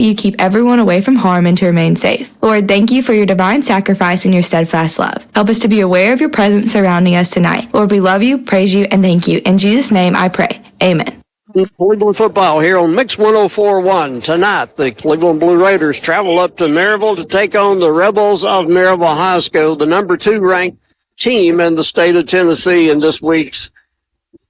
You keep everyone away from harm and to remain safe. Lord, thank you for your divine sacrifice and your steadfast love. Help us to be aware of your presence surrounding us tonight. Lord, we love you, praise you, and thank you. In Jesus' name I pray. Amen. Cleveland football here on Mix 104.1. Tonight, the Cleveland Blue Raiders travel up to Maryville to take on the Rebels of Maryville High School, the number 2 ranked team in the state of Tennessee in this week's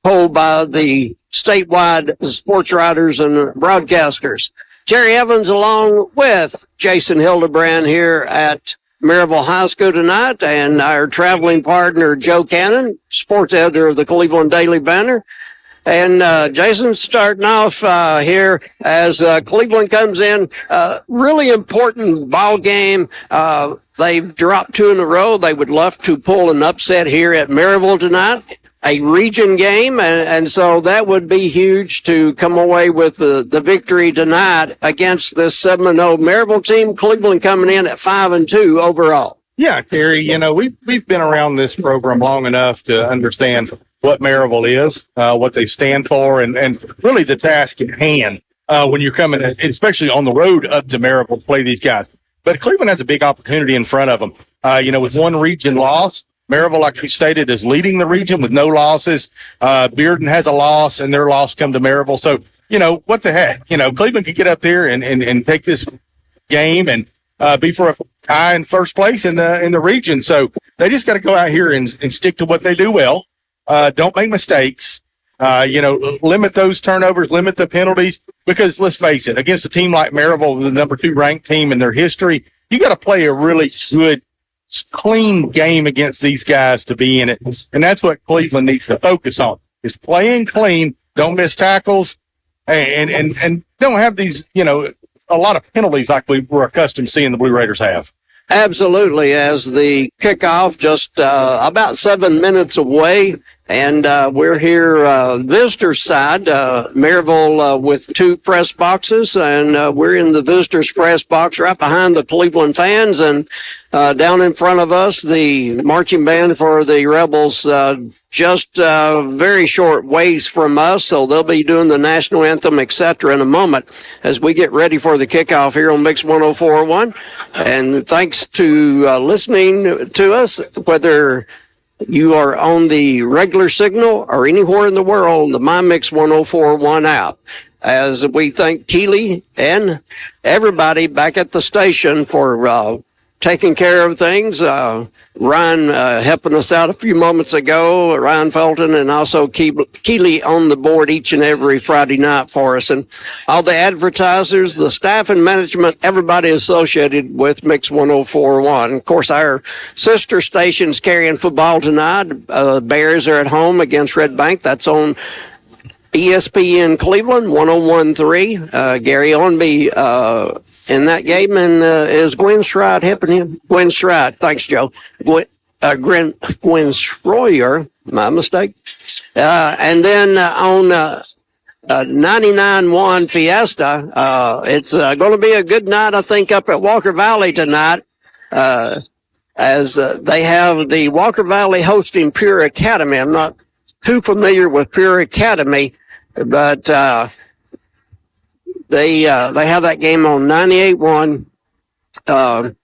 poll by the statewide sports writers and broadcasters. Jerry Evans along with Jason Hildebrand here at Maryville High School tonight, and our traveling partner Joe Cannon, sports editor of the Cleveland Daily Banner. And Jason, starting off here as Cleveland comes in, really important ball game. They've dropped 2 in a row. They would love to pull an upset here at Maryville tonight, a region game, and so that would be huge to come away with the victory tonight against this 7-0 Maryville team. Cleveland coming in at 5-2 overall. Yeah, Terry, we've been around this program long enough to understand what Maryville is, what they stand for, and really the task at hand when you're coming, especially on the road up to Maryville to play these guys. But Cleveland has a big opportunity in front of them. With one region loss, Maryville, like you stated, is leading the region with no losses. Bearden has a loss, and their loss come to Maryville. So, what the heck? Cleveland could get up there and take this game and be for a tie in first place in the region. So they just got to go out here and stick to what they do well. Don't make mistakes. Limit those turnovers, limit the penalties, because let's face it, against a team like Maryville, the number 2 ranked team in their history, you got to play a really good, clean game against these guys to be in it. And that's what Cleveland needs to focus on, is playing clean, don't miss tackles, and don't have these, a lot of penalties like we were accustomed to seeing the Blue Raiders have. Absolutely. As the kickoff just about 7 minutes away, and we're here visitor side, Maryville with 2 press boxes, and we're in the visitors press box right behind the Cleveland fans, and down in front of us, the marching band for the Rebels just very short ways from us, so they'll be doing the national anthem, etc. in a moment as we get ready for the kickoff here on Mix 104.1. And thanks to listening to us, whether you are on the regular signal or anywhere in the world, the MyMix 104.1 app. As we thank Keely and everybody back at the station for taking care of things. Ryan helping us out a few moments ago, Ryan Felton, and also Keely on the board each and every Friday night for us. And all the advertisers, the staff and management, everybody associated with Mix 104.1. Of course, our sister station's carrying football tonight. Bears are at home against Red Bank. That's on ESPN Cleveland 101.3. Gary Ornby in that game, and is Gwen Stride helping him? Gwen Stride. Thanks, Joe. Gwen Schroyer, my mistake. And then on 99.1 Fiesta, it's going to be a good night, I think, up at Walker Valley tonight, as they have the Walker Valley hosting Pure Academy. I'm not too familiar with Pure Academy, but they have that game on 98.1.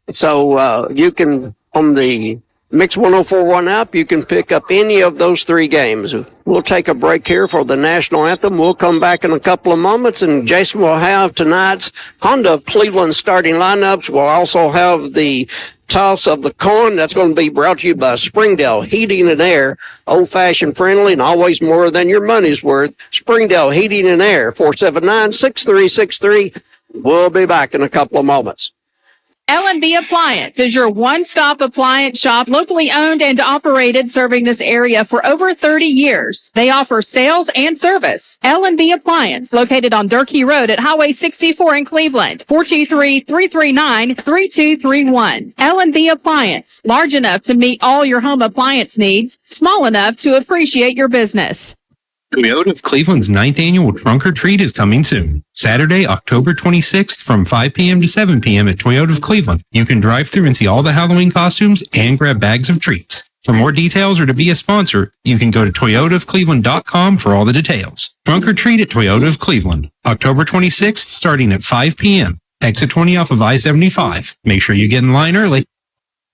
So you can, on the Mix 104.1 app, you can pick up any of those 3 games. We'll take a break here for the national anthem. We'll come back in a couple of moments, and Jason will have tonight's Honda of Cleveland starting lineups. We'll also have the toss of the coin. That's going to be brought to you by Springdale Heating and Air. Old-fashioned, friendly, and always more than your money's worth. Springdale Heating and Air, 479-6363. We'll be back in a couple of moments. L&B Appliance is your one-stop appliance shop, locally owned and operated, serving this area for over 30 years. They offer sales and service. L&B Appliance, located on Durkee Road at Highway 64 in Cleveland, 423-339-3231. L&B Appliance, large enough to meet all your home appliance needs, small enough to appreciate your business. Toyota of Cleveland's 9th annual Trunk or Treat is coming soon. Saturday, October 26th from 5 p.m. to 7 p.m. at Toyota of Cleveland. You can drive through and see all the Halloween costumes and grab bags of treats. For more details or to be a sponsor, you can go to toyotaofcleveland.com for all the details. Trunk or treat at Toyota of Cleveland, October 26th, starting at 5 p.m. Exit 20 off of I-75. Make sure you get in line early.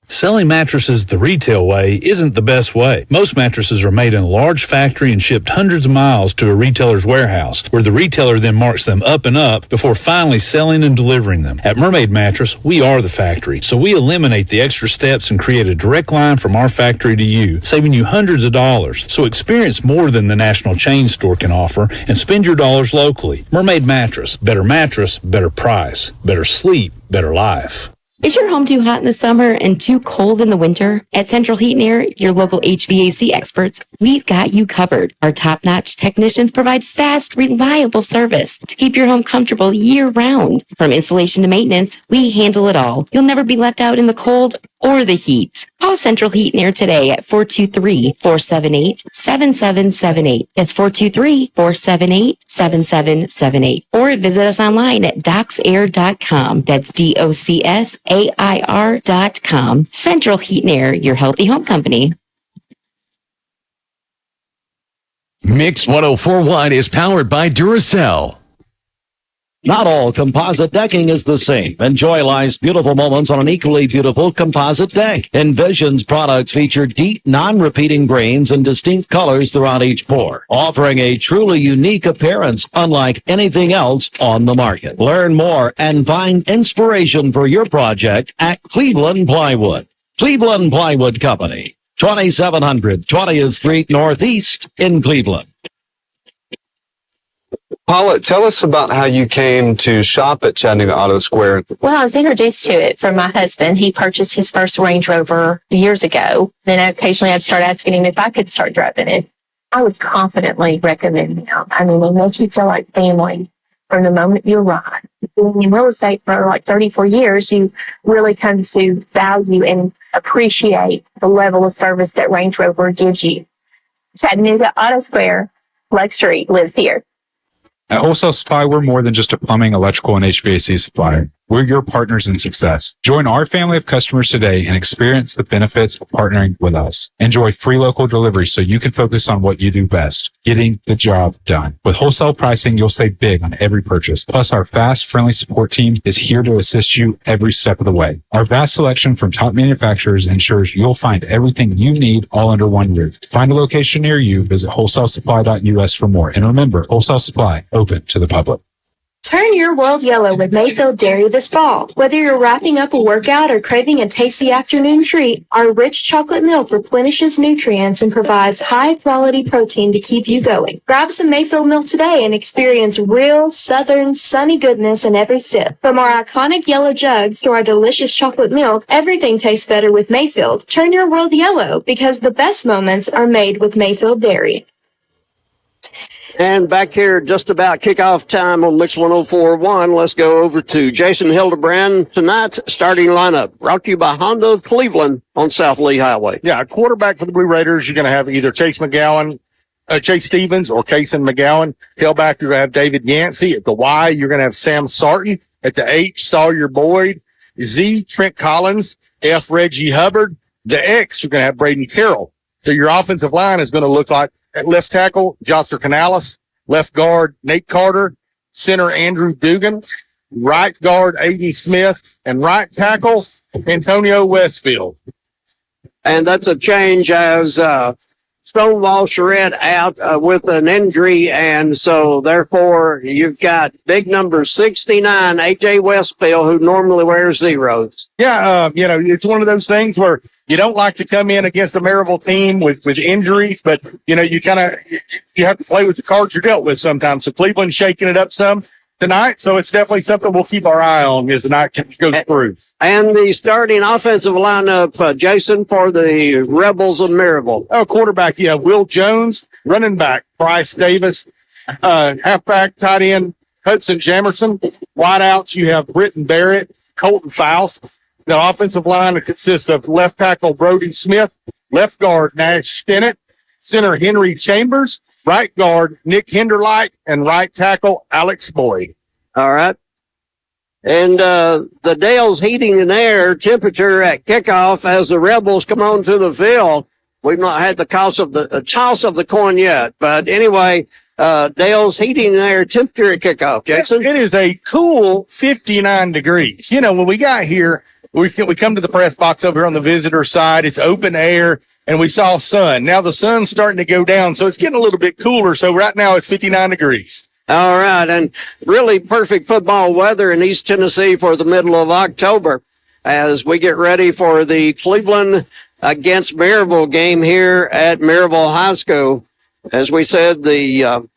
Selling mattresses the retail way isn't the best way. Most mattresses are made in a large factory and shipped hundreds of miles to a retailer's warehouse, where the retailer then marks them up and up before finally selling and delivering them. At Mermaid Mattress, we are the factory, so we eliminate the extra steps and create a direct line from our factory to you, saving you hundreds of dollars. So experience more than the national chain store can offer and spend your dollars locally. Mermaid Mattress. Mattress, better price, better sleep, better life. Is your home too hot in the summer and too cold in the winter? At Central Heat and Air, your local HVAC experts, we've got you covered. Our top-notch technicians provide fast, reliable service to keep your home comfortable year-round. From installation to maintenance, we handle it all. You'll never be left out in the cold or the heat. Call Central Heat and Air today at 423-478-7778. That's 423-478-7778. Or visit us online at docsair.com. That's DOCSAIR.com. Central Heat and Air, your healthy home company. Mix 104.1 is powered by Duracell. Not all composite decking is the same. Enjoy life's beautiful moments on an equally beautiful composite deck. Envision's products feature deep, non-repeating grains and distinct colors throughout each pour, offering a truly unique appearance unlike anything else on the market. Learn more and find inspiration for your project at Cleveland Plywood. Cleveland Plywood Company, 2700 20th Street Northeast in Cleveland. Paula, tell us about how you came to shop at Chattanooga Auto Square. Well, I was introduced to it from my husband. He purchased his first Range Rover years ago. Then occasionally I'd start asking him if I could start driving it. I would confidently recommend him. I mean, they make you feel like family from the moment you arrive. Being in real estate for like 34 years, you really come to value and appreciate the level of service that Range Rover gives you. Chattanooga Auto Square, luxury lives here. At Wholesale Supply, we're more than just a plumbing, electrical, and HVAC supplier. We're your partners in success. Join our family of customers today and experience the benefits of partnering with us. Enjoy free local delivery so you can focus on what you do best, getting the job done. With wholesale pricing, you'll save big on every purchase. Plus, our fast, friendly support team is here to assist you every step of the way. Our vast selection from top manufacturers ensures you'll find everything you need all under one roof. Find a location near you. Visit wholesalesupply.us for more. And remember, Wholesale Supply, open to the public. Turn your world yellow with Mayfield Dairy this fall. Whether you're wrapping up a workout or craving a tasty afternoon treat, our rich chocolate milk replenishes nutrients and provides high-quality protein to keep you going. Grab some Mayfield milk today and experience real, southern, sunny goodness in every sip. From our iconic yellow jugs to our delicious chocolate milk, everything tastes better with Mayfield. Turn your world yellow because the best moments are made with Mayfield Dairy. And back here, just about kickoff time on Mix 104.1. Let's go over to Jason Hildebrand. Tonight's starting lineup brought to you by Honda of Cleveland on South Lee Highway. Yeah, quarterback for the Blue Raiders, you're going to have either Chase Stevens or Kason McGowan. Tailback, you're going to have David Yancey. At the Y, you're going to have Sam Sarton. At the H, Sawyer Boyd. Z, Trent Collins. F, Reggie Hubbard. The X, you're going to have Braden Carroll. So your offensive line is going to look like at left tackle, Josser Canales. Left guard, Nate Carter. Center, Andrew Dugan. Right guard, A.D. Smith. And right tackle, Antonio Westfield. And that's a change as Stonewall Charette out with an injury. And so, therefore, you've got big number 69, A.J. Westfield, who normally wears zeros. Yeah, it's one of those things where you don't like to come in against a Maryville team with injuries, but, you have to play with the cards you're dealt with sometimes. So Cleveland's shaking it up some tonight. So it's definitely something we'll keep our eye on as the night goes through. And the starting offensive lineup, Jason, for the Rebels of Maryville. Oh, quarterback, Will Jones. Running back, Bryce Davis. Halfback, tight end, Hudson Jamerson. Wideouts, you have Britton Barrett, Colton Faust. The offensive line consists of left tackle Brody Smith, left guard Nash Stennett, center Henry Chambers, right guard Nick Hinderlight, and right tackle Alex Boyd. All right. And the Dale's heating and air temperature at kickoff as the Rebels come onto the field. We've not had the toss of the coin yet. But anyway, Dale's heating and air temperature at kickoff. Jason? It is a cool 59 degrees. You know, when we got here, we come to the press box over here on the visitor side. It's open air, and we saw sun. Now the sun's starting to go down, so it's getting a little bit cooler. So right now it's 59 degrees. All right, and really perfect football weather in East Tennessee for the middle of October as we get ready for the Cleveland against Maryville game here at Maryville High School. As we said, the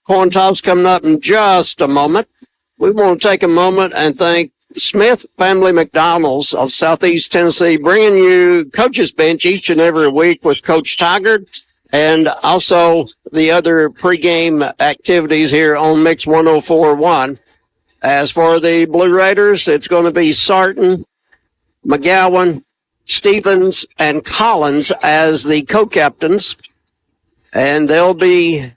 coin toss coming up in just a moment. We want to take a moment and thank Smith Family McDonald's of Southeast Tennessee, bringing you Coach's Bench each and every week with Coach Tigard, and also the other pregame activities here on Mix 104.1. As for the Blue Raiders, it's going to be Sarton, McGowan, Stevens, and Collins as the co-captains, and they'll be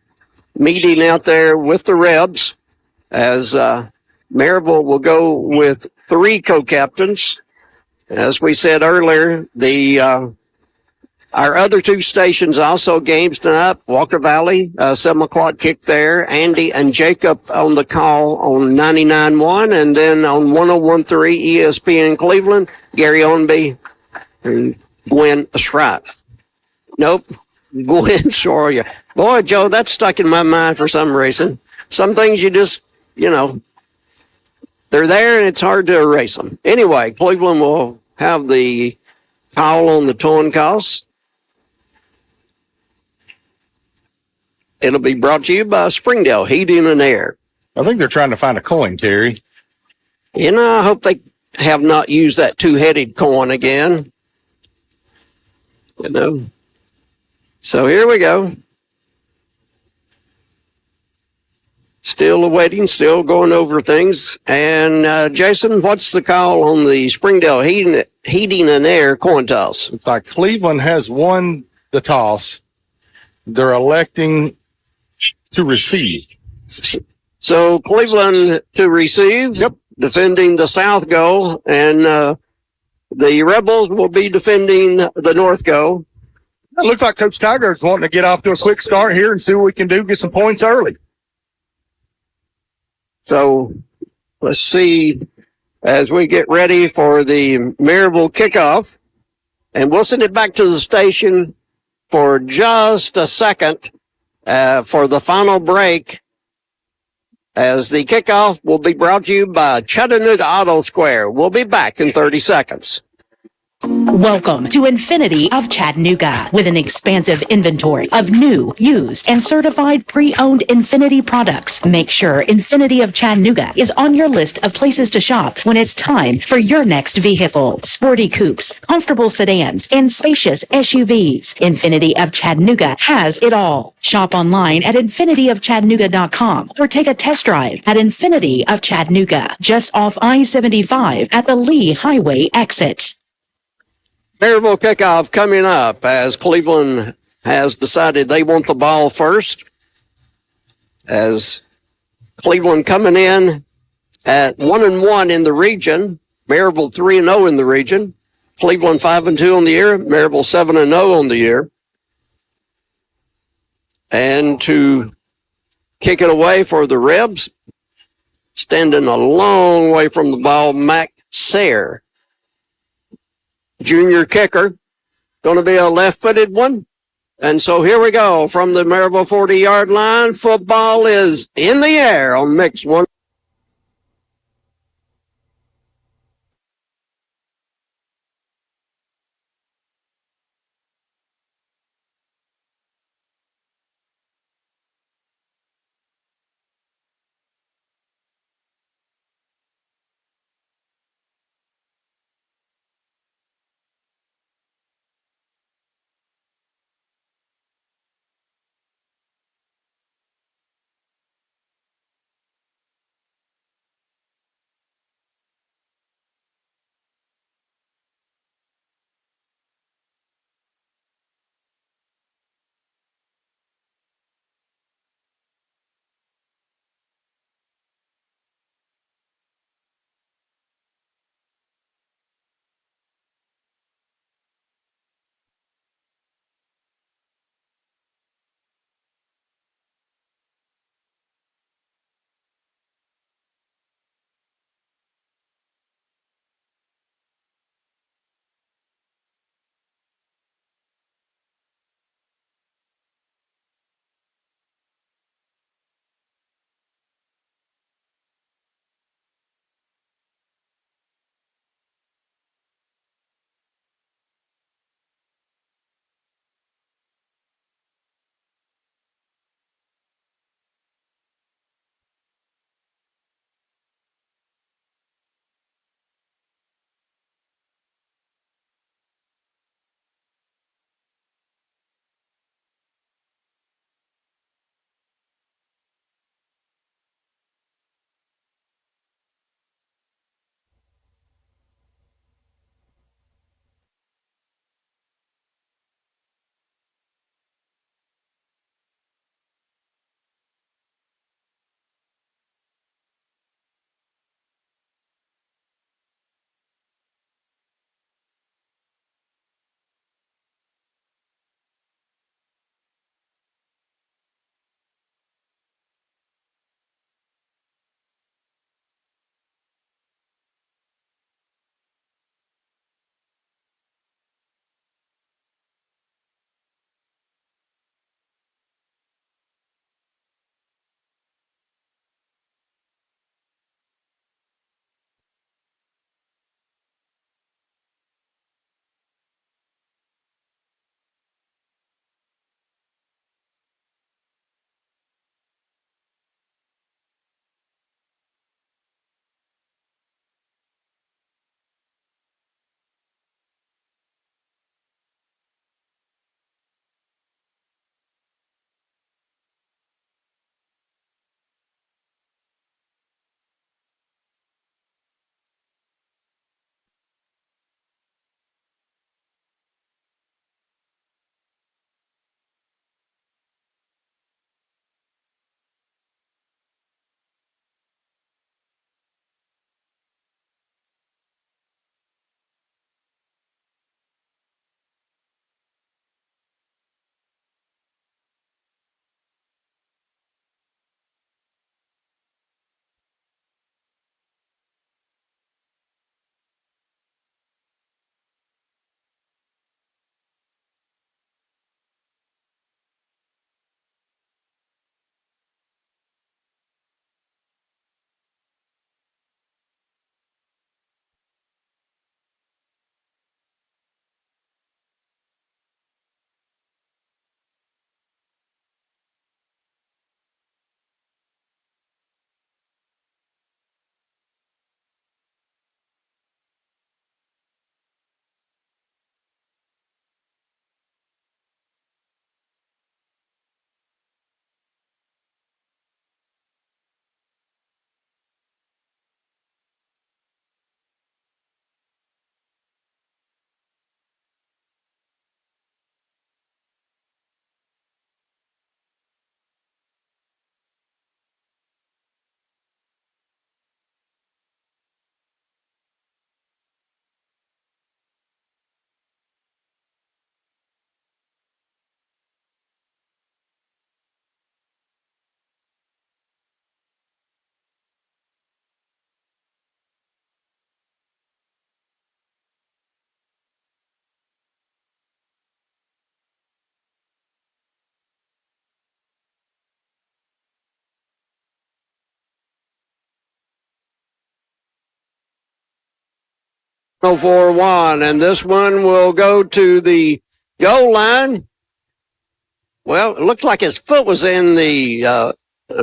meeting out there with the Rebs as Maryville will go with 3 co-captains. As we said earlier, our other 2 stations also games tonight. Walker Valley, 7 o'clock kick there. Andy and Jacob on the call on 99.1, and then on 101.3 ESPN Cleveland, Gary Onby and Gwen Schreiff. Nope, Gwen Soria. Boy, Joe, that's stuck in my mind for some reason. Some things you just, they're there and it's hard to erase them. Anyway, Cleveland will have the call on the towing costs. It'll be brought to you by Springdale Heating and Air. I think they're trying to find a coin, Terry. I hope they have not used that 2-headed coin again. So here we go. Still awaiting, still going over things. And Jason, what's the call on the Springdale Heating and Air coin toss? It's like Cleveland has won the toss. They're electing to receive. So Cleveland to receive, defending the south goal, and the Rebels will be defending the north goal. It looks like Coach Tiger is wanting to get off to a quick start here and see what we can do, get some points early. So let's see as we get ready for the Maryville kickoff, and we'll send it back to the station for just a second for the final break, as the kickoff will be brought to you by Chattanooga Auto Square. We'll be back in 30 seconds. Welcome to Infinity of Chattanooga, with an expansive inventory of new, used, and certified pre-owned Infinity products. Make sure Infinity of Chattanooga is on your list of places to shop when it's time for your next vehicle. Sporty coupes, comfortable sedans, and spacious SUVs. Infinity of Chattanooga has it all. Shop online at infinityofchattanooga.com or take a test drive at Infinity of Chattanooga, just off I-75 at the Lee Highway exit. Maryville kickoff coming up as Cleveland has decided they want the ball first. As Cleveland coming in at 1-1 in the region, Maryville 3-0 in the region, Cleveland 5-2 on the year, Maryville 7-0 on the year. And to kick it away for the Rebs, standing a long way from the ball, Mac Sayre. Junior kicker, going to be a left-footed one. And so here we go from the Maryville 40-yard line. Football is in the air on Mix 1. 0-4-1, and this one will go to the goal line. Well, it looked like his foot was in the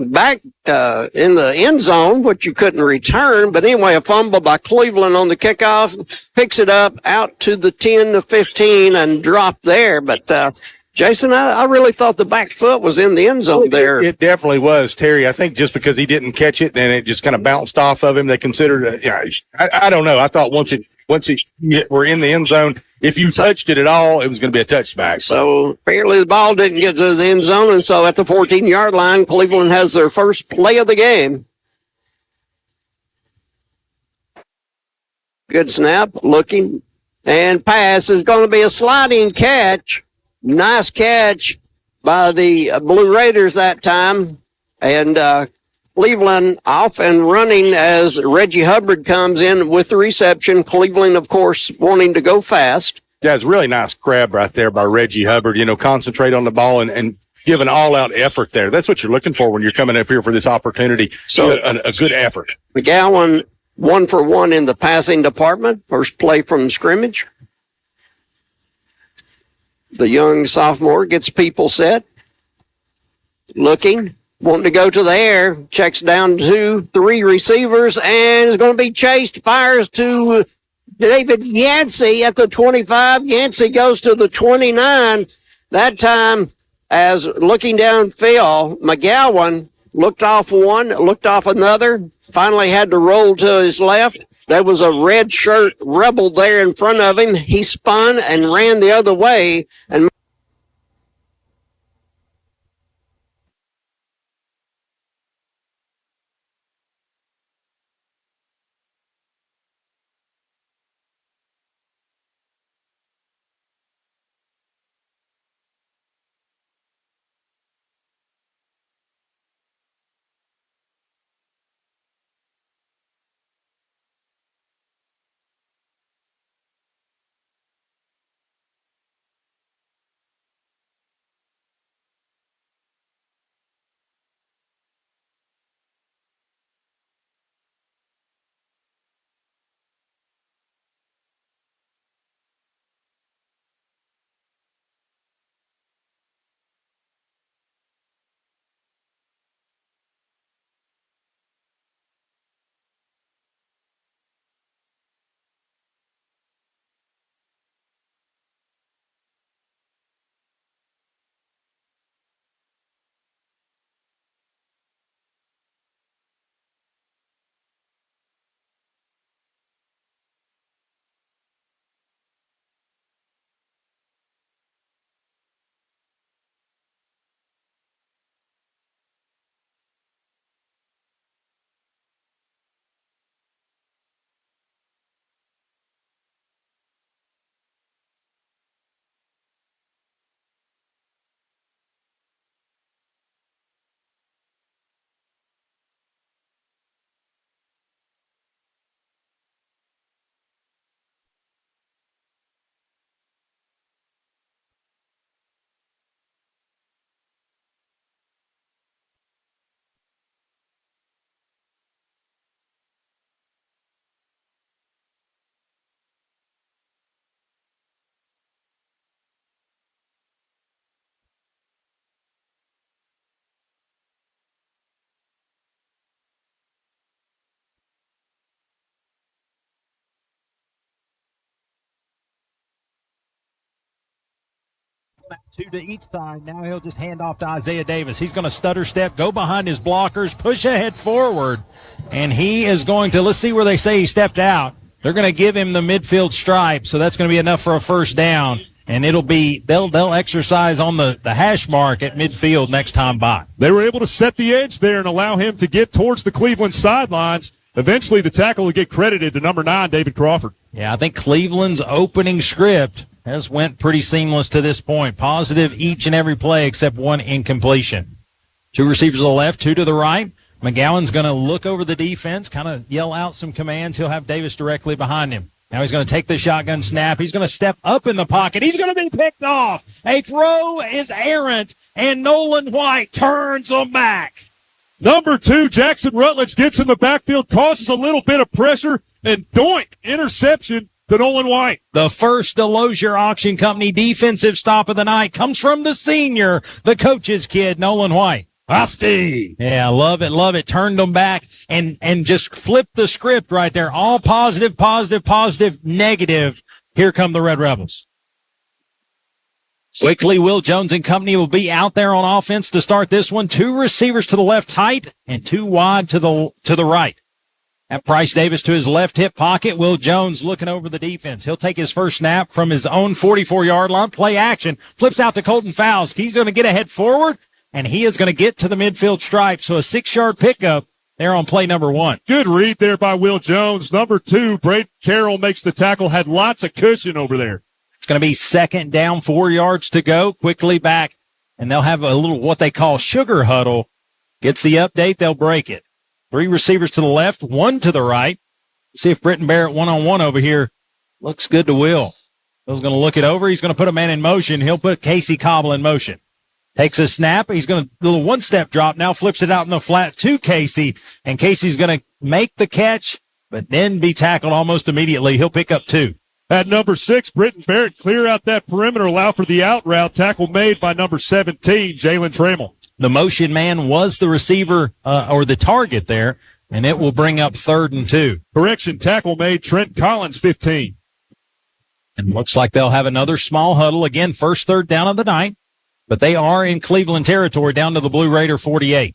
back in the end zone, which you couldn't return. But anyway, a fumble by Cleveland on the kickoff, picks it up out to the 10 to 15 and dropped there. But Jason, I really thought the back foot was in the end zone there. It definitely was, Terry. I think just because he didn't catch it and it just kind of bounced off of him, they considered it. I don't know. I thought once we're in the end zone, if you touched it at all, it was going to be a touchback. So apparently the ball didn't get to the end zone, and so at the 14-yard line, Cleveland has their first play of the game. Good snap, looking, and pass is going to be a sliding catch. Nice catch by the Blue Raiders that time. And Cleveland off and running as Reggie Hubbard comes in with the reception. Cleveland, of course, wanting to go fast. Yeah, it's a really nice grab right there by Reggie Hubbard. Concentrate on the ball and give an all-out effort there. That's what you're looking for when you're coming up here for this opportunity. So a good effort. McGowan 1 for 1 in the passing department. First play from the scrimmage. The young sophomore gets people set. Looking. Wanting to go to the air, checks down 2-3 receivers, and is going to be chased, fires to David Yancey at the 25. Yancey goes to the 29. That time, as looking downfield, McGowan looked off one, looked off another, finally had to roll to his left. There was a red shirt rebel there in front of him. He spun and ran the other way, and two to each side. Now he'll just hand off to Isaiah Davis. He's going to stutter step, go behind his blockers, push ahead forward, and he is going to, let's see where they say he stepped out. They're going to give him the midfield stripe, so that's going to be enough for a first down. And it'll be, they'll exercise on the hash mark at midfield next time by. They were able to set the edge there and allow him to get towards the Cleveland sidelines. Eventually the tackle will get credited to number 9, David Crawford. Yeah, I think Cleveland's opening script has went pretty seamless to this point. Positive each and every play except one incompletion. 2 receivers to the left, 2 to the right. McGowan's going to look over the defense, kind of yell out some commands. He'll have Davis directly behind him. Now he's going to take the shotgun snap. He's going to step up in the pocket. He's going to be picked off. A throw is errant, and Nolan White turns him back. Number 2, Jackson Rutledge gets in the backfield, causes a little bit of pressure, and doink, interception. to Nolan White. The first Delosier Auction Company defensive stop of the night comes from the senior, the coach's kid, Nolan White. Hosty. Yeah, love it, love it. Turned them back and just flipped the script right there. All positive, positive, positive, negative. Here come the Red Rebels. Quickly, Will Jones and company will be out there on offense to start this one. 2 receivers to the left tight and 2 wide to the right. At Price Davis to his left hip pocket. Will Jones looking over the defense. He'll take his first snap from his own 44-yard line. Play action. Flips out to Colton Fowles. He's going to get ahead forward, and he is going to get to the midfield stripe. So a 6-yard pickup there on play number 1. Good read there by Will Jones. Number 2, Braden Carroll makes the tackle. Had lots of cushion over there. It's going to be 2nd down, 4 yards to go. Quickly back, and they'll have a little what they call sugar huddle. Gets the update. They'll break it. 3 receivers to the left, 1 to the right. See if Britton Barrett one-on-one over here looks good to Will. Will's going to look it over. He's going to put a man in motion. He'll put Casey Cobble in motion. Takes a snap. He's going to do a little one-step drop. Now flips it out in the flat to Casey. And Casey's going to make the catch, but then be tackled almost immediately. He'll pick up 2. At number 6, Britton Barrett clear out that perimeter, allow for the out route. Tackle made by number 17, Jalen Trammell. The motion man was the receiver or the target there, and it will bring up 3rd and 2. Correction, tackle made, Trent Collins, 15. And looks like they'll have another small huddle. Again, first 3rd down of the night, but they are in Cleveland territory down to the Blue Raider 48.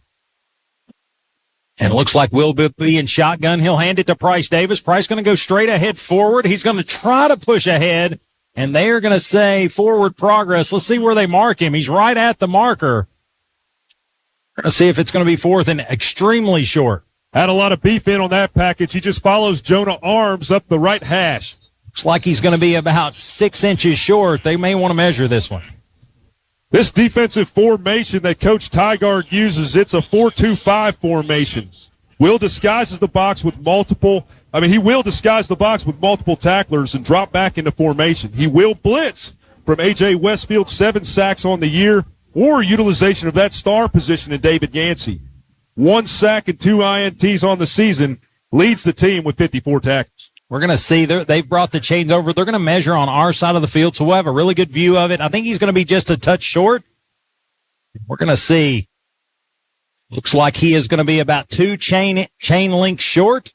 And it looks like Will be in shotgun. He'll hand it to Price Davis. Price going to go straight ahead forward. He's going to try to push ahead, and they are going to say forward progress. Let's see where they mark him. He's right at the marker. We're going to see if it's going to be 4th and extremely short. Had a lot of beef in on that package. He just follows Jonah Arms up the right hash. Looks like he's going to be about 6 inches short. They may want to measure this one. This defensive formation that Coach Tygard uses, it's a 4-2-5 formation. Will disguises the box with he will disguise the box with multiple tacklers and drop back into formation. He will blitz from A.J. Westfield, 7 sacks on the year, or utilization of that star position in David Yancey. 1 sack and 2 INTs on the season, leads the team with 54 tackles. We're going to see they've brought the chains over. They're going to measure on our side of the field, so we'll have a really good view of it. I think he's going to be just a touch short. We're going to see. Looks like he is going to be about 2 chain links short.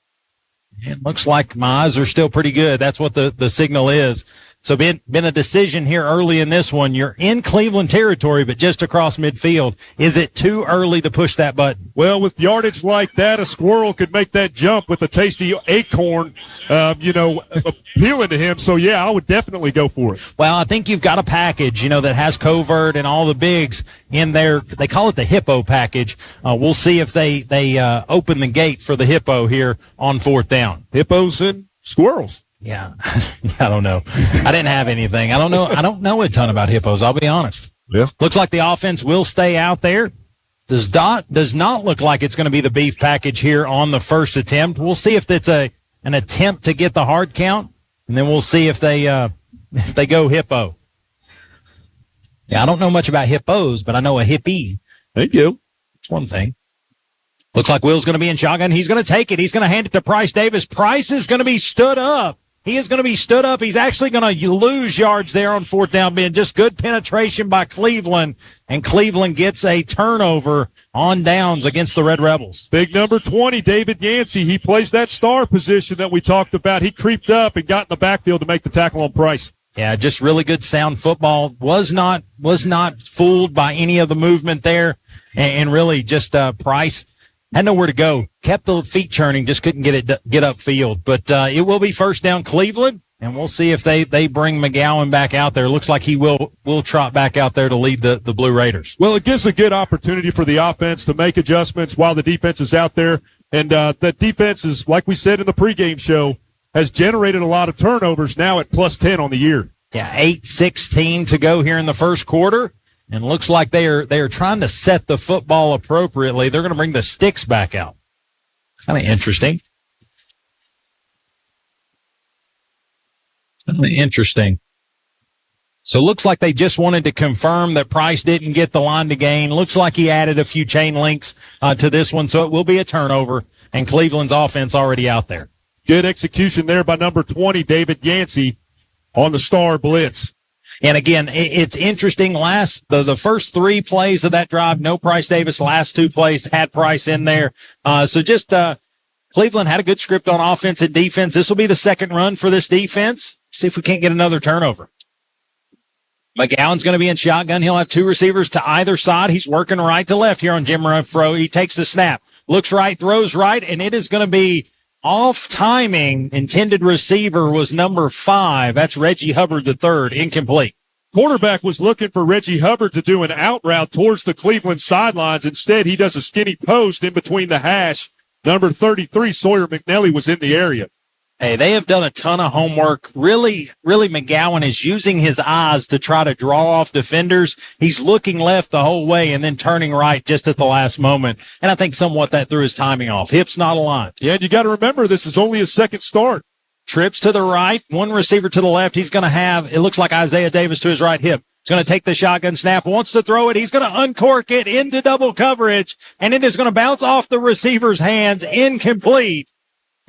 It looks like my eyes are still pretty good. That's what the signal is. So been a decision here early in this one. You're in Cleveland territory, but just across midfield. Is it too early to push that button? Well, with yardage like that, a squirrel could make that jump with a tasty acorn, appealing to him. So, yeah, I would definitely go for it. Well, I think you've got a package, that has covert and all the bigs in there. They call it the hippo package. We'll see if they open the gate for the hippo here on 4th down. Hippos and squirrels. Yeah, I don't know. I didn't have anything. I don't know a ton about hippos. I'll be honest. Yeah. Looks like the offense will stay out there. Does not look like it's going to be the beef package here on the first attempt. We'll see if it's an attempt to get the hard count, and then we'll see if they go hippo. Yeah, I don't know much about hippos, but I know a hippie. Thank you. It's one thing. Looks like Will's going to be in shotgun. He's going to take it. He's going to hand it to Price Davis. Price is going to be stood up. He is going to be stood up. He's actually going to lose yards there on 4th down, being just good penetration by Cleveland, and Cleveland gets a turnover on downs against the Red Rebels. Big number 20, David Yancey. He plays that star position that we talked about. He creeped up and got in the backfield to make the tackle on Price. Yeah, just really good sound football. Was not fooled by any of the movement there, and really just Price had nowhere to go. Kept the feet churning, just couldn't get upfield. But it will be 1st down Cleveland, and we'll see if they bring McGowan back out there. Looks like he will trot back out there to lead the Blue Raiders. Well, it gives a good opportunity for the offense to make adjustments while the defense is out there. And that defense is, like we said in the pregame show, has generated a lot of turnovers now at +10 on the year. Yeah, 8:16 to go here in the first quarter. And looks like they are trying to set the football appropriately. They're going to bring the sticks back out. Kind of interesting. So looks like they just wanted to confirm that Price didn't get the line to gain. Looks like he added a few chain links to this one, so it will be a turnover, and Cleveland's offense already out there. Good execution there by number 20, David Yancey, on the star blitz. And again, it's interesting. The first 3 plays of that drive, no Price Davis. Last 2 plays had Price in there. Cleveland had a good script on offense and defense. This will be the second run for this defense. See if we can't get another turnover. McGowan's going to be in shotgun. He'll have 2 receivers to either side. He's working right to left here on Jim Renfro. He takes the snap, looks right, throws right, and it is going to be off timing. Intended receiver was number 5. That's Reggie Hubbard III, incomplete. Quarterback was looking for Reggie Hubbard to do an out route towards the Cleveland sidelines. Instead, he does a skinny post in between the hash. Number 33, Sawyer McNally, was in the area. Hey, they have done a ton of homework. Really, McGowan is using his eyes to try to draw off defenders. He's looking left the whole way and then turning right just at the last moment. And I think somewhat that threw his timing off. Hips not aligned. Yeah, and you got to remember, this is only his second start. Trips to the right, 1 receiver to the left. He's going to have, it looks like Isaiah Davis to his right hip. He's going to take the shotgun snap, wants to throw it. He's going to uncork it into double coverage, and it is going to bounce off the receiver's hands, incomplete.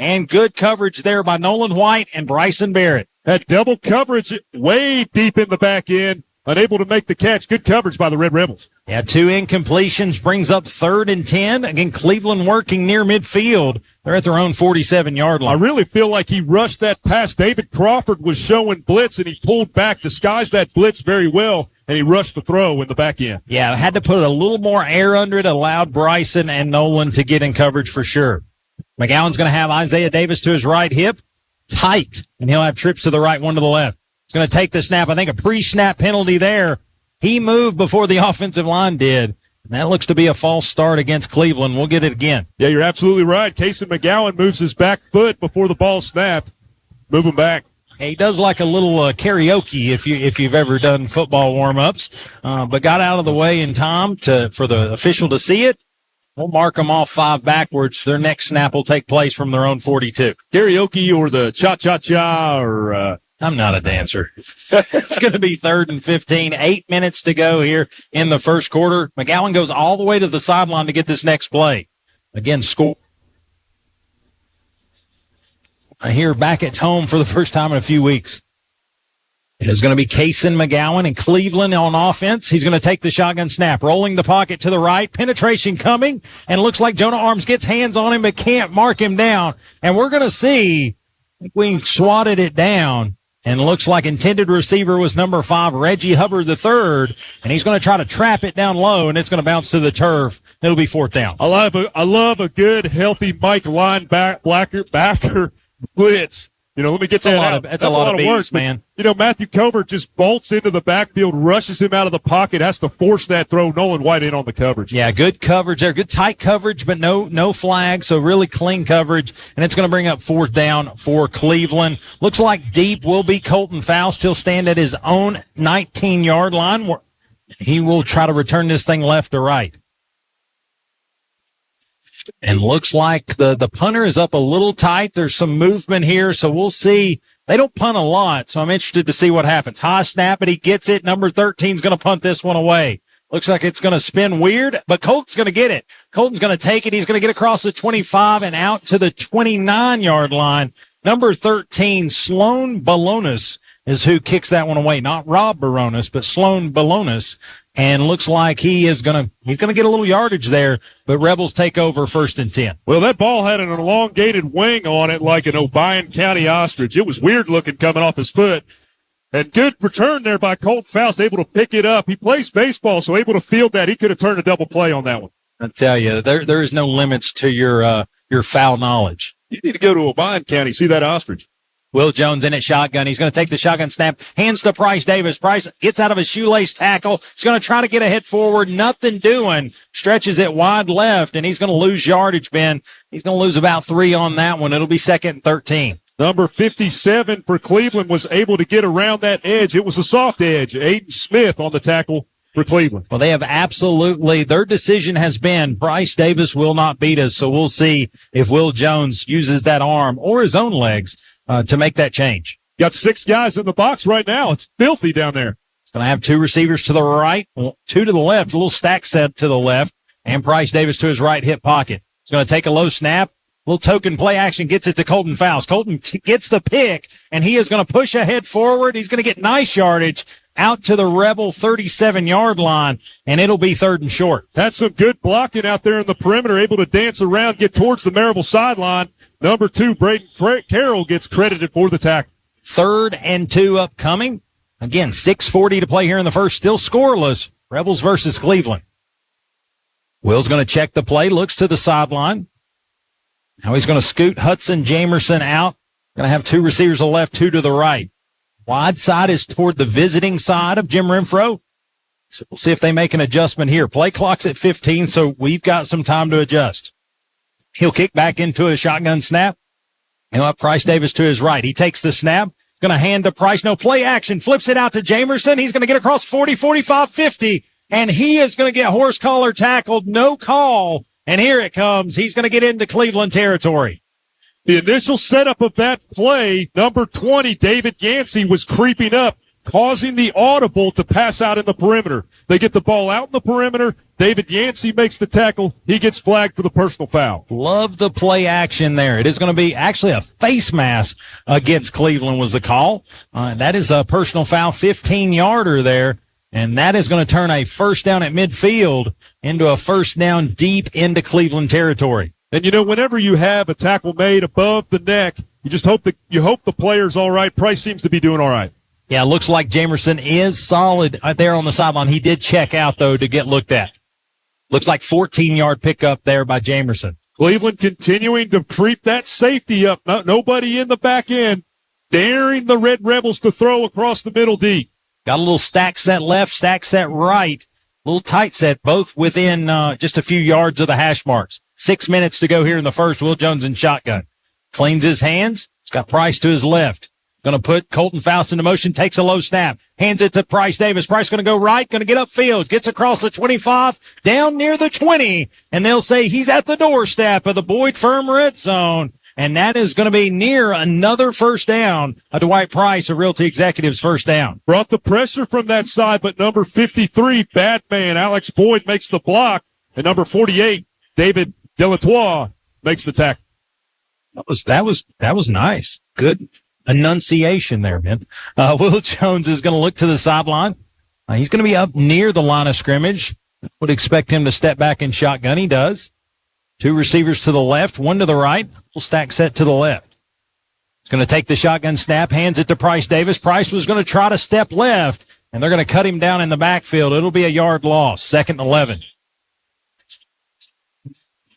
And good coverage there by Nolan White and Bryson Barrett. That double coverage way deep in the back end, unable to make the catch. Good coverage by the Red Rebels. Yeah, 2 incompletions brings up 3rd and 10. Again, Cleveland working near midfield. They're at their own 47-yard line. I really feel like he rushed that pass. David Crawford was showing blitz, and he pulled back, disguised that blitz very well, and he rushed the throw in the back end. Yeah, had to put a little more air under it, allowed Bryson and Nolan to get in coverage for sure. McGowan's going to have Isaiah Davis to his right hip, tight, and he'll have trips to the right, 1 to the left. He's going to take the snap. I think a pre-snap penalty there. He moved before the offensive line did. And that looks to be a false start against Cleveland. We'll get it again. Yeah, you're absolutely right. Casey McGowan moves his back foot before the ball snapped. Move him back. He does like a little karaoke if you've ever done football warm-ups, but got out of the way in time for the official to see it. We'll mark them off 5 backwards. Their next snap will take place from their own 42. Karaoke or the cha-cha-cha or... I'm not a dancer. It's going to be 3rd and 15. 8 minutes to go here in the first quarter. McGowan goes all the way to the sideline to get this next play. Again, score. I hear back at home for the first time in a few weeks. It is going to be Kaysen McGowan and Cleveland on offense. He's going to take the shotgun snap, rolling the pocket to the right. Penetration coming, and looks like Jonah Arms gets hands on him but can't mark him down. And we're going to see, I think we swatted it down, and looks like intended receiver was number 5, Reggie Hubbard III, and he's going to try to trap it down low, and it's going to bounce to the turf. It'll be 4th down. I love a good, healthy Mike linebacker blitz. Let me get that out. That's a lot of work, man. Matthew Covert just bolts into the backfield, rushes him out of the pocket, has to force that throw. Nolan White in on the coverage. Yeah, good coverage there. Good tight coverage, but no flag, so really clean coverage. And it's going to bring up 4th down for Cleveland. Looks like deep will be Colton Faust. He'll stand at his own 19-yard line. He will try to return this thing left to right. And looks like the punter is up a little tight. There's some movement here, so we'll see. They don't punt a lot, so I'm interested to see what happens. High snap, but he gets it. Number 13 is going to punt this one away. Looks like it's going to spin weird, but Colton's going to get it. Colton's going to take it. He's going to get across the 25 and out to the 29-yard line. Number 13, Sloan Balonis, is who kicks that one away. Not Rob Baronis, but Sloan Balonis. And looks like he's going to get a little yardage there, but Rebels take over 1st and 10. Well, that ball had an elongated wing on it like an Obion County ostrich. It was weird looking coming off his foot. And good return there by Colt Faust, able to pick it up. He plays baseball, so able to field that. He could have turned a double play on that one. I tell you, there is no limits to your foul knowledge. You need to go to Obion County, see that ostrich. Will Jones in at shotgun. He's going to take the shotgun snap, hands to Price Davis. Price gets out of his shoelace tackle. He's going to try to get a hit forward. Nothing doing. Stretches it wide left, and he's going to lose yardage, Ben. He's going to lose about 3 on that one. It'll be 2nd and 13. Number 57 for Cleveland was able to get around that edge. It was a soft edge. Aiden Smith on the tackle for Cleveland. Well, they have absolutely, their decision has been Price Davis will not beat us, so we'll see if Will Jones uses that arm or his own legs to make that change. Got 6 guys in the box right now. It's filthy down there. It's going to have 2 receivers to the right, 2 to the left, a little stack set to the left, and Price Davis to his right hip pocket. He's going to take a low snap, Little token play action gets it to Colton Faust. Colton gets the pick, and he is going to push ahead forward. He's going to get nice yardage out to the Rebel 37-yard line, and it'll be 3rd and short. That's some good blocking out there in the perimeter, able to dance around, get towards the Maryville sideline. Number 2, Braden Carroll gets credited for the tackle. 3rd and 2 upcoming. Again, 6:40 to play here in the first, still scoreless. Rebels versus Cleveland. Will's going to check the play, looks to the sideline. Now he's going to scoot Hudson Jamerson out. Going to have 2 receivers to the left, 2 to the right. Wide side is toward the visiting side of Jim Renfro. So we'll see if they make an adjustment here. Play clock's at 15, so we've got some time to adjust. He'll kick back into a shotgun snap. He'll have Price Davis to his right. He takes the snap. Going to hand to Price. No play action. Flips it out to Jamerson. He's going to get across 40, 45, 50. And he is going to get horse collar tackled. No call. And here it comes. He's going to get into Cleveland territory. The initial setup of that play, number 20, David Yancey, was creeping up, causing the audible to pass out in the perimeter. They get the ball out in the perimeter. David Yancey makes the tackle. He gets flagged for the personal foul. Love the play action there. It is going to be actually a face mask against Cleveland was the call. That is a personal foul, 15-yarder there. And that is going to turn a first down at midfield into a first down deep into Cleveland territory. And, you know, whenever you have a tackle made above the neck, you just hope the player's all right. Price seems to be doing all right. Yeah, looks like Jamerson is solid there on the sideline. He did check out, though, to get looked at. Looks like 14-yard pickup there by Jamerson. Cleveland continuing to creep that safety up. Nobody in the back end, daring the Red Rebels to throw across the middle deep. Got a little stack set left, stack set right. A little tight set, both within just a few yards of the hash marks. 6 minutes to go here in the first. Will Jones in shotgun. Cleans his hands. He's got Price to his left. Going to put Colton Faust into motion, takes a low snap, hands it to Price Davis. Price going to go right, going to get upfield, gets across the 25, down near the 20, and they'll say he's at the doorstep of the Boyd Firm red zone, and that is going to be near another first down. A Dwight Price, a Realty Executives first down. Brought the pressure from that side, but number 53, bad man, Alex Boyd makes the block, and number 48, David Delatour makes the tackle. That was nice. Good enunciation there, man. Will Jones is going to look to the sideline. He's going to be up near the line of scrimmage. Would expect him to step back in shotgun. He does. 2 receivers to the left, 1 to the right. Full stack set to the left. He's going to take the shotgun snap, hands it to Price Davis. Price was going to try to step left, and they're going to cut him down in the backfield. It'll be a yard loss, 2nd and 11.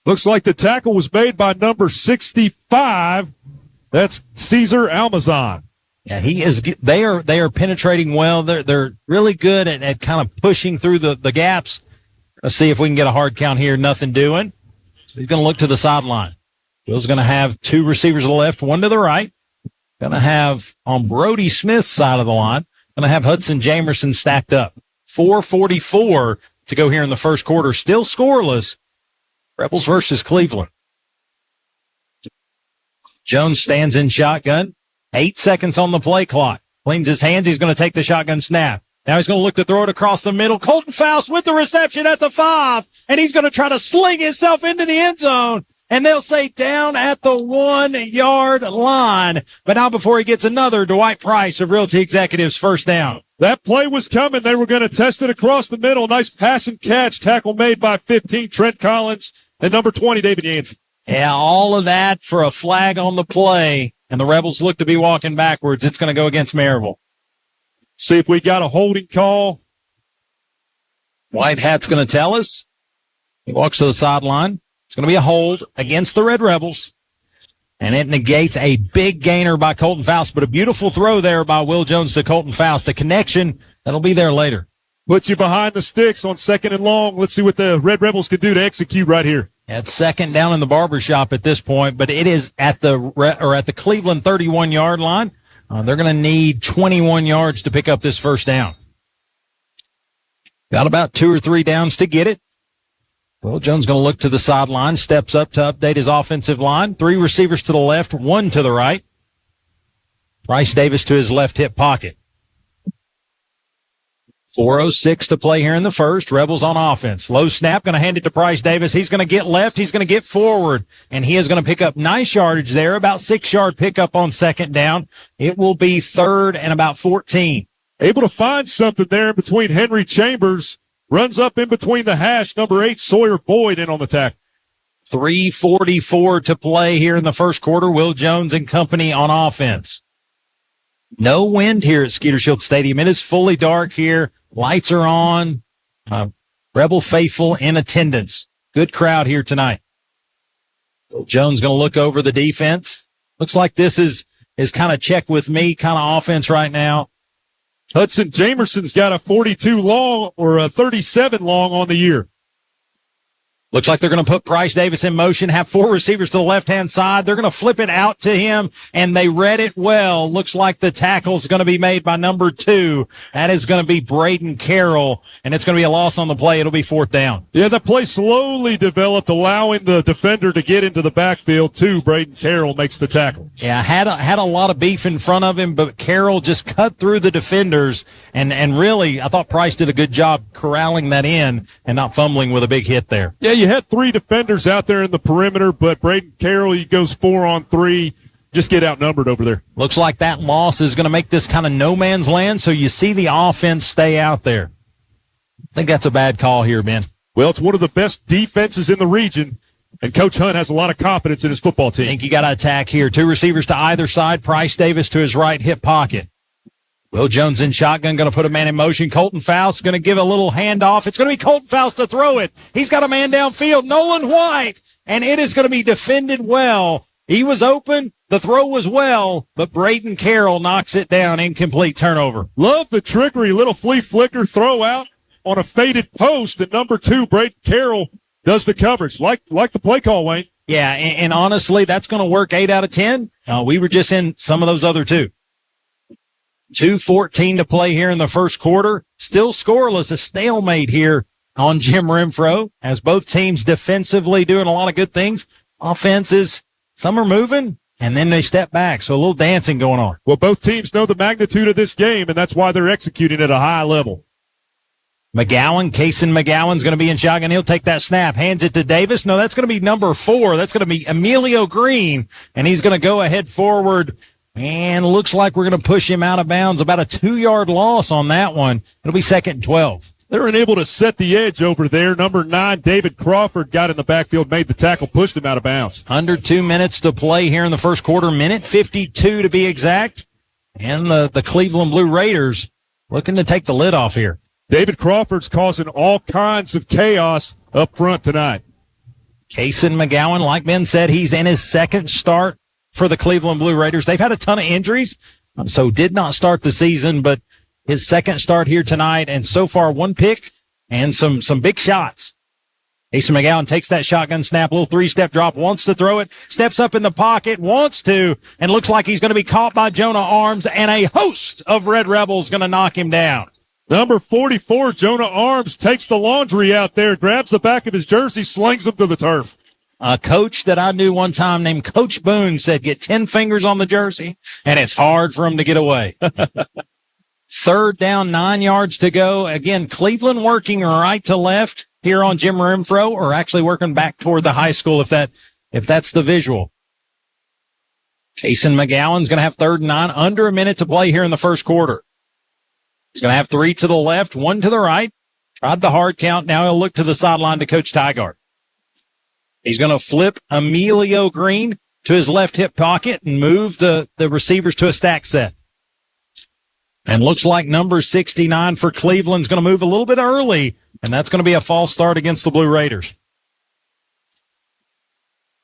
Looks like the tackle was made by number 65. That's Caesar Almazan. Yeah, they are penetrating well. They're really good at kind of pushing through the gaps. Let's see if we can get a hard count here. Nothing doing. So he's going to look to the sideline. Bill's going to have 2 receivers to the left, 1 to the right. Going to have on Brody Smith's side of the line, going to have Hudson Jamerson stacked up. 4:44 to go here in the first quarter. Still scoreless. Rebels versus Cleveland. Jones stands in shotgun. 8 seconds on the play clock. Cleans his hands. He's going to take the shotgun snap. Now he's going to look to throw it across the middle. Colton Faust with the reception at the 5. And he's going to try to sling himself into the end zone. And they'll say down at the 1-yard line. But now before he gets another, Dwight Price of Realty Executives first down. That play was coming. They were going to test it across the middle. Nice pass and catch. Tackle made by 15, Trent Collins. And number 20, David Yancey. Yeah, all of that for a flag on the play. And the Rebels look to be walking backwards. It's going to go against Maryville. See if we got a holding call. White Hat's going to tell us. He walks to the sideline. It's going to be a hold against the Red Rebels. And it negates a big gainer by Colton Faust, but a beautiful throw there by Will Jones to Colton Faust. A connection that'll be there later. Puts you behind the sticks on 2nd and long. Let's see what the Red Rebels can do to execute right here. It's 2nd down in the barbershop at this point, but it is at the Cleveland 31-yard line. They're going to need 21 yards to pick up this first down. Got about 2 or 3 downs to get it. Will Jones going to look to the sideline, steps up to update his offensive line. 3 receivers to the left, 1 to the right. Price Davis to his left hip pocket. 4:06 to play here in the first. Rebels on offense. Low snap, going to hand it to Bryce Davis. He's going to get left. He's going to get forward, and he is going to pick up nice yardage there, about 6-yard pickup on second down. It will be third and about 14. Able to find something there in between Henry Chambers. Runs up in between the hash. Number 8, Sawyer Boyd, in on the tackle. 3:44 to play here in the first quarter. Will Jones and company on offense. No wind here at Skeeter Shield Stadium. It is fully dark here. Lights are on. Rebel faithful in attendance. Good crowd here tonight. Jones going to look over the defense. Looks like this is kind of check with me kind of offense right now. Hudson Jamerson's got a 42 long or a 37 long on the year. Looks like they're going to put Bryce Davis in motion, have 4 receivers to the left-hand side. They're going to flip it out to him, and they read it well. Looks like the tackle's going to be made by number 2. That is going to be Braden Carroll, and it's going to be a loss on the play. It'll be 4th down. Yeah, the play slowly developed, allowing the defender to get into the backfield, too. Braden Carroll makes the tackle. Yeah, had a lot of beef in front of him, but Carroll just cut through the defenders, and really, I thought Price did a good job corralling that in and not fumbling with a big hit there. Yeah, you had 3 defenders out there in the perimeter, but Braden Carroll, he goes 4 on 3. Just get outnumbered over there. Looks like that loss is going to make this kind of no man's land, so you see the offense stay out there. I think that's a bad call here, Ben. Well, it's one of the best defenses in the region, and Coach Hunt has a lot of confidence in his football team. I think you got to attack here. 2 receivers to either side. Price Davis to his right hip pocket. Will Jones in shotgun, going to put a man in motion. Colton Faust going to give a little handoff. It's going to be Colton Faust to throw it. He's got a man downfield, Nolan White, and it is going to be defended well. He was open. The throw was well, but Braden Carroll knocks it down. Incomplete turnover. Love the trickery. Little flea flicker throw out on a faded post, and number 2, Braden Carroll, does the coverage. Like the play call, Wayne. Yeah, and honestly, that's going to work 8 out of 10. We were just in some of those other 2. 2:14 to play here in the first quarter. Still scoreless, a stalemate here on Jim Renfro, as both teams defensively doing a lot of good things. Offenses, some are moving, and then they step back, so a little dancing going on. Well, both teams know the magnitude of this game, and that's why they're executing at a high level. Kaysen McGowan's going to be in shotgun. He'll take that snap, hands it to Davis. No, that's going to be number 4. That's going to be Emilio Green, and he's going to go ahead forward. And looks like we're going to push him out of bounds. About a 2-yard loss on that one. It'll be 2nd and 12. They were unable to set the edge over there. Number 9, David Crawford, got in the backfield, made the tackle, pushed him out of bounds. Under 2 minutes to play here in the first quarter. Minute 52 to be exact. And the Cleveland Blue Raiders looking to take the lid off here. David Crawford's causing all kinds of chaos up front tonight. Kaysen McGowan, like Ben said, he's in his 2nd start for the Cleveland Blue Raiders. They've had a ton of injuries, so did not start the season, but his 2nd start here tonight, and so far 1 pick and some big shots. Kaysen McGowan takes that shotgun snap, little 3-step drop, wants to throw it, steps up in the pocket, wants to, and looks like he's going to be caught by Jonah Arms, and a host of Red Rebels going to knock him down. Number 44, Jonah Arms, takes the laundry out there, grabs the back of his jersey, slings him to the turf. A coach that I knew one time named Coach Boone said, get 10 fingers on the jersey, and it's hard for him to get away. 3rd down, 9 yards to go. Again, Cleveland working right to left here on Jim Renfro, or actually working back toward the high school if that's the visual. Kaysen McGowan's going to have 3rd and 9, under a minute to play here in the first quarter. He's going to have 3 to the left, 1 to the right. Tried the hard count. Now he'll look to the sideline to Coach Tygart. He's going to flip Emilio Green to his left hip pocket and move the receivers to a stack set. And looks like number 69 for Cleveland's going to move a little bit early, and that's going to be a false start against the Blue Raiders.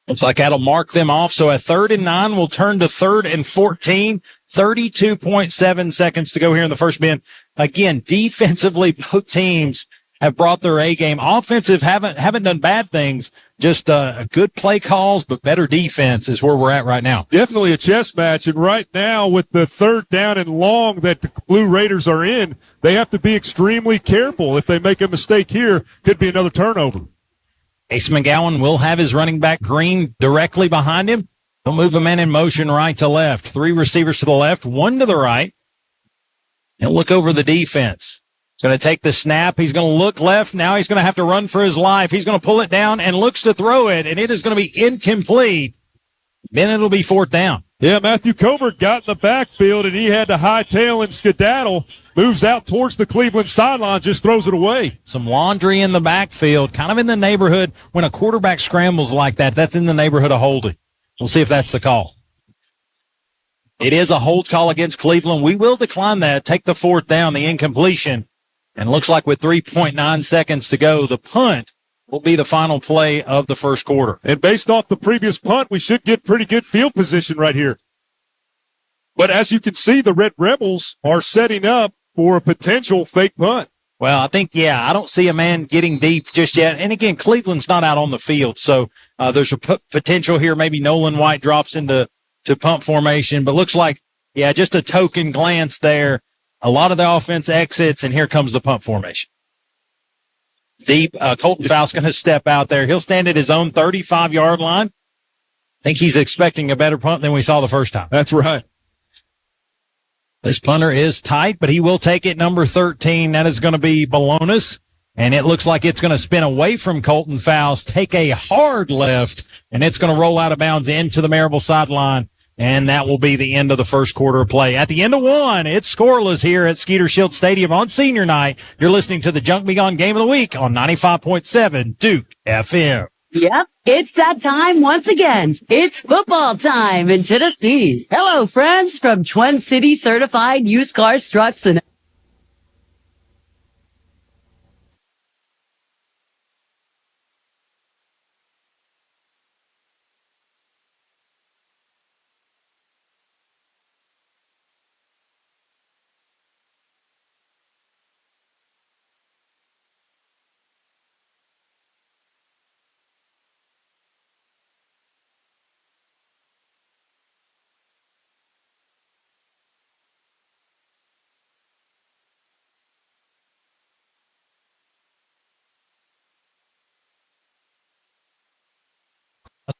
Looks like that'll mark them off. So a 3rd and 9 will turn to 3rd and 14. 32.7 seconds to go here in the first minute. Again, defensively, both teams have brought their A game. Offensive haven't done bad things. Just good play calls, but better defense is where we're at right now. Definitely a chess match. And right now, with the 3rd down and long that the Blue Raiders are in, they have to be extremely careful. If they make a mistake here, could be another turnover. Ace McGowan will have his running back Green directly behind him. He'll move a man in motion right to left. 3 receivers to the left, 1 to the right. He'll look over the defense. He's going to take the snap. He's going to look left. Now he's going to have to run for his life. He's going to pull it down and looks to throw it, and it is going to be incomplete. Then it'll be 4th down. Yeah, Matthew Covert got in the backfield, and he had to hightail and skedaddle. Moves out towards the Cleveland sideline, just throws it away. Some laundry in the backfield, kind of in the neighborhood. When a quarterback scrambles like that, that's in the neighborhood of holding. We'll see if that's the call. It is a hold call against Cleveland. We will decline that. Take the 4th down, the incompletion. And looks like with 3.9 seconds to go, the punt will be the final play of the first quarter. And based off the previous punt, we should get pretty good field position right here. But as you can see, the Red Rebels are setting up for a potential fake punt. Well, I think, I don't see a man getting deep just yet. And again, Cleveland's not out on the field, so there's a potential here. Maybe Nolan White drops into punt formation, but looks like, just a token glance there. A lot of the offense exits, and here comes the punt formation. Deep, Colton Faust going to step out there. He'll stand at his own 35-yard line. I think he's expecting a better punt than we saw the first time. That's right. This punter is tight, but he will take it. Number 13, that is going to be Balonis. And it looks like it's going to spin away from Colton Faust, take a hard left, and it's going to roll out of bounds into the Maryville sideline. And that will be the end of the first quarter of play. At the end of one, it's scoreless here at Skeeter Shield Stadium on senior night. You're listening to the Junk Me Gone Game of the Week on 95.7 Duke FM. Yep, it's that time once again. It's football time in Tennessee. Hello, friends from Twin City Certified Used Cars, Trucks, and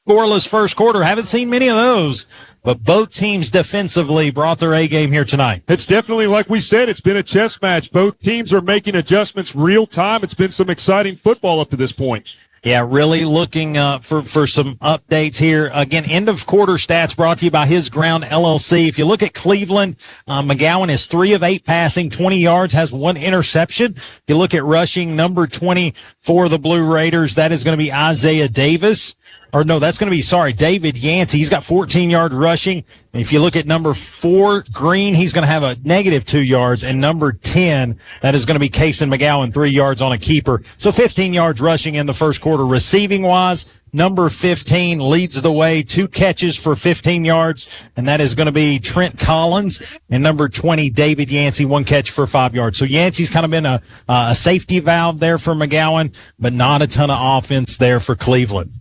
Scoreless first quarter. Haven't seen many of those, but both teams defensively brought their A game here tonight. It's definitely, like we said, it's been a chess match. Both teams are making adjustments real time. It's been some exciting football up to this point. Yeah, really looking for some updates here. Again, end of quarter stats brought to you by His Ground LLC. If you look at Cleveland, McGowan is 3 of 8 passing, 20 yards, has 1 interception. If you look at rushing, number 20 for the Blue Raiders, that is going to be Isaiah Davis. Or no, that's going to be, David Yancey. He's got 14 yard rushing. And if you look at number 4, Green, he's going to have a negative 2 yards. And number 10, that is going to be Kason McGowan, 3 yards on a keeper. So 15 yards rushing in the first quarter. Receiving wise, number 15 leads the way, 2 catches for 15 yards. And that is going to be Trent Collins. And number 20, David Yancey, 1 catch for 5 yards. So Yancey's kind of been a safety valve there for McGowan, but not a ton of offense there for Cleveland.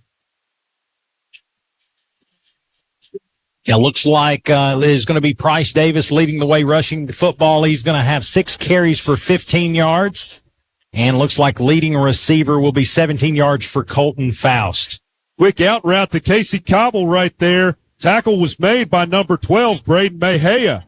Yeah, looks like there's going to be Price Davis leading the way rushing the football. He's going to have 6 carries for 15 yards. And looks like leading receiver will be 17 yards for Colton Faust. Quick out route to Casey Cobble right there. Tackle was made by number 12, Braden Mejia.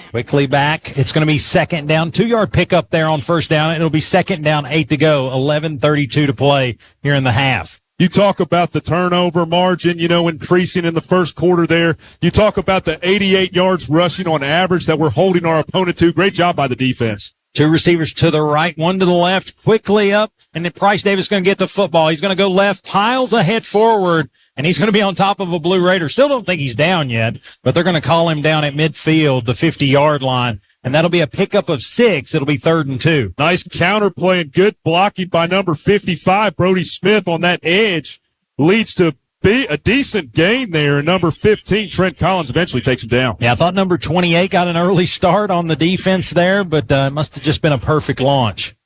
Quickly back. It's going to be 2nd down. 2-yard pickup there on 1st down. It'll be 2nd down, 8 to go. 11:32 to play here in the half. You talk about the turnover margin, increasing in the first quarter there. You talk about the 88 yards rushing on average that we're holding our opponent to. Great job by the defense. 2 receivers to the right, 1 to the left, quickly up, and then Price Davis is going to get the football. He's going to go left, piles ahead forward, and he's going to be on top of a Blue Raider. Still don't think he's down yet, but they're going to call him down at midfield, the 50-yard line. And that'll be a pickup of 6. It'll be 3rd and 2. Nice counter play and good blocking by number 55, Brody Smith on that edge. Leads to be a decent gain there. Number 15, Trent Collins, eventually takes him down. Yeah, I thought number 28 got an early start on the defense there, but it must have just been a perfect launch.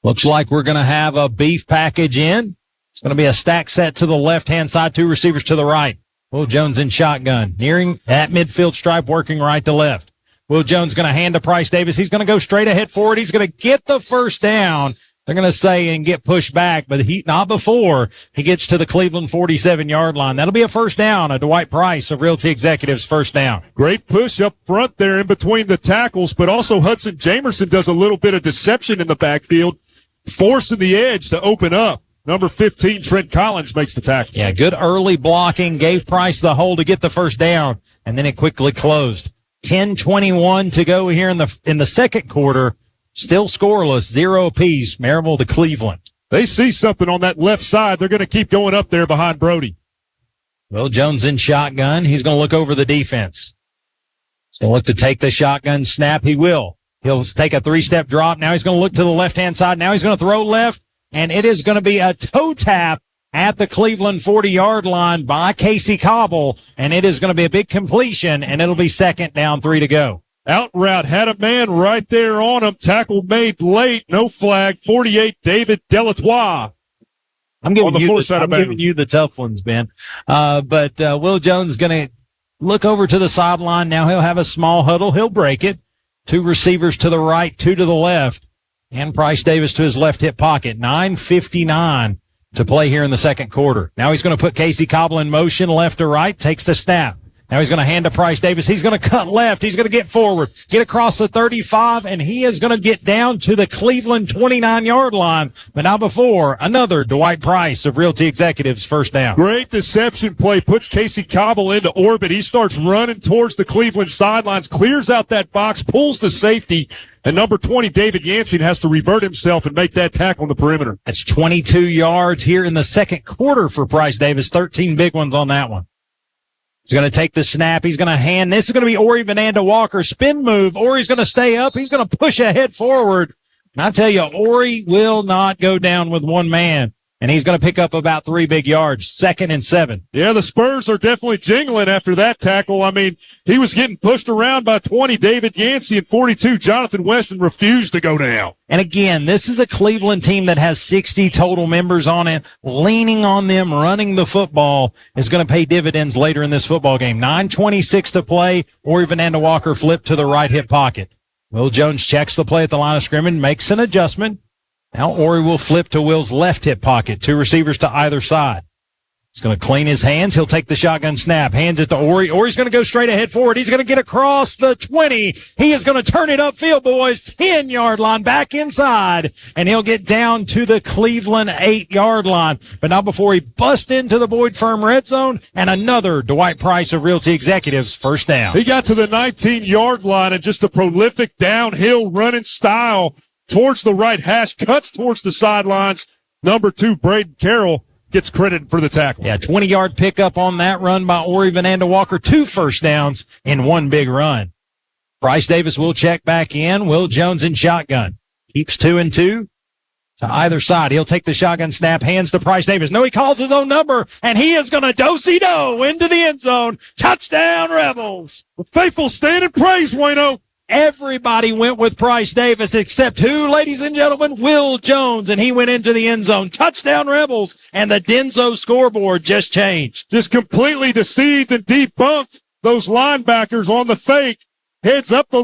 Looks like we're going to have a beef package in. It's going to be a stack set to the left-hand side, 2 receivers to the right. Will Jones in shotgun, nearing that midfield stripe, working right to left. Will Jones going to hand to Price Davis. He's going to go straight ahead forward. He's going to get the 1st down, they're going to say and get pushed back, but not before he gets to the Cleveland 47-yard line. That'll be a first down, a Dwight Price of Realty Executives first down. Great push up front there in between the tackles, but also Hudson Jamerson does a little bit of deception in the backfield, forcing the edge to open up. Number 15, Trent Collins, makes the tackle. Yeah, good early blocking, gave Price the hole to get the first down, and then it quickly closed. 10:21 to go here in the second quarter. Still scoreless, 0 apiece, Maryville to Cleveland. They see something on that left side. They're going to keep going up there behind Brody. Will Jones in shotgun. He's going to look over the defense. He's going to look to take the shotgun snap. He will. He'll take a 3-step drop. Now he's going to look to the left-hand side. Now he's going to throw left, and it is going to be a toe tap at the Cleveland 40-yard line by Casey Cobble, and it is going to be a big completion, and it'll be second down, 3 to go. Out route, had a man right there on him. Tackle made late, no flag. 48, David Delatois. I'm giving you the tough ones, Ben. But Will Jones is going to look over to the sideline. Now he'll have a small huddle. He'll break it. 2 receivers to the right, 2 to the left, and Price Davis to his left hip pocket. 9:59 to play here in the second quarter. Now he's going to put Casey Cobble in motion, left to right, takes the snap. Now he's going to hand to Price Davis. He's going to cut left. He's going to get forward, get across the 35, and he is going to get down to the Cleveland 29-yard line. But now before, another Dwight Price of Realty Executives first down. Great deception play. Puts Casey Cobble into orbit. He starts running towards the Cleveland sidelines, clears out that box, pulls the safety, and number 20, David Yancey, has to revert himself and make that tackle on the perimeter. That's 22 yards here in the second quarter for Price Davis. 13 big ones on that one. He's going to take the snap. He's going to hand. This is going to be Ori Vananda Walker. Spin move. Ori's going to stay up. He's going to push ahead forward. And I tell you, Ori will not go down with one man. And he's going to pick up about 3 big yards. 2nd and 7. Yeah, the Spurs are definitely jingling after that tackle. I mean, he was getting pushed around by 20, David Yancey, and 42, Jonathan Weston, refused to go down. And again, this is a Cleveland team that has 60 total members on it. Leaning on them, running the football is going to pay dividends later in this football game. 9:26 to play. Ori Vananda Walker flipped to the right hip pocket. Will Jones checks the play at the line of scrimmage, makes an adjustment. Now Ori will flip to Will's left hip pocket. 2 receivers to either side. He's going to clean his hands. He'll take the shotgun snap. Hands it to Ori. Ori's going to go straight ahead forward. He's going to get across the 20. He is going to turn it upfield, boys. 10-yard line back inside. And he'll get down to the Cleveland 8-yard line. But not before he busts into the Boyd Firm red zone. And another Dwight Price of Realty Executives first down. He got to the 19-yard line and just a prolific downhill running style towards the right hash, cuts towards the sidelines. Number 2, Braden Carroll, gets credit for the tackle. Yeah, 20-yard pickup on that run by Ori Vananda Walker. 2 first downs in 1 big run. Bryce Davis will check back in. Will Jones in shotgun. Keeps 2 and 2 to either side. He'll take the shotgun snap, hands to Bryce Davis. No, he calls his own number, and he is going to do-si-do into the end zone. Touchdown, Rebels. The faithful stand and praise, Wayno. Everybody went with Price Davis except who, ladies and gentlemen? Will Jones, and he went into the end zone. Touchdown Rebels, and the Denso scoreboard just changed. Just completely deceived and debunked those linebackers on the fake. Heads up the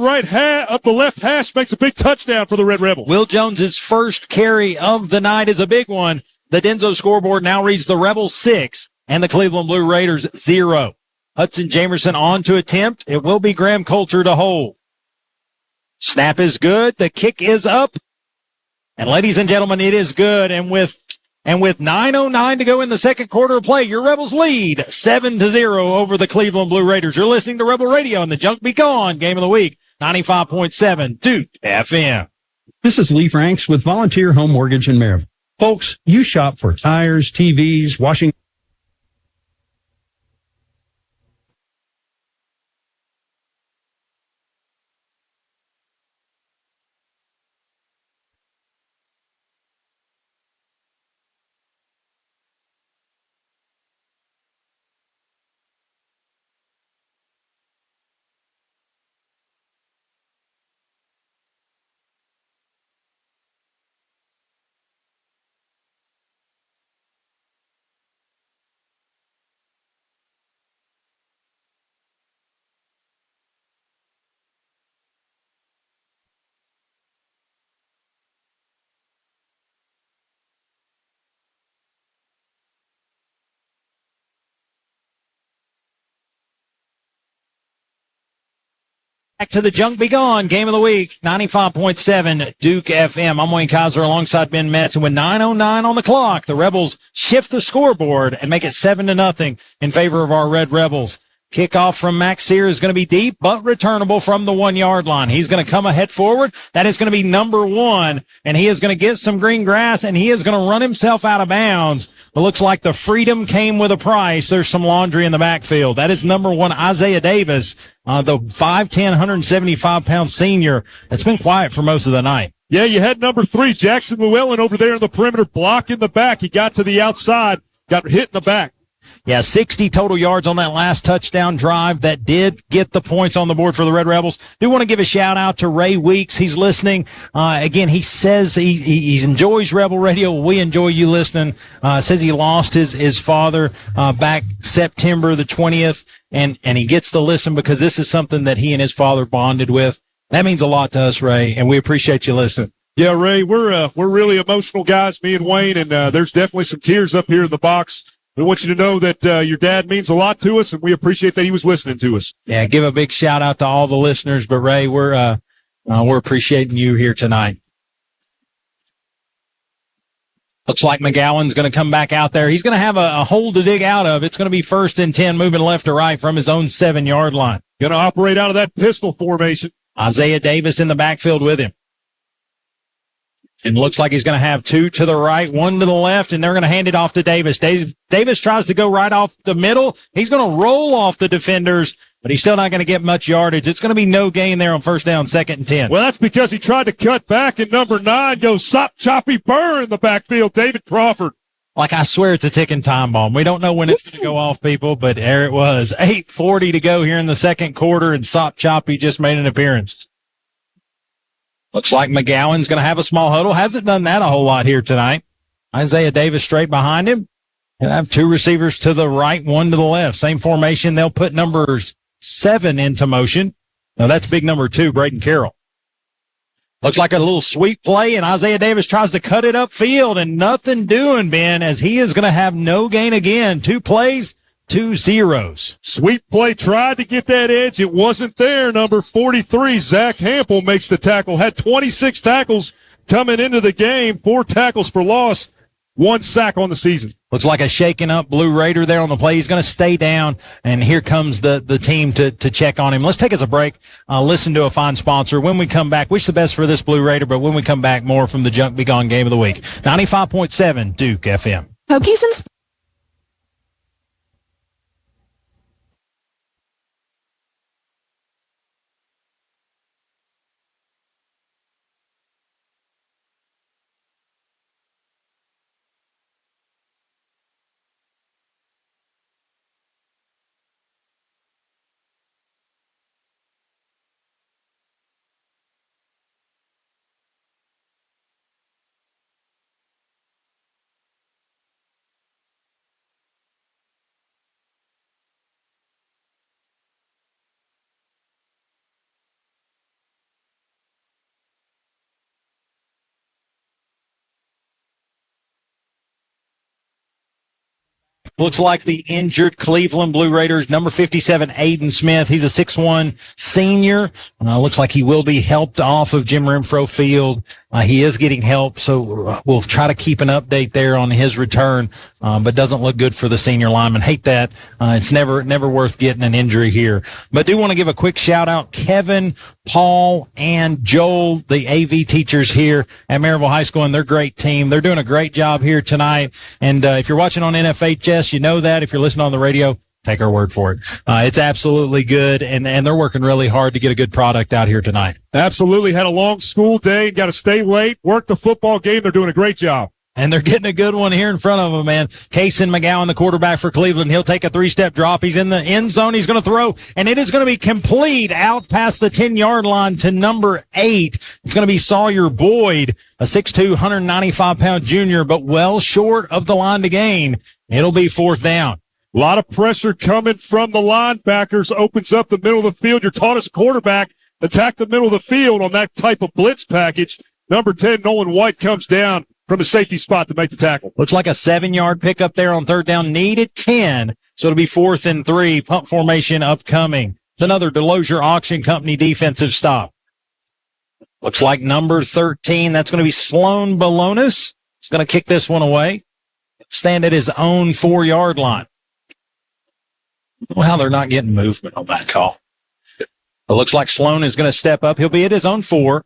up the left hash, makes a big touchdown for the Red Rebels. Will Jones's first carry of the night is a big one. The Denso scoreboard now reads the Rebels 6 and the Cleveland Blue Raiders 0. Hudson Jamerson on to attempt. It will be Graham Coulter to hold. Snap is good. The kick is up. And ladies and gentlemen, it is good. And with 9:09 to go in the second quarter of play, your Rebels lead 7-0 over the Cleveland Blue Raiders. You're listening to Rebel Radio and the Junk Be Gone Game of the Week, 95.7 Duke FM. This is Lee Franks with Volunteer Home Mortgage in Maryville. Folks, you shop for tires, TVs, washing Back to the Junk Be Gone Game of the Week, 95.7 Duke FM. I'm Wayne Kaiser alongside Ben Metz, and with 9:09 on the clock, the Rebels shift the scoreboard and make it 7-0 in favor of our Red Rebels. Kickoff from Max Sear is going to be deep, but returnable from the 1-yard line. He's going to come ahead forward. That is going to be number 1, and he is going to get some green grass, and he is going to run himself out of bounds. It looks like the freedom came with a price. There's some laundry in the backfield. That is number 1, Isaiah Davis, the 5'10", 175-pound senior that's been quiet for most of the night. Yeah, you had number 3, Jackson Llewellyn, over there in the perimeter, blocking the back. He got to the outside, got hit in the back. Yeah, 60 total yards on that last touchdown drive that did get the points on the board for the Red Rebels. Do want to give a shout out to Ray Weeks. He's listening. Again, he says he enjoys Rebel Radio. We enjoy you listening. Says he lost his father, back September the 20th, and he gets to listen because this is something that he and his father bonded with. That means a lot to us, Ray, and we appreciate you listening. Yeah, Ray, we're really emotional guys, me and Wayne, and there's definitely some tears up here in the box. We want you to know that your dad means a lot to us, and we appreciate that he was listening to us. Yeah, give a big shout out to all the listeners. But Ray, we're appreciating you here tonight. Looks like McGowan's going to come back out there. He's going to have a hole to dig out of. It's going to be 1st and 10, moving left to right from his own 7-yard line. Going to operate out of that pistol formation. Isaiah Davis in the backfield with him. And looks like he's going to have 2 to the right, 1 to the left, and they're going to hand it off to Davis. Davis tries to go right off the middle. He's going to roll off the defenders, but he's still not going to get much yardage. It's going to be no gain there on 1st down, 2nd and 10. Well, that's because he tried to cut back, and number 9 goes Sop Choppy Burr in the backfield, David Crawford. Like, I swear it's a ticking time bomb. We don't know when it's going to go off, people, but there it was. 8:40 to go here in the second quarter, and Sop Choppy just made an appearance. Looks like McGowan's going to have a small huddle. Hasn't done that a whole lot here tonight. Isaiah Davis straight behind him. He'll have 2 receivers to the right, 1 to the left. Same formation. They'll put number 7 into motion. Now that's big number 2, Braden Carroll. Looks like a little sweep play, and Isaiah Davis tries to cut it upfield, and nothing doing, Ben, as he is going to have no gain again. 2 plays, 2 zeros. Sweep play, tried to get that edge. It wasn't there. Number 43, Zach Hampel, makes the tackle. Had 26 tackles coming into the game. 4 tackles for loss. 1 sack on the season. Looks like a shaken up Blue Raider there on the play. He's going to stay down, and here comes the team to check on him. Let's take us a break. Listen to a fine sponsor. When we come back, wish the best for this Blue Raider, but when we come back, more from the Junk Be Gone Game of the Week. 95.7 Duke FM. Pokies and Looks like the injured Cleveland Blue Raiders, number 57, Aiden Smith. He's a 6'1 senior. Looks like he will be helped off of Jim Renfro Field. He is getting help, so we'll try to keep an update there on his return, but doesn't look good for the senior lineman. Hate that. It's never worth getting an injury here. But do want to give a quick shout out, Kevin, Paul, and Joel, the AV teachers here at Maryville High School, and their great team. They're doing a great job here tonight. And if you're watching on NFHS, you know that. If you're listening on the radio, take our word for it. It's absolutely good, and they're working really hard to get a good product out here tonight. Absolutely. Had a long school day, got to stay late, work the football game. They're doing a great job. And they're getting a good one here in front of them, man. Kason McGowan, the quarterback for Cleveland. He'll take a 3-step drop. He's in the end zone. He's going to throw, and it is going to be complete out past the 10-yard line to number 8. It's going to be Sawyer Boyd, a 6'2", 195-pound junior, but well short of the line to gain. It'll be 4th down. A lot of pressure coming from the linebackers. Opens up the middle of the field. You're taught as a quarterback, attack the middle of the field on that type of blitz package. Number 10, Nolan White, comes down from a safety spot to make the tackle. Looks like a 7-yard pickup there on 3rd down. Needed 10, so it'll be 4th and 3. Pump formation upcoming. It's another Delosier Auction Company defensive stop. Looks like number 13. That's going to be Sloan Balonis. He's going to kick this one away. Stand at his own 4-yard line. Well, they're not getting movement on that call. It looks like Sloan is going to step up. He'll be at his own 4,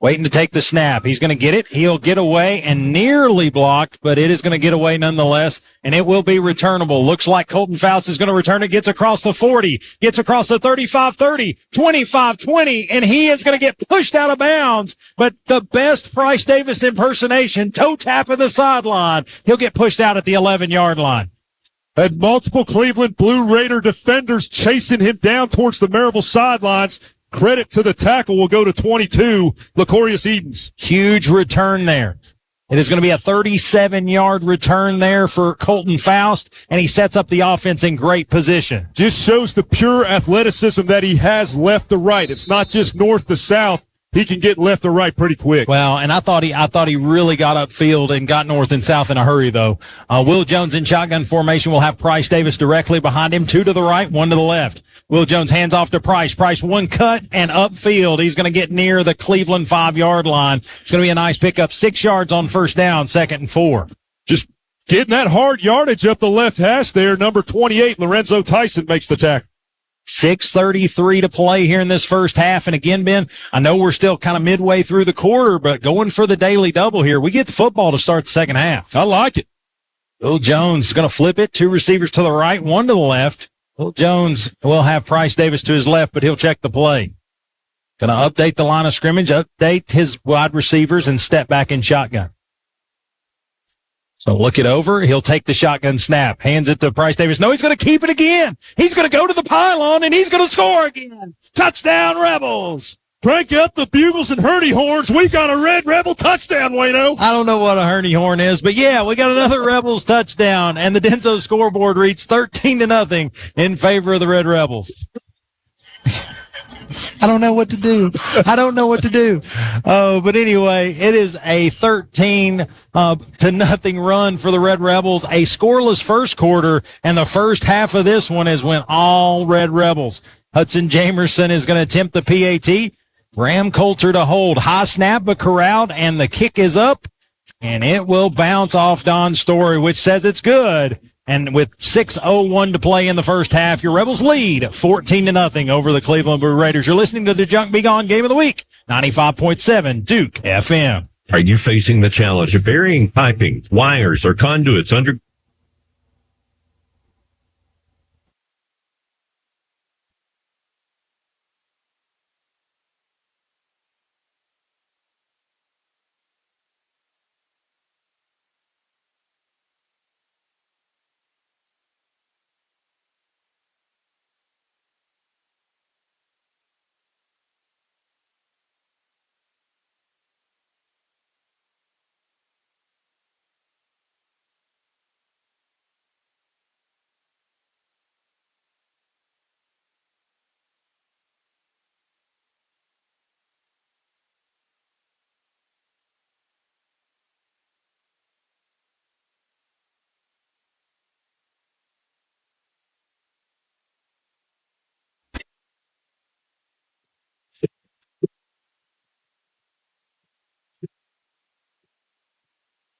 waiting to take the snap. He's going to get it. He'll get away and nearly blocked, but it is going to get away nonetheless, and it will be returnable. Looks like Colton Faust is going to return it, gets across the 40, gets across the 35-30, 25-20, and he is going to get pushed out of bounds. But the best Price Davis impersonation, toe tapping the sideline. He'll get pushed out at the 11-yard line. Had multiple Cleveland Blue Raider defenders chasing him down towards the Maryville sidelines. Credit to the tackle will go to 22, Lacorius Edens. Huge return there. It is going to be a 37-yard return there for Colton Faust, and he sets up the offense in great position. Just shows the pure athleticism that he has left to right. It's not just north to south. He can get left to right pretty quick. Well, and I thought he really got upfield and got north and south in a hurry, though. Will Jones in shotgun formation will have Price Davis directly behind him, 2 to the right, 1 to the left. Will Jones hands off to Price. Price 1 cut and upfield. He's going to get near the Cleveland 5-yard line. It's going to be a nice pickup. 6 yards on first down, 2nd and 4. Just getting that hard yardage up the left hash there. Number 28, Lorenzo Tyson makes the tackle. 6:33 to play here in this first half. And again, Ben, I know we're still kind of midway through the quarter, but going for the daily double here. We get the football to start the second half. I like it. Will Jones is going to flip it. 2 receivers to the right, 1 to the left. Will Jones will have Price Davis to his left, but he'll check the play. Going to update the line of scrimmage, update his wide receivers, and step back in shotgun. So look it over. He'll take the shotgun snap, hands it to Price Davis. No, he's going to keep it again. He's going to go to the pylon, and he's going to score again. Touchdown, Rebels. Crank up the bugles and Hurney horns. We got a Red Rebel touchdown, Wayno. I don't know what a Hurney horn is, but yeah, we got another Rebels touchdown, and the Denso scoreboard reads 13-0 in favor of the Red Rebels. I don't know what to do. Oh, but anyway, it is a 13-0 run for the Red Rebels. A scoreless first quarter, and the first half of this one is went all Red Rebels. Hudson Jamerson is going to attempt the PAT. Graham Coulter to hold. High snap, but corralled, and the kick is up, and it will bounce off Don Story, which says it's good. And with 6:01 to play in the first half, your Rebels lead 14-0 over the Cleveland Blue Raiders. You're listening to the Junk Be Gone Game of the Week, 95.7 Duke FM. Are you facing the challenge of burying piping, wires, or conduits under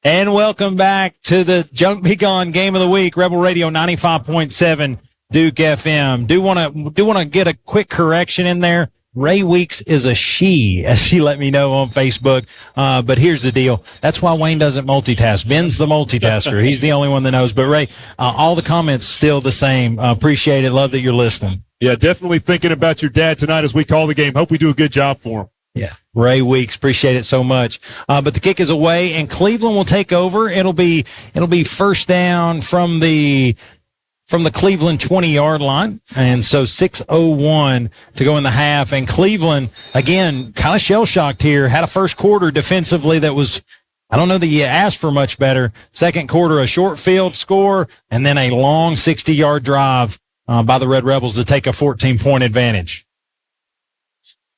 And welcome back to the Junk Be Gone Game of the Week, Rebel Radio 95.7 Duke FM. Do want to get a quick correction in there. Ray Weeks is a she, as she let me know on Facebook. But here's the deal. That's why Wayne doesn't multitask. Ben's the multitasker. He's the only one that knows. But Ray, all the comments still the same. Appreciate it. Love that you're listening. Yeah, definitely thinking about your dad tonight as we call the game. Hope we do a good job for him. Yeah. Ray Weeks, appreciate it so much. But the kick is away and Cleveland will take over. It'll be first down from the Cleveland 20-yard line. And so 6:01 to go in the half. And Cleveland, again, kind of shell-shocked here, had a first quarter defensively that was, I don't know that you asked for much better. Second quarter, a short field score, and then a long 60-yard drive by the Red Rebels to take a 14-point advantage.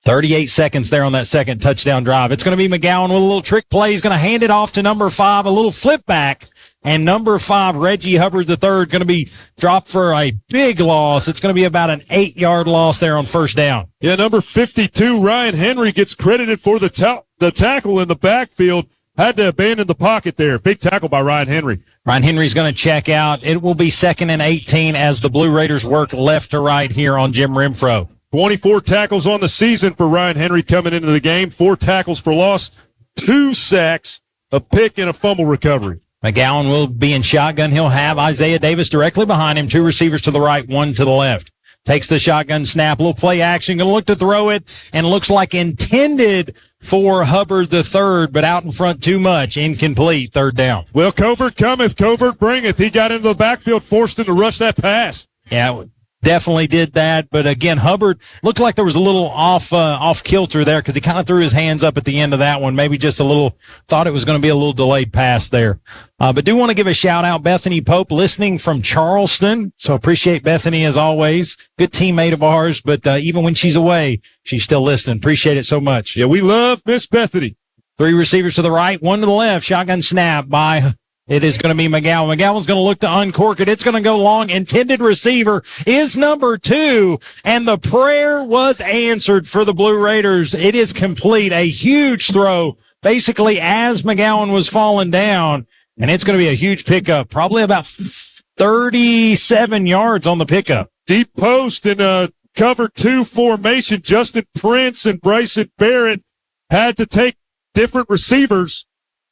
38 seconds there on that second touchdown drive. It's going to be McGowan with a little trick play. He's going to hand it off to number 5, a little flip back. And number 5, Reggie Hubbard III, going to be dropped for a big loss. It's going to be about an 8-yard loss there on first down. Yeah, number 52, Ryan Henry, gets credited for the tackle in the backfield. Had to abandon the pocket there. Big tackle by Ryan Henry. Ryan Henry's going to check out. It will be 2nd and 18 as the Blue Raiders work left to right here on Jim Renfro. 24 tackles on the season for Ryan Henry coming into the game. 4 tackles for loss, 2 sacks, a pick, and a fumble recovery. McGowan will be in shotgun. He'll have Isaiah Davis directly behind him. 2 receivers to the right, 1 to the left. Takes the shotgun snap, little play action, going to look to throw it, and looks like intended for Hubbard III, but out in front too much. Incomplete, 3rd down. Well, covert cometh, covert bringeth. He got into the backfield, forced him to rush that pass. Yeah, definitely did that. But again, Hubbard looked like there was a little off kilter there because he kind of threw his hands up at the end of that one. Maybe just a little, thought it was going to be a little delayed pass there. But do want to give a shout out, Bethany Pope, listening from Charleston. So appreciate Bethany as always. Good teammate of ours, but even when she's away, she's still listening. Appreciate it so much. Yeah, we love Miss Bethany. 3 receivers to the right, 1 to the left. Shotgun snap by it is going to be McGowan. McGowan's going to look to uncork it. It's going to go long. Intended receiver is number 2, and the prayer was answered for the Blue Raiders. It is complete. A huge throw, basically as McGowan was falling down, and it's going to be a huge pickup, probably about 37 yards on the pickup. Deep post in a cover 2 formation. Justin Prince and Bryson Barrett had to take different receivers.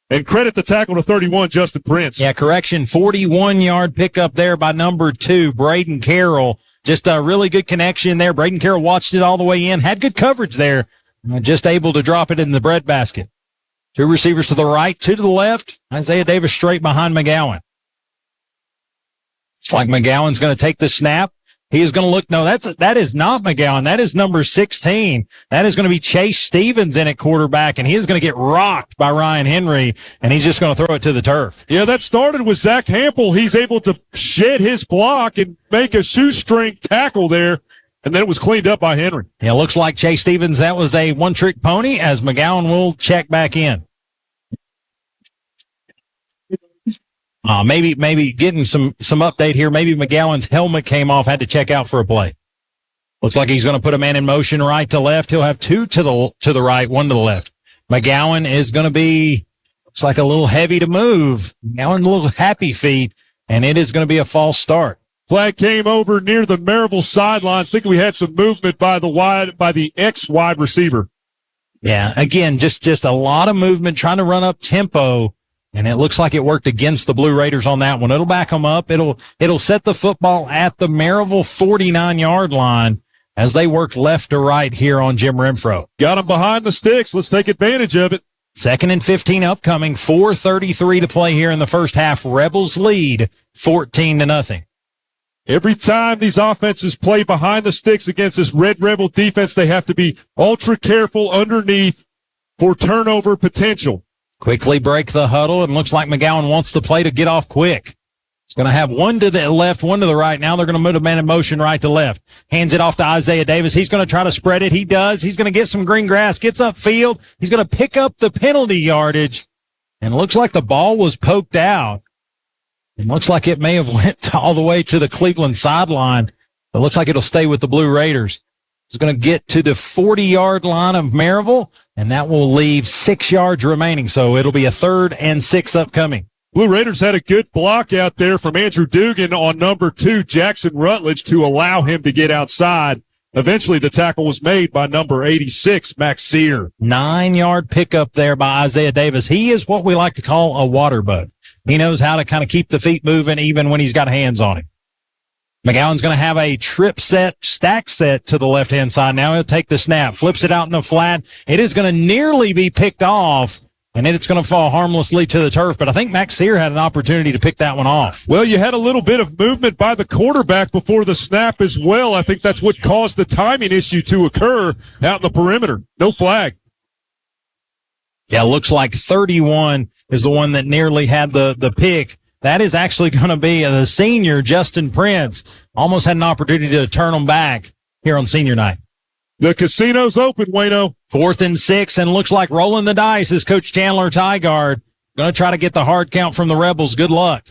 And credit the tackle to 31, Justin Prince. Yeah, correction, 41-yard pickup there by number 2, Braden Carroll. Just a really good connection there. Braden Carroll watched it all the way in, had good coverage there, just able to drop it in the breadbasket. 2 receivers to the right, 2 to the left. Isaiah Davis straight behind McGowan. It's like McGowan's going to take the snap. He is going to look. No, that is not McGowan. That is number 16. That is going to be Chase Stevens in at quarterback, and he is going to get rocked by Ryan Henry, and he's just going to throw it to the turf. Yeah, that started with Zach Hampel. He's able to shed his block and make a shoestring tackle there, and then it was cleaned up by Henry. Yeah, looks like Chase Stevens, that was a one-trick pony, as McGowan will check back in. Maybe getting some update here. Maybe McGowan's helmet came off, had to check out for a play. Looks like he's going to put a man in motion right to left. He'll have 2 to the right, 1 to the left. McGowan is going to be, looks like a little heavy to move. McGowan, a little happy feet, and it is going to be a false start. Flag came over near the Maryville sidelines. I think we had some movement by the ex-wide receiver. Yeah, again, just a lot of movement, trying to run up tempo. And it looks like it worked against the Blue Raiders on that one. It'll back them up. It'll set the football at the Maryville 49-yard line as they work left to right here on Jim Renfro. Got them behind the sticks. Let's take advantage of it. 2nd and 15 upcoming. 4:33 to play here in the first half. Rebels lead 14-0. Every time these offenses play behind the sticks against this Red Rebel defense, they have to be ultra careful underneath for turnover potential. Quickly break the huddle, and looks like McGowan wants the play to get off quick. He's going to have 1 to the left, 1 to the right. Now they're going to move a man in motion right to left. Hands it off to Isaiah Davis. He's going to try to spread it. He does. He's going to get some green grass, gets upfield. He's going to pick up the penalty yardage, and it looks like the ball was poked out. It looks like it may have went all the way to the Cleveland sideline. It looks like it'll stay with the Blue Raiders. It's going to get to the 40-yard line of Maryville, and that will leave 6 yards remaining. So it'll be a 3rd and 6 upcoming. Blue Raiders had a good block out there from Andrew Dugan on number 2, Jackson Rutledge, to allow him to get outside. Eventually, the tackle was made by number 86, Max Sear. 9-yard pickup there by Isaiah Davis. He is what we like to call a water bug. He knows how to kind of keep the feet moving even when he's got hands on him. McGowan's going to have a stack set to the left-hand side. Now he'll take the snap, flips it out in the flat. It is going to nearly be picked off, and then it's going to fall harmlessly to the turf. But I think Max Sear had an opportunity to pick that one off. Well, you had a little bit of movement by the quarterback before the snap as well. I think that's what caused the timing issue to occur out in the perimeter. No flag. Yeah, looks like 31 is the one that nearly had the pick. That is actually going to be the senior, Justin Prince. Almost had an opportunity to turn them back here on senior night. The casino's open, Wayno. 4th and 6, and looks like rolling the dice is Coach Chandler Tygard. Going to try to get the hard count from the Rebels. Good luck.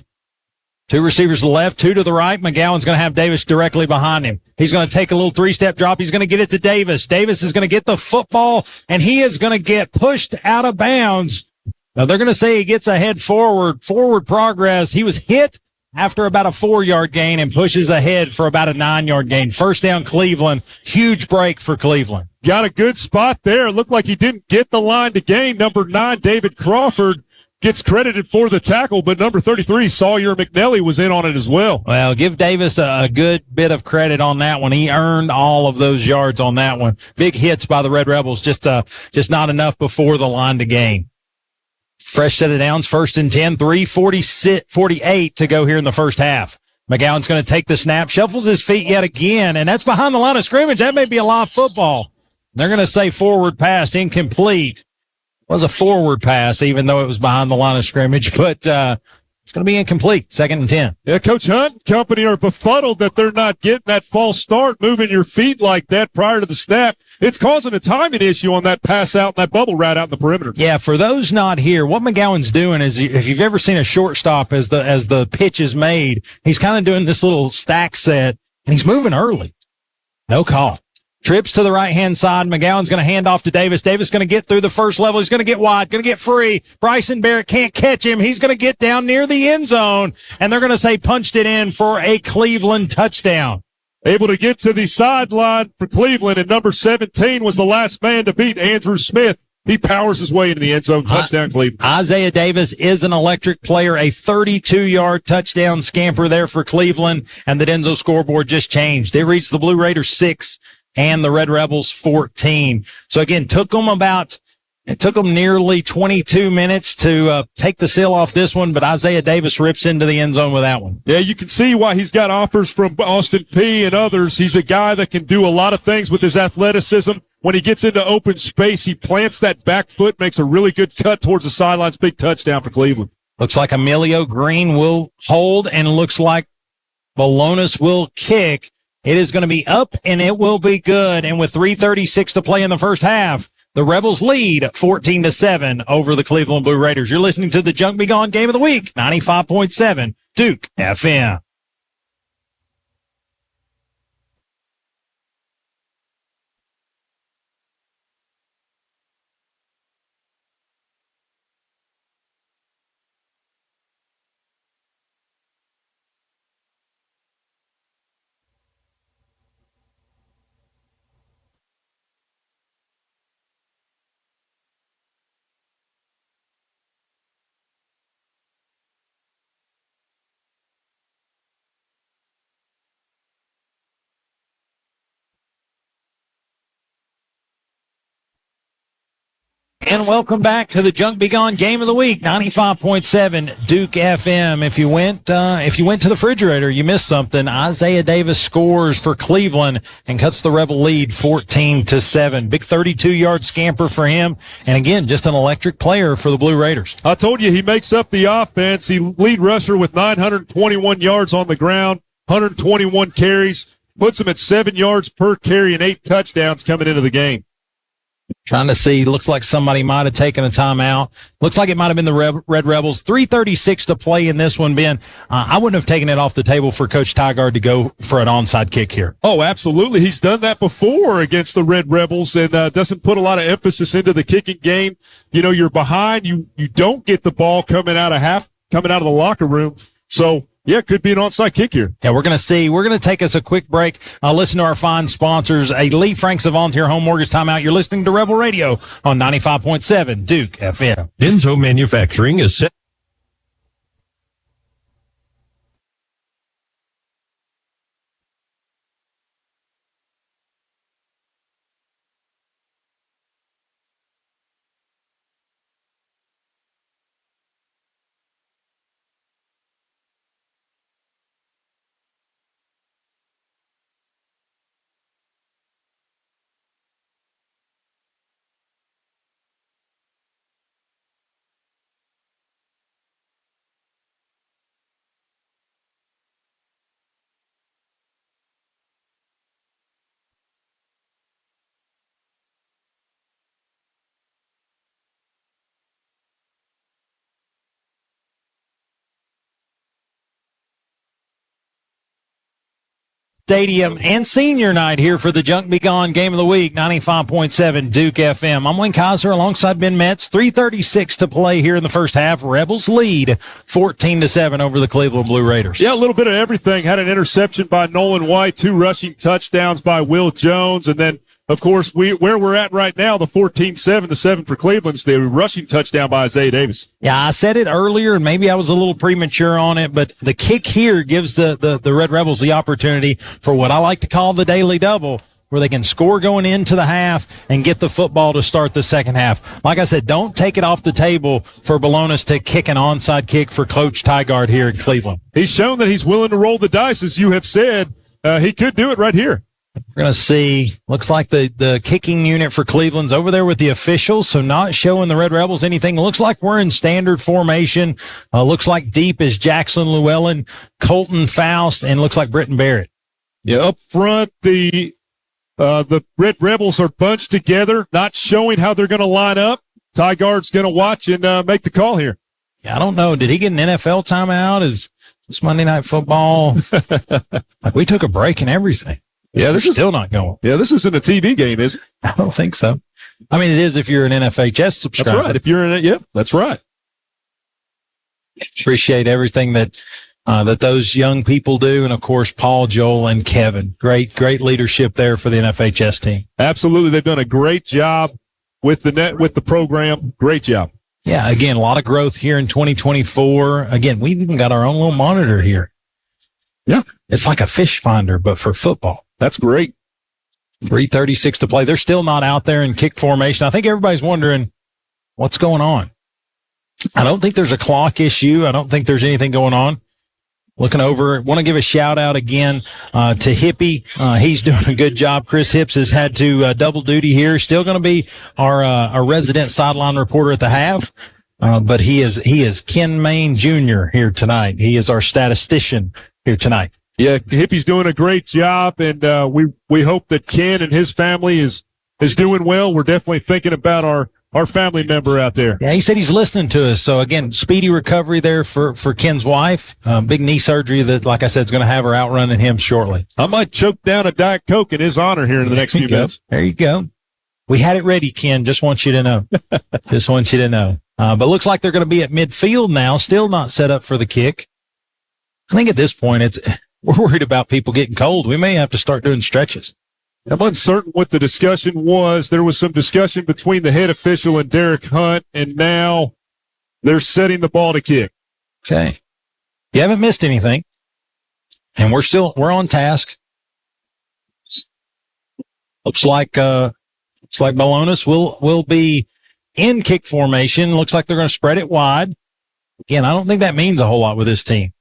2 receivers to the left, 2 to the right. McGowan's going to have Davis directly behind him. He's going to take a little 3-step drop. He's going to get it to Davis. Davis is going to get the football, and he is going to get pushed out of bounds. Now, they're going to say he gets ahead forward progress. He was hit after about a 4-yard gain and pushes ahead for about a 9-yard gain. First down, Cleveland. Huge break for Cleveland. Got a good spot there. Looked like he didn't get the line to gain. Number 9, David Crawford, gets credited for the tackle, but number 33, Sawyer McNelly, was in on it as well. Well, give Davis a good bit of credit on that one. He earned all of those yards on that one. Big hits by the Red Rebels, just not enough before the line to gain. Fresh set of downs, 1st and 10, 3:48 to go here in the first half. McGowan's going to take the snap, shuffles his feet yet again, and that's behind the line of scrimmage. That may be a live football. They're going to say forward pass, incomplete. Was a forward pass, even though it was behind the line of scrimmage, but it's going to be incomplete. 2nd and 10. Yeah, Coach Hunt and company are befuddled that they're not getting that false start, moving your feet like that prior to the snap. It's causing a timing issue on that pass out and that bubble right out in the perimeter. Yeah, for those not here, what McGowan's doing is, if you've ever seen a shortstop as the pitch is made, he's kind of doing this little stack set, and he's moving early. No call. Trips to the right-hand side. McGowan's going to hand off to Davis. Davis going to get through the first level. He's going to get wide, going to get free. Bryson Barrett can't catch him. He's going to get down near the end zone, and they're going to say punched it in for a Cleveland touchdown. Able to get to the sideline for Cleveland, and number 17 was the last man to beat Andrew Smith. He powers his way into the end zone. Touchdown, Cleveland. Isaiah Davis is an electric player, a 32-yard touchdown scamper there for Cleveland, and the Denso scoreboard just changed. It reached the Blue Raiders 6 and the Red Rebels 14. So again, it took them nearly 22 minutes to take the seal off this one, but Isaiah Davis rips into the end zone with that one. Yeah, you can see why he's got offers from Austin P and others. He's a guy that can do a lot of things with his athleticism. When he gets into open space, he plants that back foot, makes a really good cut towards the sidelines. Big touchdown for Cleveland. Looks like Emilio Green will hold, and looks like Balonis will kick. It is going to be up, and it will be good. And with 3:36 to play in the first half, the Rebels lead 14-7 over the Cleveland Blue Raiders. You're listening to the Junk Be Gone Game of the Week, 95.7 Duke FM. And welcome back to the Junk Be Gone Game of the Week, 95.7 Duke FM. If you went to the refrigerator, you missed something. Isaiah Davis scores for Cleveland and cuts the Rebel lead 14-7. Big 32-yard scamper for him. And again, just an electric player for the Blue Raiders. I told you he makes up the offense. He lead rusher with 921 yards on the ground, 121 carries, puts him at 7 yards per carry and 8 touchdowns coming into the game. Trying to see, looks like somebody might have taken a timeout. Looks like it might have been the Red Rebels. 3:36 to play in this one, Ben. I wouldn't have taken it off the table for Coach Tygard to go for an onside kick here. Oh, absolutely. He's done that before against the Red Rebels and doesn't put a lot of emphasis into the kicking game. You know, you're behind. You don't get the ball coming out of the locker room. So, yeah, it could be an onside kick here. Yeah, we're going to see. We're going to take us a quick break. Listen to our fine sponsors. A Lee Franks of Volunteer Home Mortgage Timeout. You're listening to Rebel Radio on 95.7 Duke FM. Denso Manufacturing is set. Stadium and senior night here for the Junk Be Gone Game of the Week, 95.7 Duke FM. I'm Wayne Kaiser alongside Ben Metz. 3:36 to play here in the first half. Rebels lead 14-7 over the Cleveland Blue Raiders. Yeah, a little bit of everything. Had an interception by Nolan White, 2 rushing touchdowns by Will Jones, and then, of course, where we're at right now, the 14-7 for Cleveland's the rushing touchdown by Isaiah Davis. Yeah, I said it earlier, and maybe I was a little premature on it, but the kick here gives the Red Rebels the opportunity for what I like to call the daily double, where they can score going into the half and get the football to start the second half. Like I said, don't take it off the table for Balonis to kick an onside kick for Coach Tygard here in Cleveland. He's shown that he's willing to roll the dice, as you have said. He could do it right here. We're going to see, looks like the kicking unit for Cleveland's over there with the officials, so not showing the Red Rebels anything. Looks like we're in standard formation. Looks like deep is Jackson Llewellyn, Colton Faust, and looks like Britton Barrett. Yeah, up front, the Red Rebels are bunched together, not showing how they're going to line up. Tygard's going to watch and make the call here. Yeah, I don't know. Did he get an NFL timeout? Is this Monday Night Football? Like, we took a break and everything. Yeah, this is still not going. Yeah, this isn't a TV game, is it? I don't think so. I mean, it is if you're an NFHS subscriber. That's right. If you're in it, yep, that's right. Appreciate everything that those young people do, and of course Paul, Joel, and Kevin. Great leadership there for the NFHS team. Absolutely, they've done a great job with the program. Great job. Yeah, again, a lot of growth here in 2024. Again, we've even got our own little monitor here. Yeah, it's like a fish finder, but for football. That's great. 3:36 to play. They're still not out there in kick formation. I think everybody's wondering what's going on. I don't think there's a clock issue. I don't think there's anything going on. Looking over, want to give a shout out again to Hippie. He's doing a good job. Chris Hips has had to double duty here. Still going to be our resident sideline reporter at the half. But he is Ken Main Jr. here tonight. He is our statistician here tonight. Yeah, Hippie's doing a great job, and we hope that Ken and his family is doing well. We're definitely thinking about our family member out there. Yeah, he said he's listening to us. So again, speedy recovery there for Ken's wife. Big knee surgery that, like I said, is going to have her outrunning him shortly. I might choke down a Diet Coke in his honor here in the next few minutes. There you go. We had it ready, Ken. Just want you to know. Just want you to know. But looks like they're going to be at midfield now, still not set up for the kick. I think at this point we're worried about people getting cold. We may have to start doing stretches. I'm uncertain what the discussion was. There was some discussion between the head official and Derek Hunt, and now they're setting the ball to kick. Okay. You haven't missed anything. And we're on task. Looks like Balonis will be in kick formation. Looks like they're going to spread it wide. Again, I don't think that means a whole lot with this team.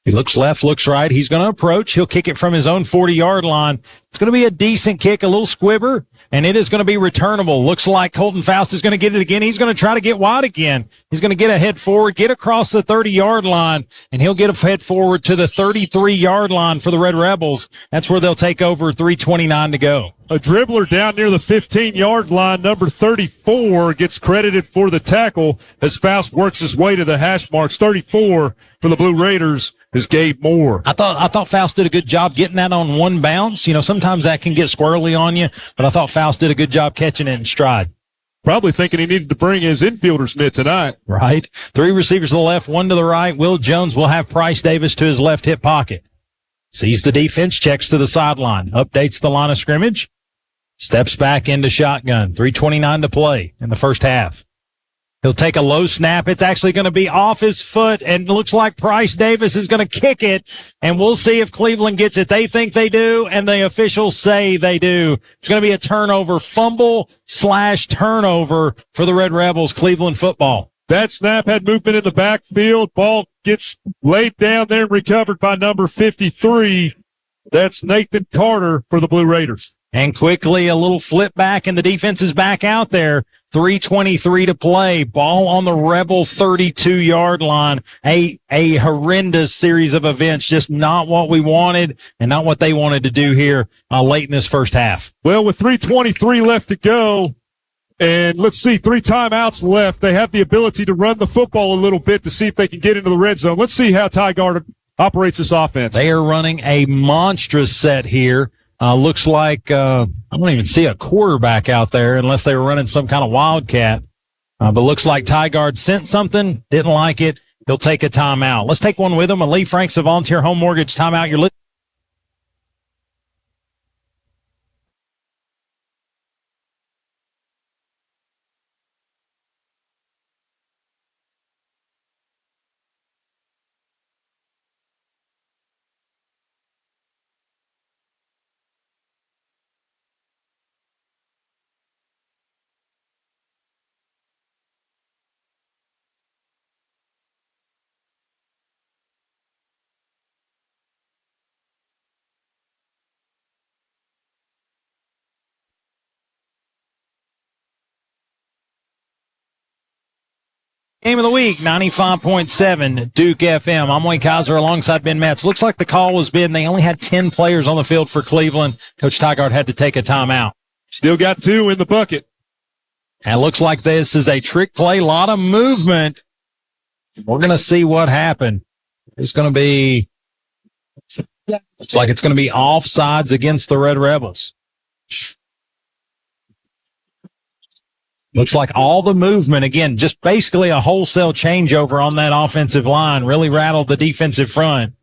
He looks left, looks right. He's going to approach. He'll kick it from his own 40-yard line. It's going to be a decent kick, a little squibber, and it is going to be returnable. Looks like Colton Faust is going to get it again. He's going to try to get wide again. He's going to get a head forward, get across the 30-yard line, and he'll get a head forward to the 33-yard line for the Red Rebels. That's where they'll take over. 3:29 to go. A dribbler down near the 15-yard line, number 34, gets credited for the tackle as Faust works his way to the hash marks. 34 for the Blue Raiders is Gabe Moore. I thought Faust did a good job getting that on one bounce. You know, sometimes that can get squirrely on you, but I thought Faust did a good job catching it in stride. Probably thinking he needed to bring his infielder's mitt tonight. Right. 3 receivers to the left, 1 to the right. Will Jones will have Price Davis to his left hip pocket. Sees the defense, checks to the sideline, updates the line of scrimmage, steps back into shotgun. 3:29 to play in the first half. He'll take a low snap. It's actually going to be off his foot, and looks like Price Davis is going to kick it, and we'll see if Cleveland gets it. They think they do, and the officials say they do. It's going to be a turnover, fumble/turnover for the Red Rebels, Cleveland football. That snap had movement in the backfield. Ball gets laid down there and recovered by number 53. That's Nathan Carter for the Blue Raiders. And quickly a little flip back, and the defense is back out there. 3:23 to play. Ball on the Rebel 32-yard line. A horrendous series of events. Just not what we wanted and not what they wanted to do here late in this first half. Well, with 3:23 left to go, and let's see, 3 timeouts left. They have the ability to run the football a little bit to see if they can get into the red zone. Let's see how Tygard operates this offense. They are running a monstrous set here. Looks like I don't even see a quarterback out there unless they were running some kind of wildcat. But looks like Tygard sent something, didn't like it. He'll take a timeout. Let's take one with him. Lee Franks of Volunteer Home Mortgage timeout. You're listening. Game of the week, 95.7 Duke FM. I'm Wayne Kaiser alongside Ben Metz. Looks like the call was Ben. They only had 10 players on the field for Cleveland. Coach Tygard had to take a timeout. Still got 2 in the bucket. And it looks like this is a trick play, a lot of movement. We're going to see what happened. It's going to be, looks like it's going to be offsides against the Red Rebels. Looks like all the movement, again, just basically a wholesale changeover on that offensive line, really rattled the defensive front.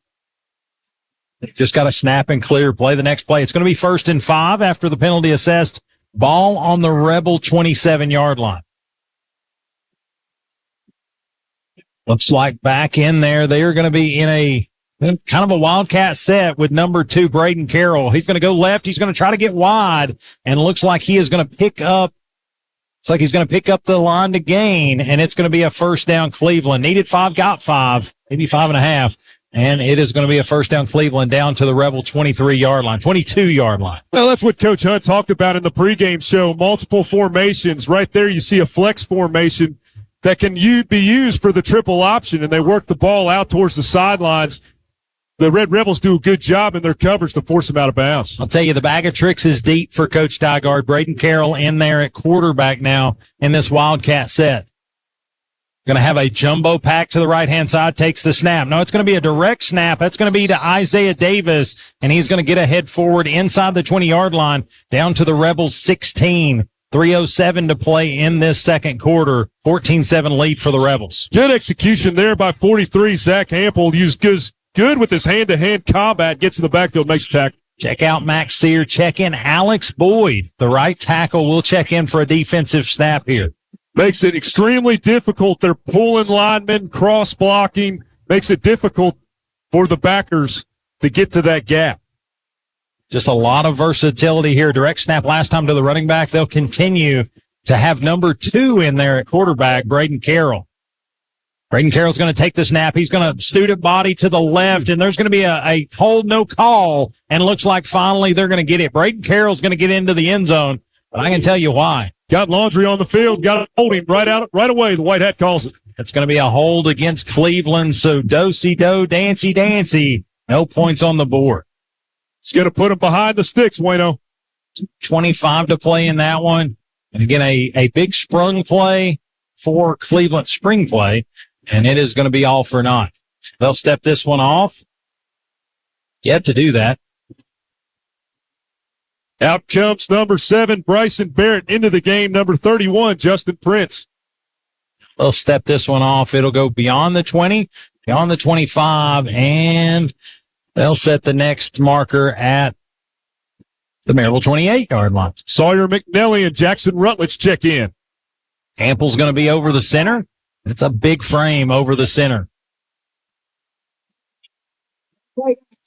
They've just got to snap and clear, play the next play. It's going to be 1st and 5 after the penalty assessed. Ball on the Rebel 27-yard line. Looks like back in there, they are going to be in a kind of a wildcat set with number 2, Braden Carroll. He's going to go left. He's going to try to get wide, and looks like he is going to pick up. It's like he's going to pick up the line to gain, and it's going to be a first down Cleveland. Needed 5, got 5, maybe 5.5. And it is going to be a first down Cleveland down to the Rebel 23-yard line, 22-yard line. Well, that's what Coach Hunt talked about in the pregame show. Multiple formations. Right there you see a flex formation that can be used for the triple option, and they work the ball out towards the sidelines. The Red Rebels do a good job in their coverage to force them out of bounds. I'll tell you, the bag of tricks is deep for Coach Tygard. Braden Carroll in there at quarterback now in this Wildcat set. Going to have a jumbo pack to the right-hand side, takes the snap. No, it's going to be a direct snap. That's going to be to Isaiah Davis, and he's going to get a head forward inside the 20-yard line down to the Rebels 16. 3:07 to play in this second quarter. 14-7 lead for the Rebels. Good execution there by 43. Zach Hampel used good with his hand-to-hand combat, gets in the backfield, makes a tackle. Check out Max Sear. Check in Alex Boyd. The right tackle will check in for a defensive snap here. Makes it extremely difficult. They're pulling linemen, cross-blocking. Makes it difficult for the backers to get to that gap. Just a lot of versatility here. Direct snap last time to the running back. They'll continue to have number 2 in there at quarterback, Braden Carroll. Braden Carroll's going to take the snap. He's going to student body to the left, and there's going to be a hold no call, and it looks like finally they're going to get it. Braden Carroll's going to get into the end zone, but I can tell you why. Got Laundry on the field, got it holding right away. The White Hat calls it. It's going to be a hold against Cleveland, so do-si-do, dancy. No points on the board. It's going to put them behind the sticks, Wayno. 25 to play in that one. And again, a big sprung play for Cleveland, spring play. And it is going to be all for naught. They'll step this one off. Yet to do that. Out comes number 7, Bryson Barrett, into the game. Number 31, Justin Prince. They'll step this one off. It'll go beyond the 20, beyond the 25, and they'll set the next marker at the Maryville 28-yard line. Sawyer McNelly and Jackson Rutledge check in. Ample's going to be over the center. It's a big frame over the center.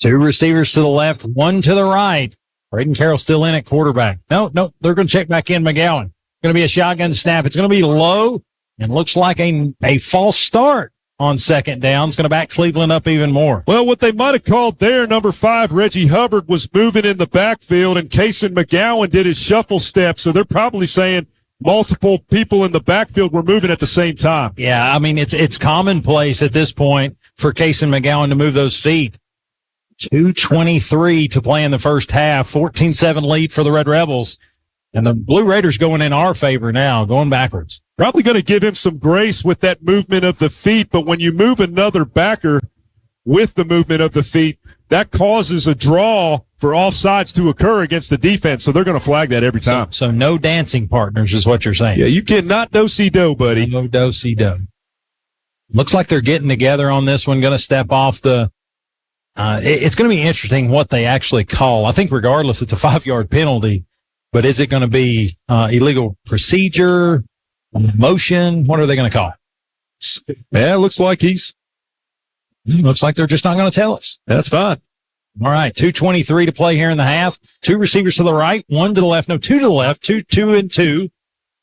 2 receivers to the left, 1 to the right. Braden Carroll still in at quarterback. No, they're going to check back in McGowan. Going to be a shotgun snap. It's going to be low and looks like a false start on second down. It's going to back Cleveland up even more. Well, what they might have called there, number 5, Reggie Hubbard, was moving in the backfield, and Kason McGowan did his shuffle step, so they're probably saying multiple people in the backfield were moving at the same time. Yeah, I mean, it's commonplace at this point for Kason McGowan to move those feet. 2:23 to play in the first half. 14-7 lead for the Red Rebels. And the Blue Raiders going in our favor now, going backwards. Probably going to give him some grace with that movement of the feet, but when you move another backer, with the movement of the feet, that causes a draw for offsides to occur against the defense. So they're going to flag that every time. So no dancing partners is what you're saying. Yeah, you cannot do-si-do, buddy. No do-si-do. Looks like they're getting together on this one, going to step off the it's going to be interesting what they actually call. I think regardless, it's a 5-yard penalty, but is it going to be illegal procedure, motion? What are they going to call? Yeah, it looks like looks like they're just not going to tell us. That's fine. All right, 2:23 to play here in the half. 2 receivers to the right, 1 to the left. No, 2 to the left, 2 and 2.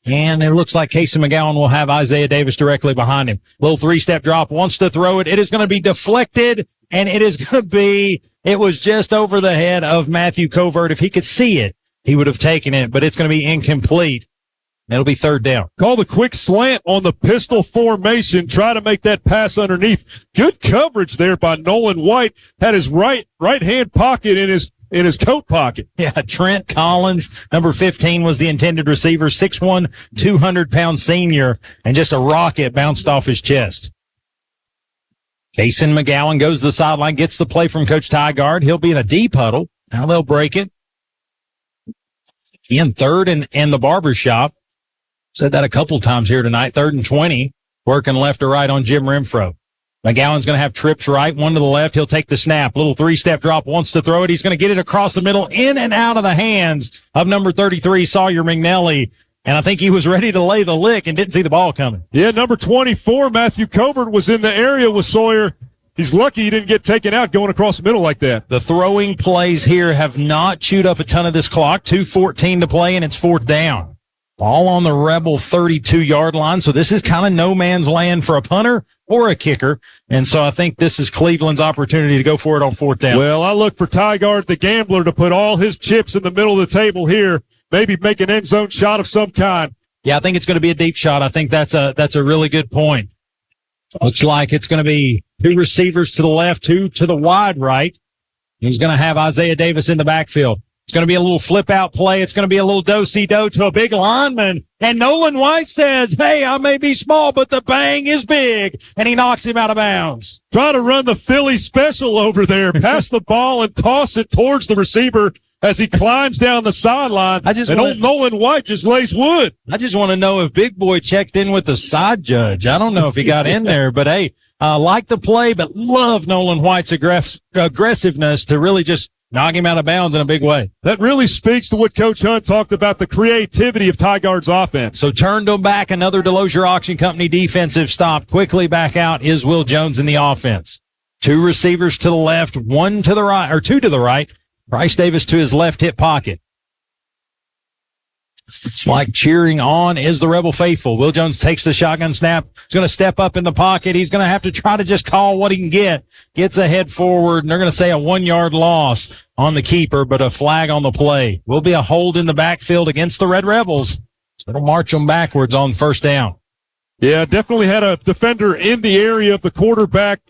And it looks like Casey McGowan will have Isaiah Davis directly behind him. Little 3-step drop, wants to throw it. It is going to be deflected, and it was just over the head of Matthew Covert. If he could see it, he would have taken it, but it's going to be incomplete. It'll be 3rd down. Call the quick slant on the pistol formation. Try to make that pass underneath. Good coverage there by Nolan White. Had his right hand pocket in his coat pocket. Yeah, Trent Collins, number 15, was the intended receiver. 6'1", 200-pound senior, and just a rocket bounced off his chest. Jason McGowan goes to the sideline, gets the play from Coach Tygard. He'll be in a deep huddle. Now they'll break it. In 3rd and the barber shop. Said that a couple times here tonight. 3rd and 20, working left to right on Jim Renfro. McGowan's going to have trips right, 1 to the left. He'll take the snap. Little 3-step drop, wants to throw it. He's going to get it across the middle, in and out of the hands of number 33, Sawyer McNelly. And I think he was ready to lay the lick and didn't see the ball coming. Yeah, number 24, Matthew Covert, was in the area with Sawyer. He's lucky he didn't get taken out going across the middle like that. The throwing plays here have not chewed up a ton of this clock. 2:14 to play, and it's 4th down. Ball on the Rebel 32-yard line. So this is kind of no man's land for a punter or a kicker. And so I think this is Cleveland's opportunity to go for it on 4th down. Well, I look for Tygard, the gambler, to put all his chips in the middle of the table here. Maybe make an end zone shot of some kind. Yeah, I think it's going to be a deep shot. I think that's a really good point. Looks like it's going to be 2 receivers to the left, 2 to the wide right. He's going to have Isaiah Davis in the backfield. It's going to be a little flip out play. It's going to be a little do-si-do to a big lineman. And Nolan White says, hey, I may be small, but the bang is big. And he knocks him out of bounds. Try to run the Philly special over there. Pass the ball and toss it towards the receiver as he climbs down the sideline. Old Nolan White just lays wood. I just want to know if Big Boy checked in with the side judge. I don't know if he got in there, but hey, like the play, but love Nolan White's aggressiveness to really just knock him out of bounds in a big way. That really speaks to what Coach Hunt talked about, the creativity of Tygard's offense. So turned them back, another Delosier Auction Company defensive stop. Quickly back out is Will Jones in the offense. 2 receivers to the left, 1 to the right, or 2 to the right. Bryce Davis to his left hip pocket. It's like cheering on is the Rebel faithful. Will Jones takes the shotgun snap. He's going to step up in the pocket. He's going to have to try to just call what he can get. Gets a head forward, and they're going to say a 1-yard loss on the keeper, but a flag on the play. Will be a hold in the backfield against the Red Rebels. So it'll march them backwards on 1st down. Yeah, definitely had a defender in the area of the quarterback.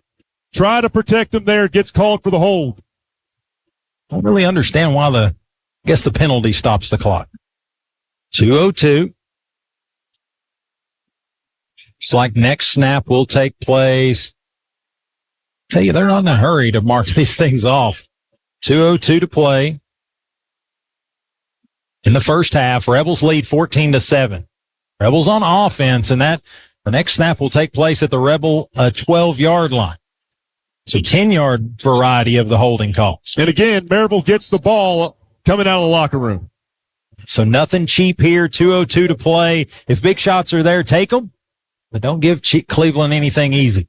Try to protect him there. Gets called for the hold. I don't really understand why the penalty stops the clock. 2:02. It's like next snap will take place. Tell you, they're not in a hurry to mark these things off. 2:02 to play. In the first half, Rebels lead 14-7. Rebels on offense, and the next snap will take place at the Rebel 12-yard line. So 10-yard variety of the holding call. And again, Maryville gets the ball coming out of the locker room. So nothing cheap here. 2:02 to play. If big shots are there, take them. But don't give Cleveland anything easy.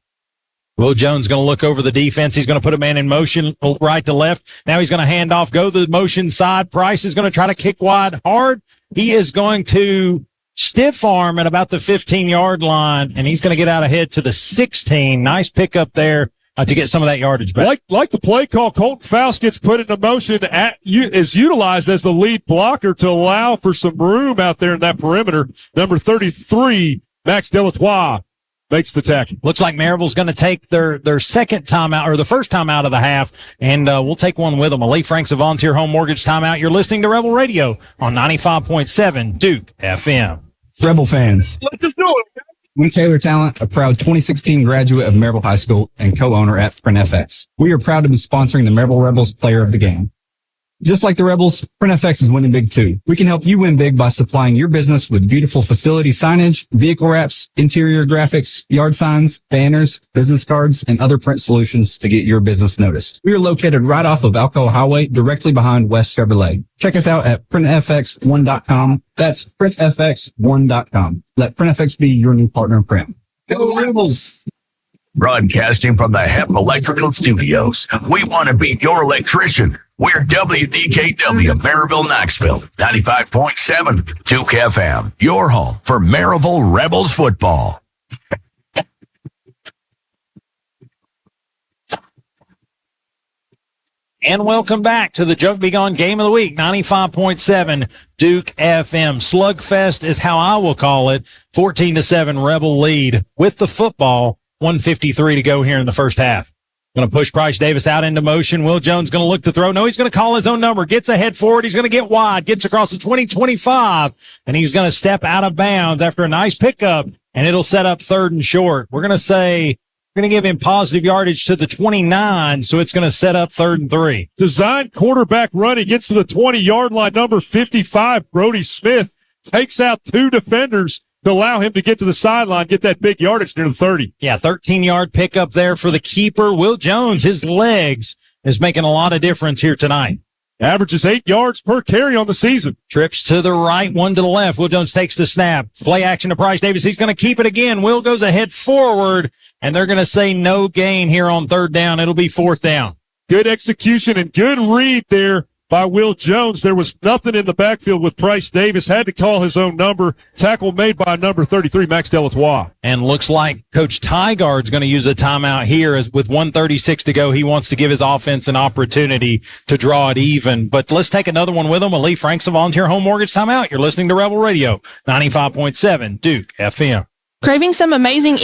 Will Jones going to look over the defense. He's going to put a man in motion right to left. Now he's going to hand off, go the motion side. Price is going to try to kick wide hard. He is going to stiff arm at about the 15-yard line, and he's going to get out ahead to the 16. Nice pickup there to get some of that yardage back. Like the play call, Colton Faust gets put into motion, is utilized as the lead blocker to allow for some room out there in that perimeter. Number 33, Max Delatois, makes the tackle. Looks like Maryville's going to take their second timeout, or the first time out of the half, and we'll take one with them. A Lee Franks of Volunteer Home Mortgage timeout. You're listening to Rebel Radio on 95.7 Duke FM. Rebel fans, let's just do it. I'm Taylor Talent, a proud 2016 graduate of Maryville High School and co-owner at PrintFX. We are proud to be sponsoring the Maryville Rebels Player of the Game. Just like the Rebels, PrintFX is winning big too. We can help you win big by supplying your business with beautiful facility signage, vehicle wraps, interior graphics, yard signs, banners, business cards, and other print solutions to get your business noticed. We are located right off of Alcoa Highway, directly behind West Chevrolet. Check us out at printfx1.com. That's printfx1.com. Let PrintFX be your new partner in print. Go Rebels! Broadcasting from the HEP Electrical Studios. We want to be your electrician. We're WDKW, Maryville, Knoxville, 95.7, Duke FM. Your home for Maryville Rebels football. And welcome back to the Junk Be Gone Game of the Week, 95.7 Duke FM. Slugfest is how I will call it. 14-7 Rebel lead with the football. 1:53 to go here in the first half. Going to push Bryce Davis out into motion. Will Jones going to look to throw. No, he's going to call his own number. Gets ahead forward. He's going to get wide. Gets across the 20-25. And he's going to step out of bounds after a nice pickup. And it'll set up 3rd and short. We're going to give him positive yardage to the 29. So it's going to set up 3rd and 3. Design quarterback run. He gets to the 20-yard line. Number 55, Brody Smith, takes out 2 defenders to allow him to get to the sideline, get that big yardage near the 30. Yeah, 13-yard pickup there for the keeper. Will Jones, his legs is making a lot of difference here tonight. Averages 8 yards per carry on the season. Trips to the right, 1 to the left. Will Jones takes the snap. Play action to Bryce Davis. He's going to keep it again. Will goes ahead forward, and they're going to say no gain here on 3rd down. It'll be 4th down. Good execution and good read there by Will Jones. There was nothing in the backfield with Bryce Davis. Had to call his own number. Tackle made by number 33, Max Delatois. And looks like Coach Tygard's going to use a timeout here as with 1:36 to go. He wants to give his offense an opportunity to draw it even. But let's take another one with him. Lee Franks, a volunteer home mortgage timeout. You're listening to Rebel Radio, 95.7 Duke FM. Craving some amazing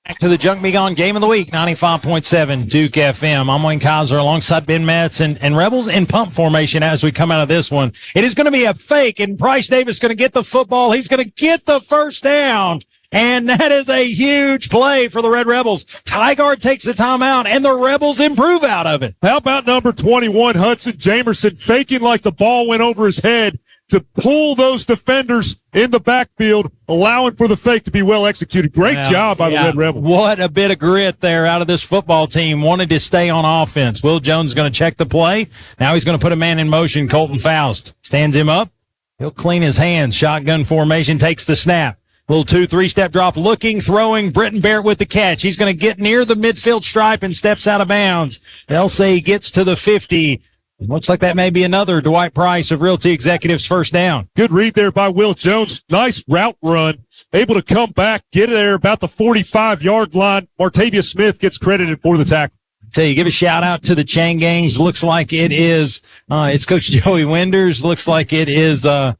Back to the Junk Be Gone Game of the Week, 95.7 Duke FM. I'm Wayne Kaiser alongside Ben Metz and Rebels in pump formation as we come out of this one. It is going to be a fake, and Bryce Davis going to get the football. He's going to get the 1st down, and that is a huge play for the Red Rebels. Tygard takes the timeout, and the Rebels improve out of it. How about number 21, Hudson Jamerson, faking like the ball went over his head to pull those defenders in the backfield, allowing for the fake to be well executed. Great job by the Red Rebels. What a bit of grit there out of this football team. Wanted to stay on offense. Will Jones is going to check the play. Now he's going to put a man in motion. Colton Faust stands him up. He'll clean his hands. Shotgun formation, takes the snap. Little 2-3-step drop, looking, throwing. Britton Barrett with the catch. He's going to get near the midfield stripe and steps out of bounds. They'll say he gets to the 50. Looks like that may be another Dwight Price of Realty Executives 1st down. Good read there by Will Jones. Nice route run. Able to come back, get there about the 45-yard line. Martavius Smith gets credited for the tackle. Tell you, give a shout out to the Chain Gangs. Looks like it is, it's Coach Joey Winders. Looks like it is, trying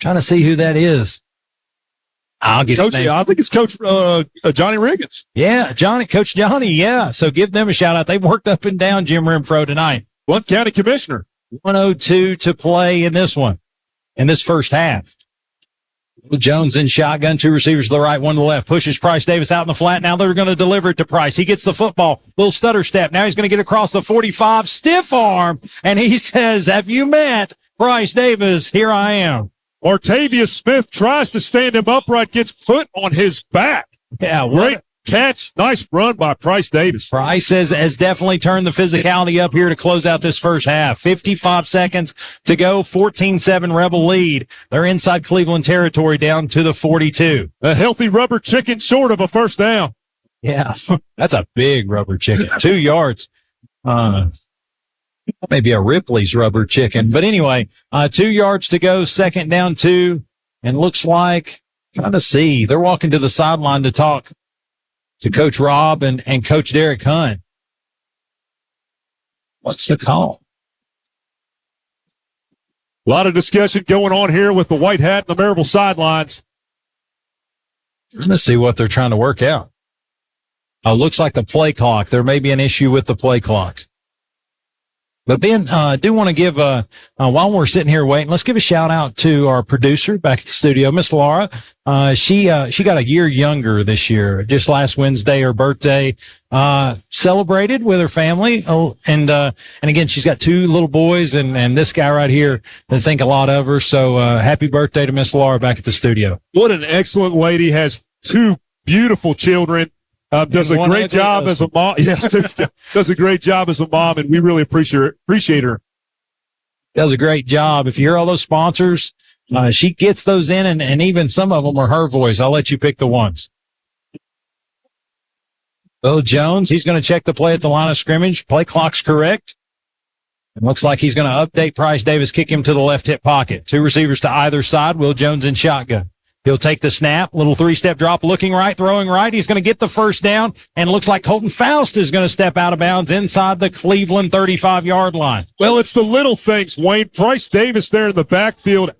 to see who that is. I'll get his name. I think it's Coach Johnny Riggins. Yeah, Coach Johnny, yeah. So give them a shout out. They worked up and down Jim Renfro tonight. One county commissioner. 1:02 to play in this one, in this first half. Jones in shotgun, 2 receivers to the right, 1 to the left. Pushes Bryce Davis out in the flat. Now they're going to deliver it to Price. He gets the football. Little stutter step. Now he's going to get across the 45. Stiff arm. And he says, have you met Bryce Davis? Here I am. Martavius Smith tries to stand him upright, gets put on his back. Yeah, great catch. Nice run by Price Davis. Price has definitely turned the physicality up here to close out this first half. 55 seconds to go, 14-7 Rebel lead. They're inside Cleveland territory down to the 42. A healthy rubber chicken short of a first down. Yeah, that's a big rubber chicken. 2 yards. Maybe a Ripley's rubber chicken. But anyway, 2 yards to go, second down 2. And looks like, trying to see, they're walking to the sideline to talk to Coach Rob and Coach Derek Hunt. What's the call? A lot of discussion going on here with the white hat and the Maryville sidelines. Let's see what they're trying to work out. Looks like the play clock. There may be an issue with the play clock. But Ben, I do want to give, while we're sitting here waiting, let's give a shout out to our producer back at the studio, Miss Laura. She got a year younger this year. Just last Wednesday, her birthday, celebrated with her family. Oh, and again, she's got 2 little boys and this guy right here that think a lot of her. So, happy birthday to Miss Laura back at the studio. What an excellent lady. Has 2 beautiful children. Does a great job as a mom. Yeah, does a great job as a mom, and we really appreciate her. Does a great job. If you hear all those sponsors, she gets those in, and even some of them are her voice. I'll let you pick the ones. Will Jones, he's going to check the play at the line of scrimmage. Play clock's correct. It looks like he's going to update Price Davis, kick him to the left hip pocket. 2 receivers to either side. Will Jones in shotgun. He'll take the snap, little 3-step drop, looking right, throwing right. He's going to get the first down, and it looks like Colton Faust is going to step out of bounds inside the Cleveland 35-yard line. Well, it's the little things, Wayne. Price Davis there in the backfield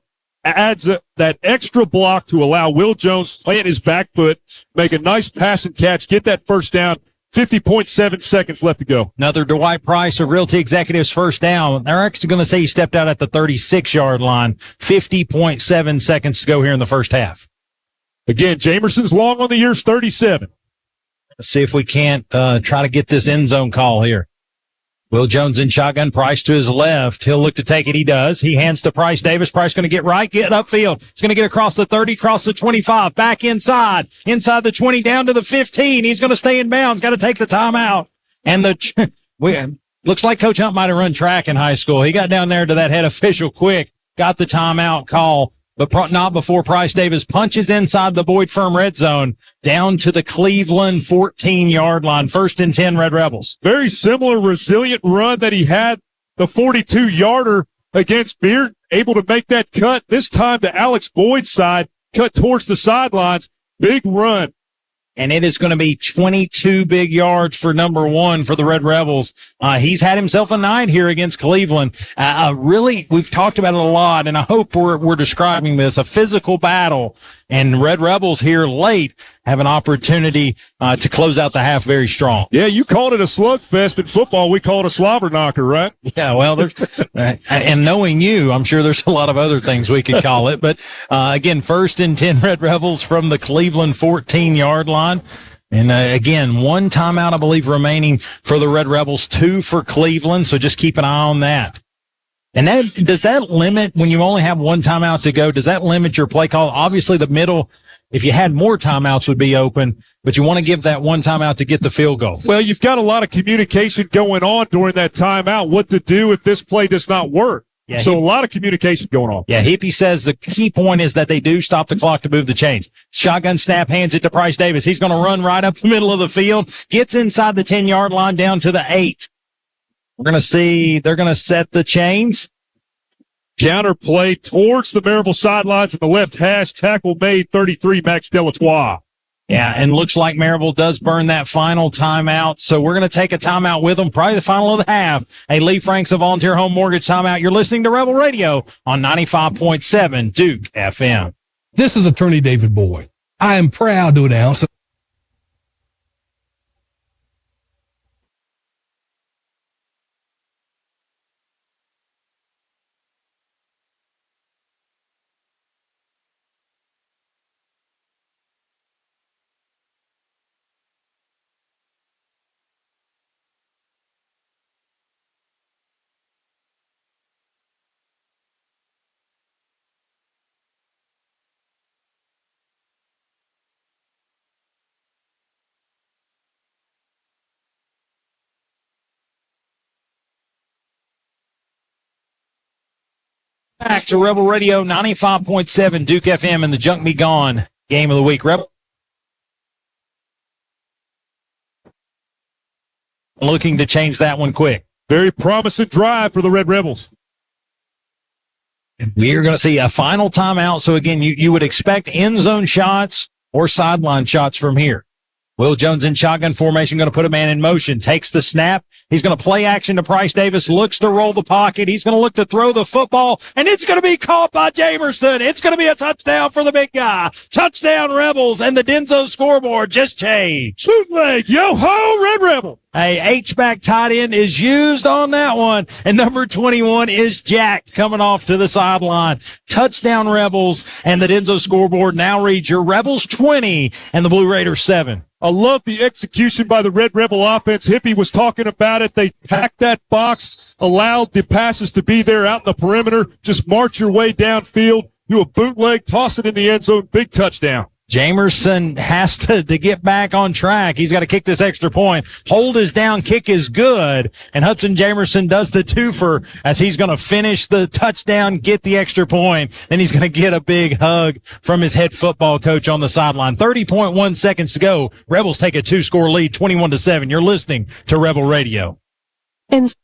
adds that extra block to allow Will Jones to plant his back foot, make a nice pass and catch, get that first down. 50.7 seconds left to go. Another Dwight Price of Realty Executives first down. They're actually going to say he stepped out at the 36-yard line. 50.7 seconds to go here in the first half. Again, Jamerson's long on the year's 37. Let's see if we can't try to get this end zone call here. Will Jones in shotgun, Price to his left. He'll look to take it. He does. He hands to Price Davis. Price going to get right, get upfield. He's going to get across the 30, across the 25, back inside the 20, down to the 15. He's going to stay in bounds. Got to take the timeout. And looks like Coach Hunt might have run track in high school. He got down there to that head official quick, got the timeout call, but not before Price Davis punches inside the Boyd Firm red zone down to the Cleveland 14-yard line. 1st and 10 Red Rebels. Very similar resilient run that he had the 42-yarder against Beard, able to make that cut. This time to Alex Boyd's side, cut towards the sidelines. Big run. And it is going to be 22 big yards for number 1 for the Red Rebels. He's had himself a night here against Cleveland. Really, we've talked about it a lot, and I hope we're describing this, a physical battle. And Red Rebels here late have an opportunity to close out the half very strong. Yeah, you called it a slugfest. In football, we call it a slobber knocker, right? Yeah, well, and knowing you, I'm sure there's a lot of other things we could call it. But again, 1st and 10 Red Rebels from the Cleveland 14-yard line. And again, 1 timeout, I believe, remaining for the Red Rebels, 2 for Cleveland. So just keep an eye on that. And does that limit, when you only have 1 timeout to go, does that limit your play call? Obviously, the middle, if you had more timeouts, would be open, but you want to give that 1 timeout to get the field goal. Well, you've got a lot of communication going on during that timeout, what to do if this play does not work. Yeah, so a lot of communication going on. Yeah, Hippie says the key point is that they do stop the clock to move the chains. Shotgun snap, hands it to Price Davis. He's going to run right up the middle of the field, gets inside the 10-yard line down to the 8. We're going to see, they're going to set the chains. Counter play towards the Maryville sidelines in the left hash. Tackle made, 33, Max Delatois. Yeah, and looks like Maryville does burn that final timeout. So we're going to take a timeout with them, probably the final of the half. A Lee Franks of Volunteer Home Mortgage timeout. You're listening to Rebel Radio on 95.7 Duke FM. This is Attorney David Boyd. I am proud to announce Back to Rebel Radio 95.7 Duke FM and the Junk Be Gone game of the week. Rebel looking to change that one quick. Very promising drive for the Red Rebels. We are going to see a final timeout. So again, you would expect end zone shots or sideline shots from here. Will Jones in shotgun formation, going to put a man in motion, takes the snap. He's going to play action to Bryce Davis, looks to roll the pocket. He's going to look to throw the football, and it's going to be caught by Jamerson. It's going to be a touchdown for the big guy. Touchdown Rebels, and the Denso scoreboard just changed. Bootleg, yo-ho, Red Rebel. A H-back tight end is used on that one, and number 21 is jacked coming off to the sideline. Touchdown Rebels, and the Denso scoreboard now reads your Rebels 20 and the Blue Raiders 7. I love the execution by the Red Rebel offense. Hippie was talking about it. They packed that box, allowed the passes to be there out in the perimeter. Just march your way downfield, do a bootleg, toss it in the end zone, big touchdown. Jamerson has to get back on track. He's got to kick this extra point. Hold is down, kick is good. And Hudson Jamerson does the twofer as he's going to finish the touchdown, get the extra point. Then he's going to get a big hug from his head football coach on the sideline. 30.1 seconds to go. Rebels take a 2-score lead, 21-7. You're listening to Rebel Radio. And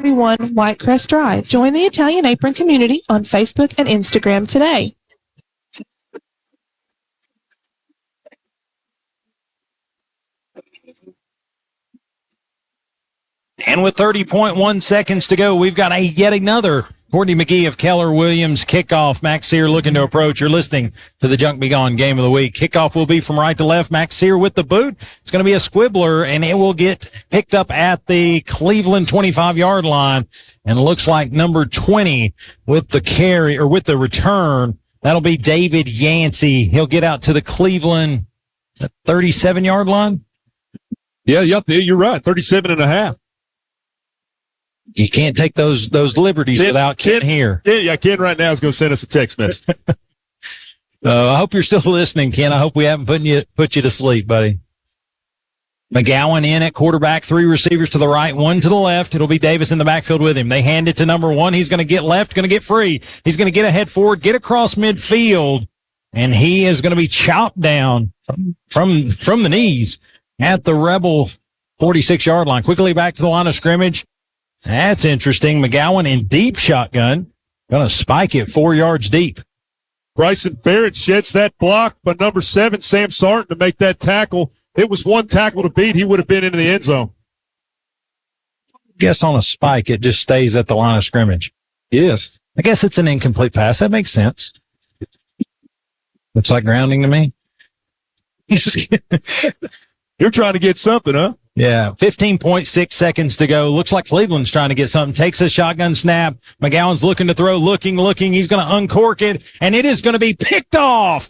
Whitecrest Drive. Join the Italian Apron community on Facebook and Instagram today. And with 30.1 seconds to go, we've got yet another Courtney McGee of Keller Williams kickoff. Max Sear looking to approach. You're listening to the Junk Be Gone game of the week. Kickoff will be from right to left. Max Sear with the boot. It's going to be a squibbler, and it will get picked up at the Cleveland 25-yard line. And it looks like number 20 with the carry or with the return. That'll be David Yancey. He'll get out to the Cleveland 37-yard line. Yeah, you're right. 37.5. You can't take those liberties without Ken here. Yeah, Ken right now is going to send us a text message. I hope you're still listening, Ken. I hope we haven't put you to sleep, buddy. McGowan in at quarterback, 3 receivers to the right, 1 to the left. It'll be Davis in the backfield with him. They hand it to number 1. He's going to get left, going to get free. He's going to get ahead forward, get across midfield, and he is going to be chopped down from the knees at the Rebel 46-yard line. Quickly back to the line of scrimmage. That's interesting. McGowan in deep shotgun. Going to spike it 4 yards deep. Bryson Barrett sheds that block by number 7, Sam Sarton, to make that tackle. It was one tackle to beat. He would have been into the end zone. Guess on a spike, it just stays at the line of scrimmage. Yes. I guess it's an incomplete pass. That makes sense. Looks like grounding to me. You're trying to get something, huh? Yeah, 15.6 seconds to go. Looks like Cleveland's trying to get something. Takes a shotgun snap. McGowan's looking to throw, looking. He's going to uncork it, and it is going to be picked off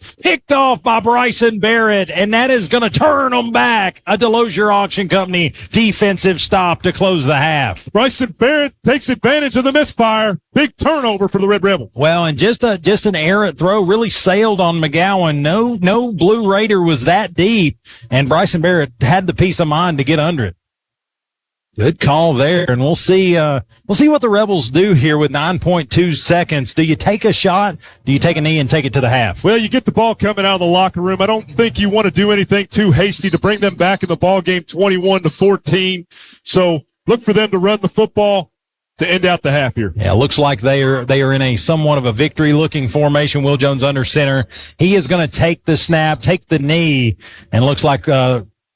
by Bryson Barrett, and that is going to turn them back. A Delosier Auction Company defensive stop to close the half. Bryson Barrett takes advantage of the misfire. Big turnover for the Red Rebel. Well, and just an errant throw really sailed on McGowan. No Blue Raider was that deep, and Bryson Barrett had the peace of mind to get under it. Good call there, and we'll see what the Rebels do here with 9.2 seconds. Do you take a shot? Do you take a knee and take it to the half? Well, you get the ball coming out of the locker room. I don't think you want to do anything too hasty to bring them back in the ball game 21-14. So look for them to run the football to end out the half here. Yeah, looks like they are in a somewhat of a victory-looking formation. Will Jones under center. He is going to take the snap, take the knee, and looks like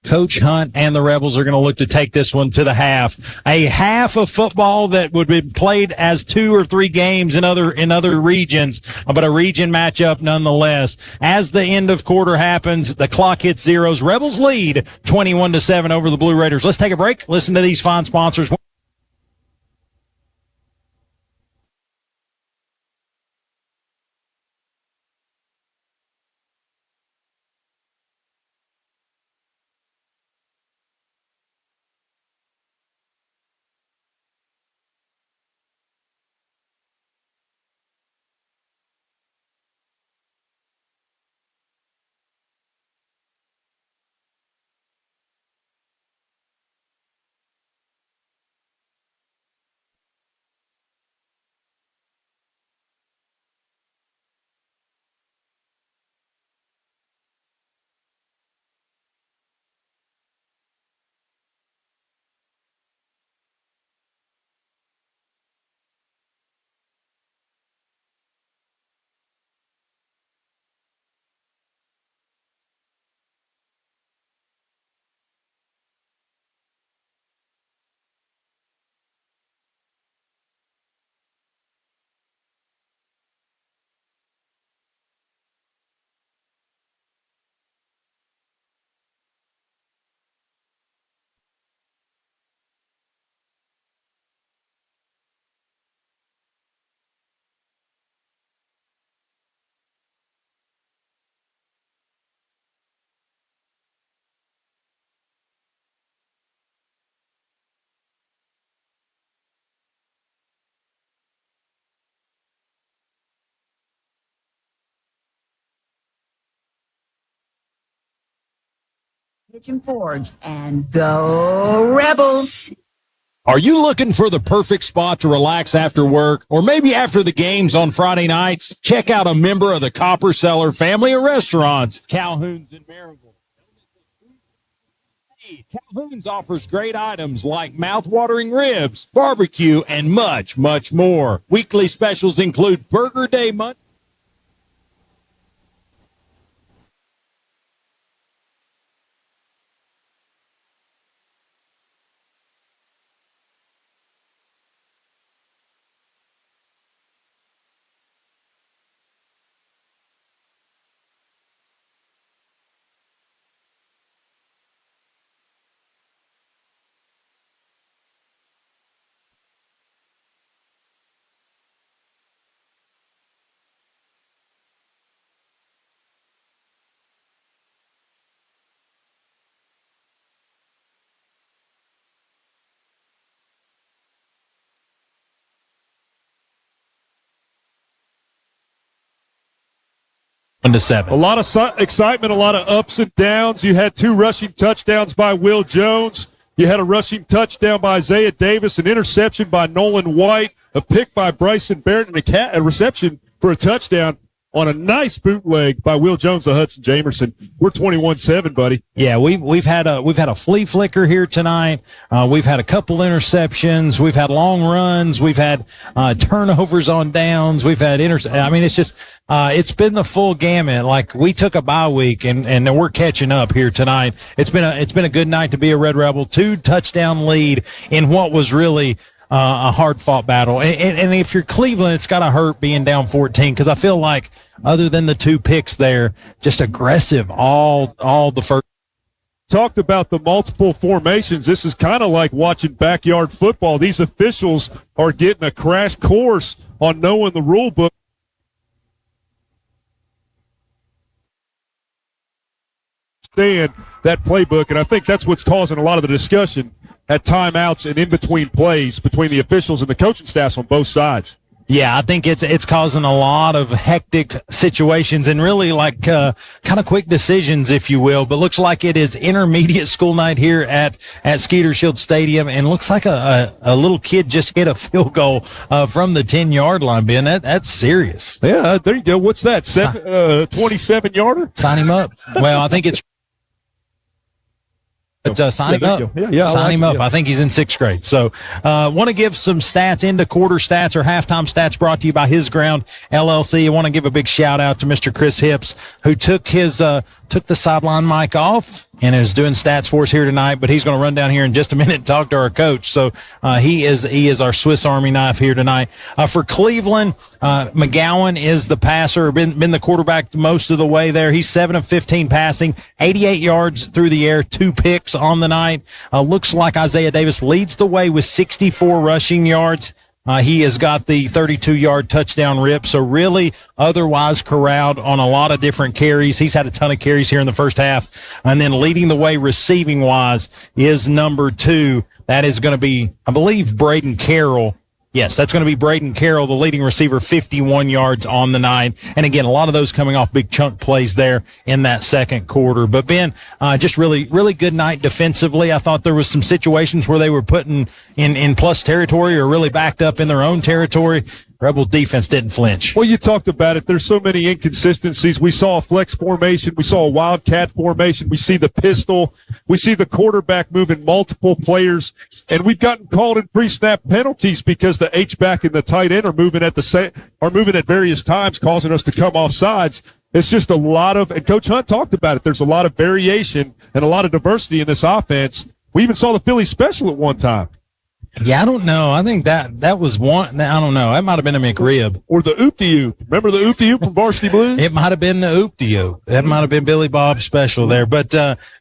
Coach Hunt and the Rebels are going to look to take this one to the half. A half of football that would be played as 2 or 3 games in other regions, but a region matchup nonetheless. As the end of quarter happens, the clock hits zeros. Rebels lead 21-7 over the Blue Raiders. Let's take a break. Listen to these fine sponsors. Pigeon Forge, and go Rebels! Are you looking for the perfect spot to relax after work or maybe after the games on Friday nights? Check out a member of the Copper Cellar family of restaurants, Calhoun's in Maryville. Calhoun's offers great items like mouth-watering ribs, barbecue, and much, much more. Weekly specials include Burger Day Monday. To 7. A lot of excitement, a lot of ups and downs. You had 2 rushing touchdowns by Will Jones. You had a rushing touchdown by Isaiah Davis, an interception by Nolan White, a pick by Bryson Barrett, and a reception for a touchdown on a nice bootleg by Will Jones to Hudson Jamerson. We're 21-7, buddy. Yeah, we've had a flea flicker here tonight. We've had a couple interceptions. We've had long runs. We've had turnovers on downs. We've had I mean, it's just it's been the full gamut. Like, we took a bye week and we're catching up here tonight. It's been a good night to be a Red Rebel. 2 touchdown lead in what was really a hard-fought battle. And if you're Cleveland, it's got to hurt being down 14, because I feel like, other than the 2 picks there, just aggressive all the first. Talked about the multiple formations. This is kind of like watching backyard football. These officials are getting a crash course on knowing the rule book. Understand that playbook, and I think that's what's causing a lot of the discussion at timeouts and in between plays between the officials and the coaching staffs on both sides. Yeah, I think it's causing a lot of hectic situations and really like kind of quick decisions, if you will. But looks like it is intermediate school night here at Skeeter Shield Stadium, and looks like a little kid just hit a field goal from the 10-yard line. Ben, that's serious. Yeah, there you go. What's that? 27-yarder? Sign him up. Well, I think it's. But sign him up. Sign him up. I think he's in 6th grade. So want to give some stats into quarter stats or halftime stats brought to you by His Ground LLC. I want to give a big shout out to Mr. Chris Hips, who took the sideline mic off and is doing stats for us here tonight, but he's going to run down here in just a minute and talk to our coach. So he is our Swiss Army knife here tonight. For Cleveland, McGowan is the passer, been the quarterback most of the way there. He's 7 of 15 passing, 88 yards through the air, 2 picks on the night. Looks like Isaiah Davis leads the way with 64 rushing yards. He has got the 32-yard touchdown rip, so really otherwise corralled on a lot of different carries. He's had a ton of carries here in the first half. And then leading the way receiving-wise is number 2. That is going to be, I believe, Braden Carroll. Yes, that's going to be Braden Carroll, the leading receiver, 51 yards on the night. And again, a lot of those coming off big chunk plays there in that second quarter. But Ben, just really, really good night defensively. I thought there was some situations where they were putting in plus territory or really backed up in their own territory. Rebel defense didn't flinch. Well, you talked about it. There's so many inconsistencies. We saw a flex formation. We saw a wildcat formation. We see the pistol. We see the quarterback moving multiple players. And we've gotten called in pre-snap penalties because the H-back and the tight end are moving at various times, causing us to come off sides. It's just a lot of, and Coach Hunt talked about it, there's a lot of variation and a lot of diversity in this offense. We even saw the Philly special at one time. Yeah, I don't know. I think that was one. I don't know. That might have been a McRib. Or the Oop-de-Oop. Remember the Oop-de-Oop from Varsity Blues? It might have been the Oop-de-Oop. That might have been Billy Bob's special there. But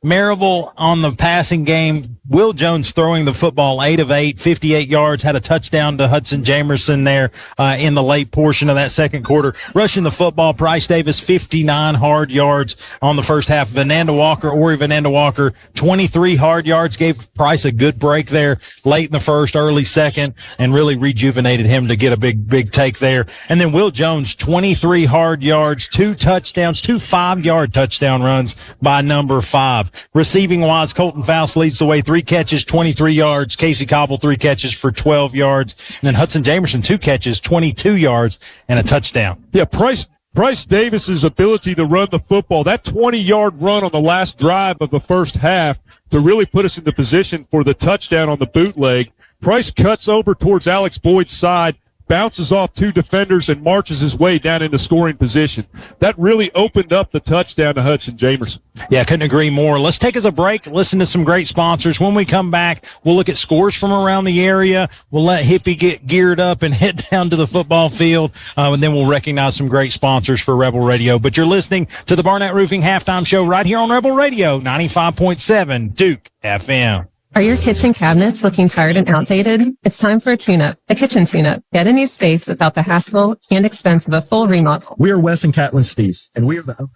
Maryville on the passing game, Will Jones throwing the football 8 of 8, 58 yards, had a touchdown to Hudson Jamerson there in the late portion of that second quarter. Rushing the football, Bryce Davis, 59 hard yards on the first half. Ori Vananda Walker, 23 hard yards, gave Price a good break there late in the first. first, early second, and really rejuvenated him to get a big take there. And then Will Jones, 23 hard yards, 2 touchdowns, 2 5-yard touchdown runs by number 5. Receiving wise, Colton Faust leads the way, 3 catches, 23 yards. Casey Cobble, 3 catches for 12 yards. And then Hudson Jamerson, 2 catches, 22 yards, and a touchdown. Yeah, Bryce Davis's ability to run the football, that 20-yard run on the last drive of the first half to really put us in the position for the touchdown on the bootleg. Price cuts over towards Alex Boyd's side, bounces off 2 defenders, and marches his way down into scoring position. That really opened up the touchdown to Hudson Jamerson. Yeah, couldn't agree more. Let's take us a break, listen to some great sponsors. When we come back, we'll look at scores from around the area. We'll let Hippie get geared up and head down to the football field, and then we'll recognize some great sponsors for Rebel Radio. But you're listening to the Barnett Roofing Halftime Show right here on Rebel Radio, 95.7 Duke FM. Are your kitchen cabinets looking tired and outdated? It's time for a tune-up, a kitchen tune-up. Get a new space without the hassle and expense of a full remodel. We are Wes and Catlin Stees, and we are the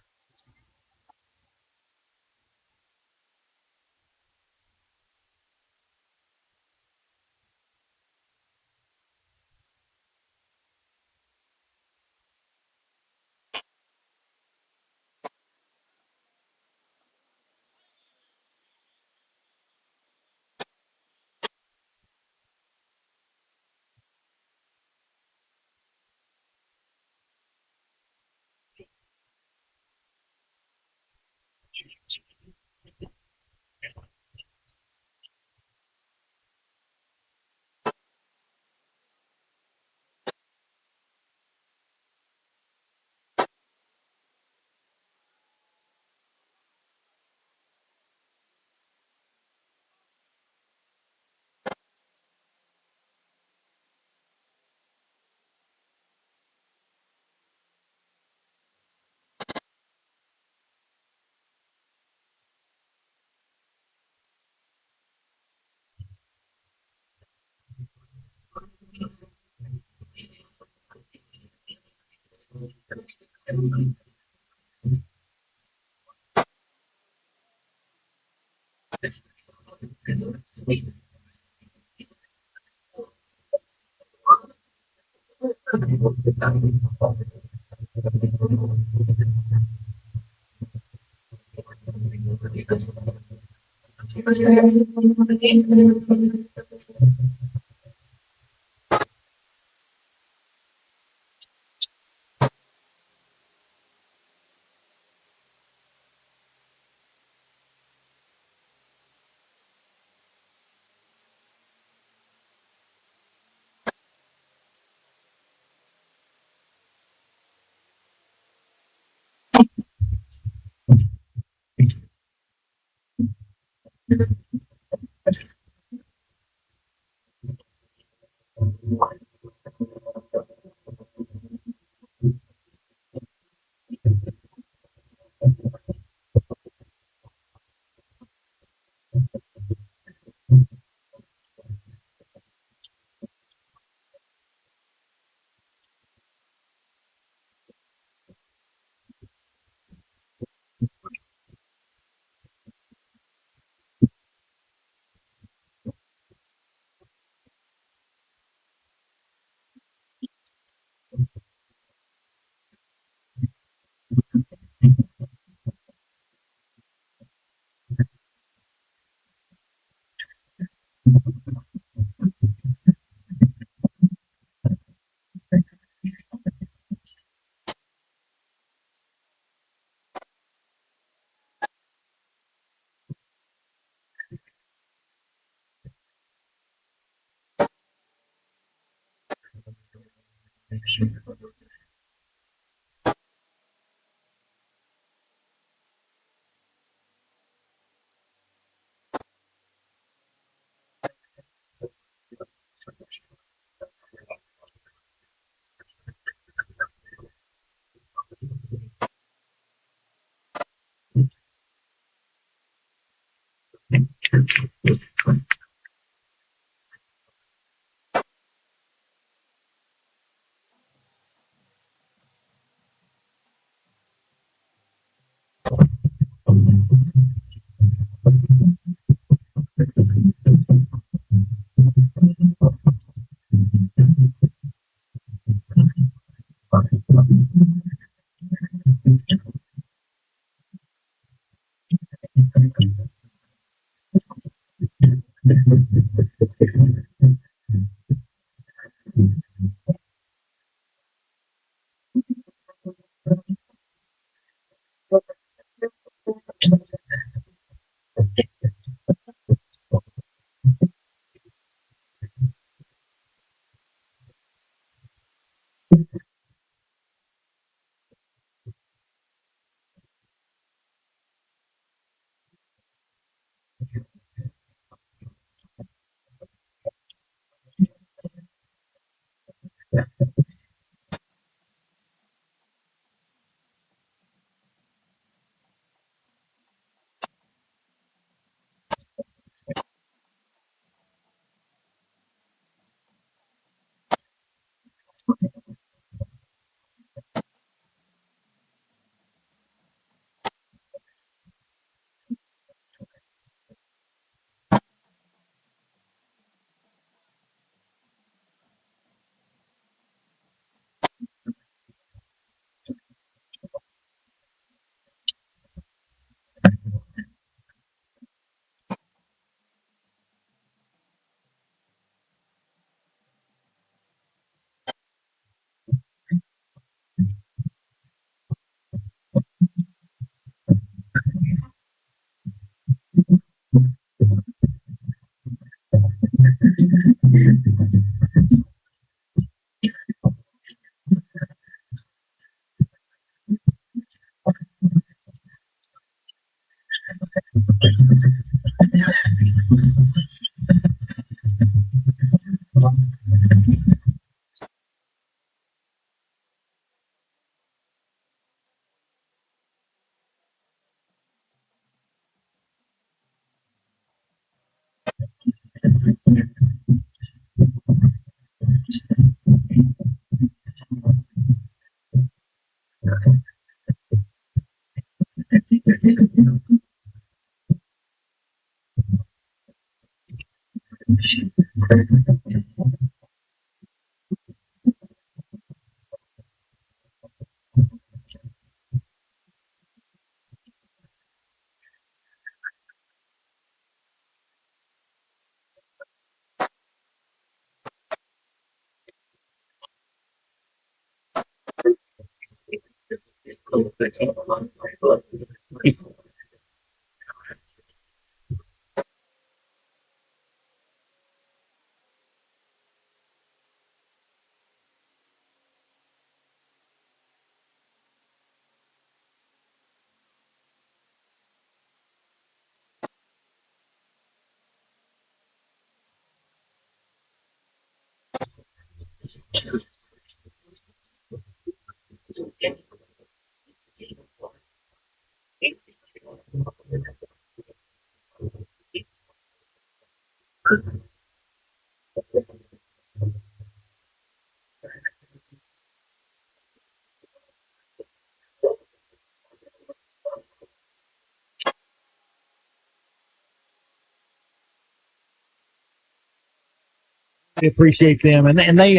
I appreciate them, and they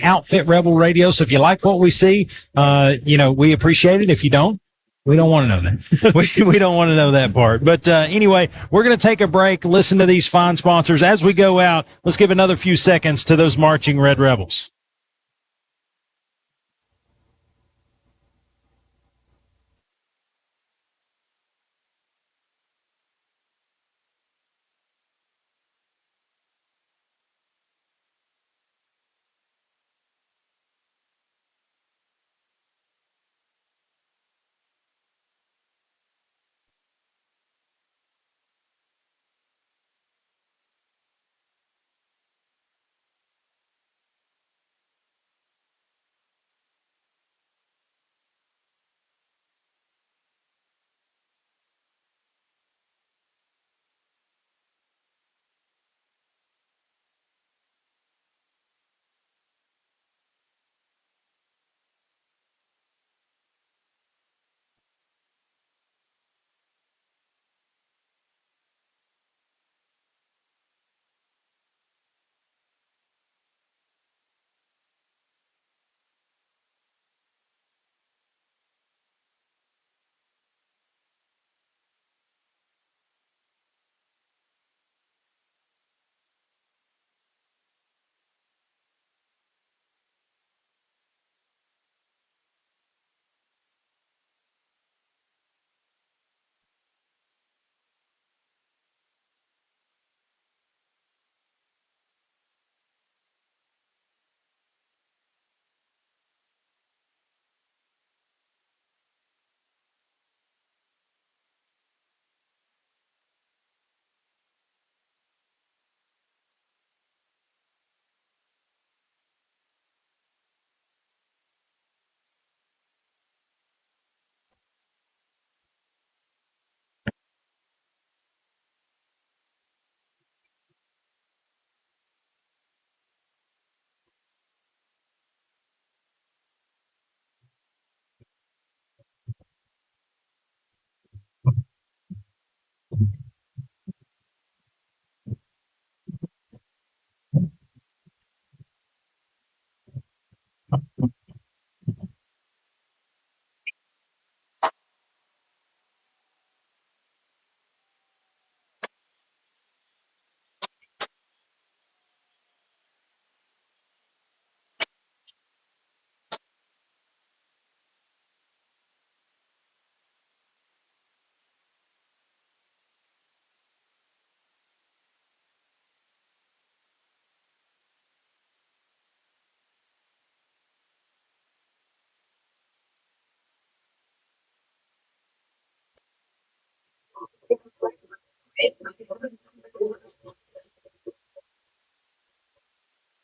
outfit Rebel Radio. So if you like what we see, we appreciate it. If you don't, we don't want to know that. we don't want to know that part. But anyway, we're going to take a break. Listen to these fine sponsors as we go out. Let's give another few seconds to those marching Red Rebels.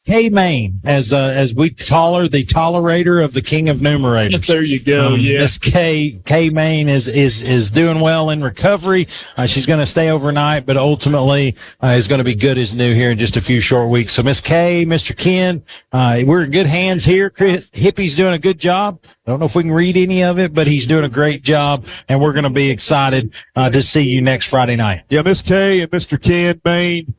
K-Main, as we call her, the tolerator of the king of numerators. There you go. Miss K-Main is doing well in recovery. She's going to stay overnight, but ultimately is going to be good as new here in just a few short weeks. So Miss K, Mr. Ken, we're in good hands here. Chris Hippie's doing a good job. I don't know if we can read any of it, but he's doing a great job, and we're going to be excited to see you next Friday night. Yeah, Miss K and Mr. Ken Main,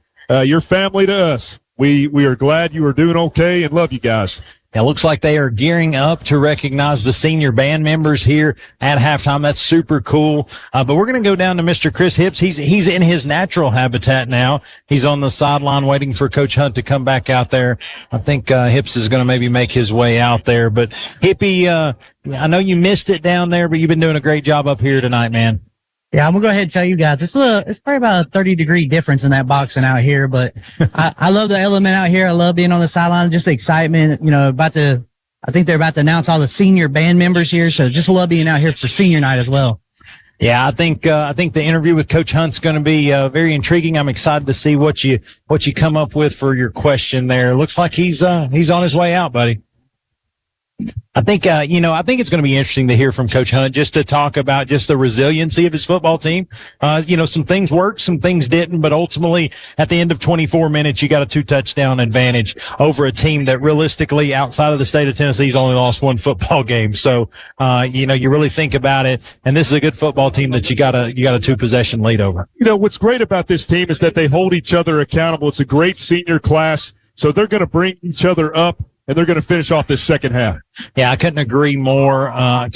your family to us. We are glad you are doing okay and love you guys. It looks like they are gearing up to recognize the senior band members here at halftime. That's super cool. But we're going to go down to Mr. Chris Hips. He's in his natural habitat now. He's on the sideline waiting for Coach Hunt to come back out there. I think Hips is going to maybe make his way out there. But Hippie, I know you missed it down there, but you've been doing a great job up here tonight, man. Yeah, I'm gonna go ahead and tell you guys, it's probably about a 30-degree difference in that boxing out here, but I love the element out here. I love being on the sideline, just the excitement, I think they're about to announce all the senior band members here. So just love being out here for senior night as well. Yeah, I think the interview with Coach Hunt's going to be very intriguing. I'm excited to see what you come up with for your question there. Looks like he's on his way out, buddy. I think it's going to be interesting to hear from Coach Hunt just to talk about just the resiliency of his football team. Some things worked, some things didn't, but ultimately at the end of 24 minutes, you got a 2-touchdown advantage over a team that realistically outside of the state of Tennessee's only lost one football game. So, you really think about it, and this is a good football team that you got a 2-possession lead over. What's great about this team is that they hold each other accountable. It's a great senior class, so they're going to bring each other up. And they're going to finish off this second half. Yeah, I couldn't agree more. I'm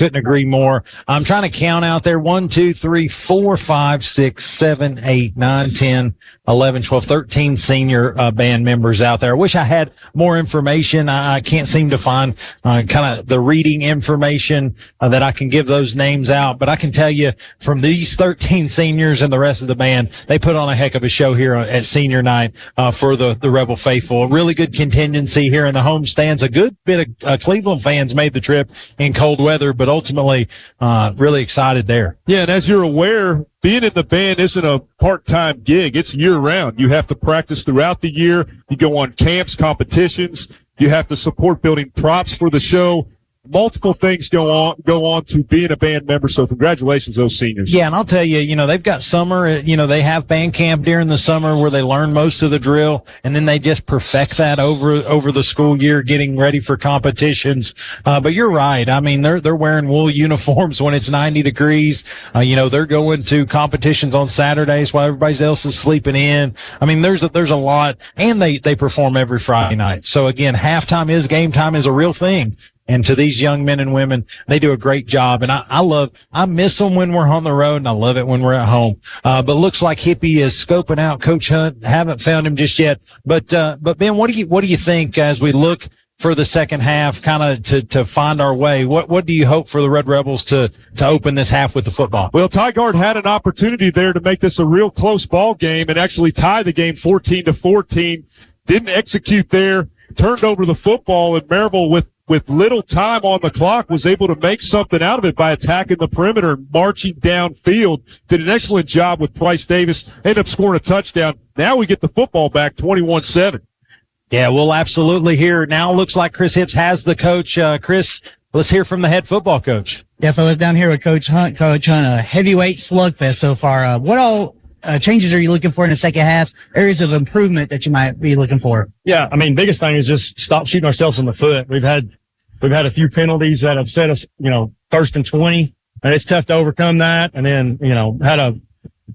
trying to count out there. 1, 2, 3, 4, 5, 6, 7, 8, 9, 10, 11, 12, 13 senior band members out there. I wish I had more information. I can't seem to find kind of the reading information that I can give those names out. But I can tell you from these 13 seniors and the rest of the band, they put on a heck of a show here at senior night for the Rebel faithful. A really good contingency here in the home stands. A good bit of Cleveland fans made the trip in cold weather, but ultimately really excited there. Yeah, and as you're aware, being in the band isn't a part-time gig. It's year-round. You have to practice throughout the year. You go on camps, competitions. You have to support building props for the show. Multiple things go on to being a band member. So congratulations, those seniors. Yeah, and I'll tell you, they've got summer, they have band camp during the summer where they learn most of the drill, and then they just perfect that over the school year, getting ready for competitions. But you're right. I mean, they're wearing wool uniforms when it's 90 degrees. They're going to competitions on Saturdays while everybody else is sleeping in. I mean, there's a lot, and they perform every Friday night. So again, game time is a real thing. And to these young men and women, they do a great job. And I miss them when we're on the road, and I love it when we're at home. But looks like Hippie is scoping out Coach Hunt. Haven't found him just yet. But Ben, what do you think as we look for the second half, kind of to find our way? What do you hope for the Red Rebels to open this half with the football? Well, Tigard had an opportunity there to make this a real close ball game and actually tie the game 14-14. Didn't execute there. Turned over the football, and Maryville with little time on the clock was able to make something out of it by attacking the perimeter, marching downfield. Did an excellent job with Price Davis. Ended up scoring a touchdown. Now we get the football back 21-7. Yeah, we'll absolutely hear. Now looks like Chris Hips has the coach. Chris, let's hear from the head football coach. Yeah, fellas, down here with Coach Hunt. Coach Hunt, a heavyweight slugfest so far. What all changes are you looking for in the second half? Areas of improvement that you might be looking for? Yeah, I mean, biggest thing is just stop shooting ourselves in the foot. We've had a few penalties that have set us, 1st and 20, and it's tough to overcome that. And then, had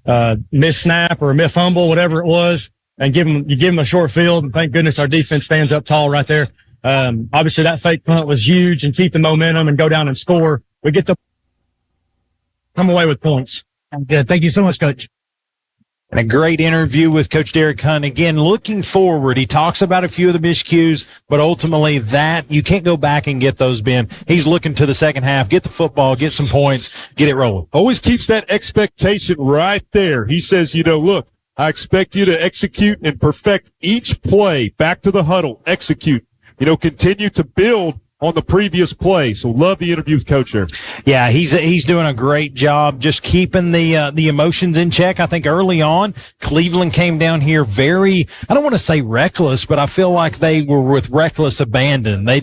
a missed snap or a missed fumble, whatever it was, and you give them a short field. And thank goodness our defense stands up tall right there. Obviously that fake punt was huge, and keep the momentum and go down and score. We get come away with points. Good. Thank you so much, Coach. And a great interview with Coach Derek Hunt. Again, looking forward. He talks about a few of the miscues, but ultimately that you can't go back and get those, Ben. He's looking to the second half, get the football, get some points, get it rolling. Always keeps that expectation right there. He says, look, I expect you to execute and perfect each play. Back to the huddle, execute. Continue to build on the previous play. So love the interview with Coach there. Yeah, he's doing a great job just keeping the emotions in check. I think early on, Cleveland came down here very, I don't want to say reckless, but I feel like they were with reckless abandon. They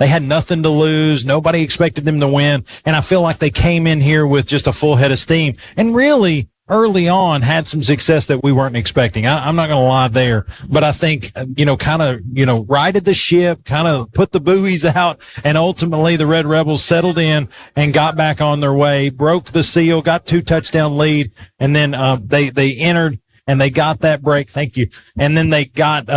had nothing to lose. Nobody expected them to win. And I feel like they came in here with just a full head of steam and really early on had some success that we weren't expecting. I'm not going to lie there, but I think, righted the ship, kind of put the buoys out, and ultimately the Red Rebels settled in and got back on their way, broke the seal, got 2-touchdown lead, and then they entered and they got that break. Thank you. And then they got,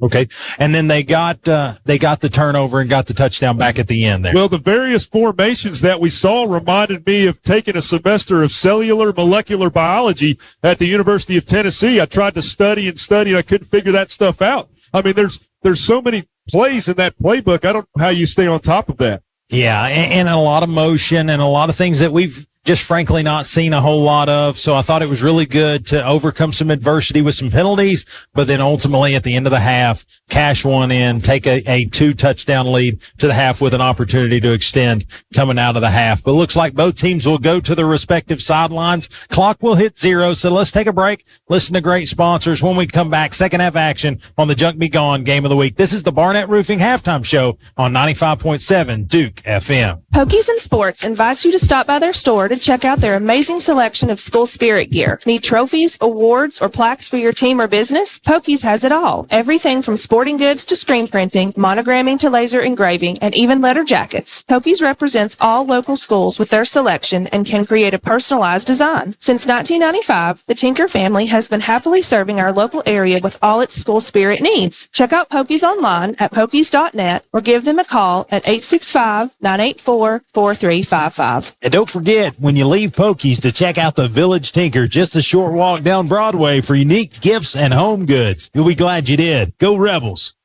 okay. And then they got the turnover and got the touchdown back at the end there. Well, the various formations that we saw reminded me of taking a semester of cellular molecular biology at the University of Tennessee. I tried to study and I couldn't figure that stuff out. I mean, there's so many plays in that playbook. I don't know how you stay on top of that. Yeah. And a lot of motion and a lot of things that we've just frankly not seen a whole lot of. So I thought it was really good to overcome some adversity with some penalties, but then ultimately at the end of the half, cash one in, take a 2-touchdown lead to the half with an opportunity to extend coming out of the half. But it looks like both teams will go to their respective sidelines. Clock will hit 0. So let's take a break. Listen to great sponsors. When we come back, second half action on the Junk Be Gone Game of the Week. This is the Barnett Roofing Halftime Show on 95.7 Duke FM. Pokies and Sports invites you to stop by their store to check out their amazing selection of school spirit gear. Need trophies, awards, or plaques for your team or business? Pokies has it all. Everything from sporting goods to screen printing, monogramming to laser engraving, and even letter jackets. Pokies represents all local schools with their selection and can create a personalized design. Since 1995, the Tinker family has been happily serving our local area with all its school spirit needs. Check out Pokies online at pokies.net or give them a call at 865-984-4355. And don't forget, when you leave Pokies, to check out the Village Tinker, just a short walk down Broadway for unique gifts and home goods. You'll be glad you did. Go Rebels.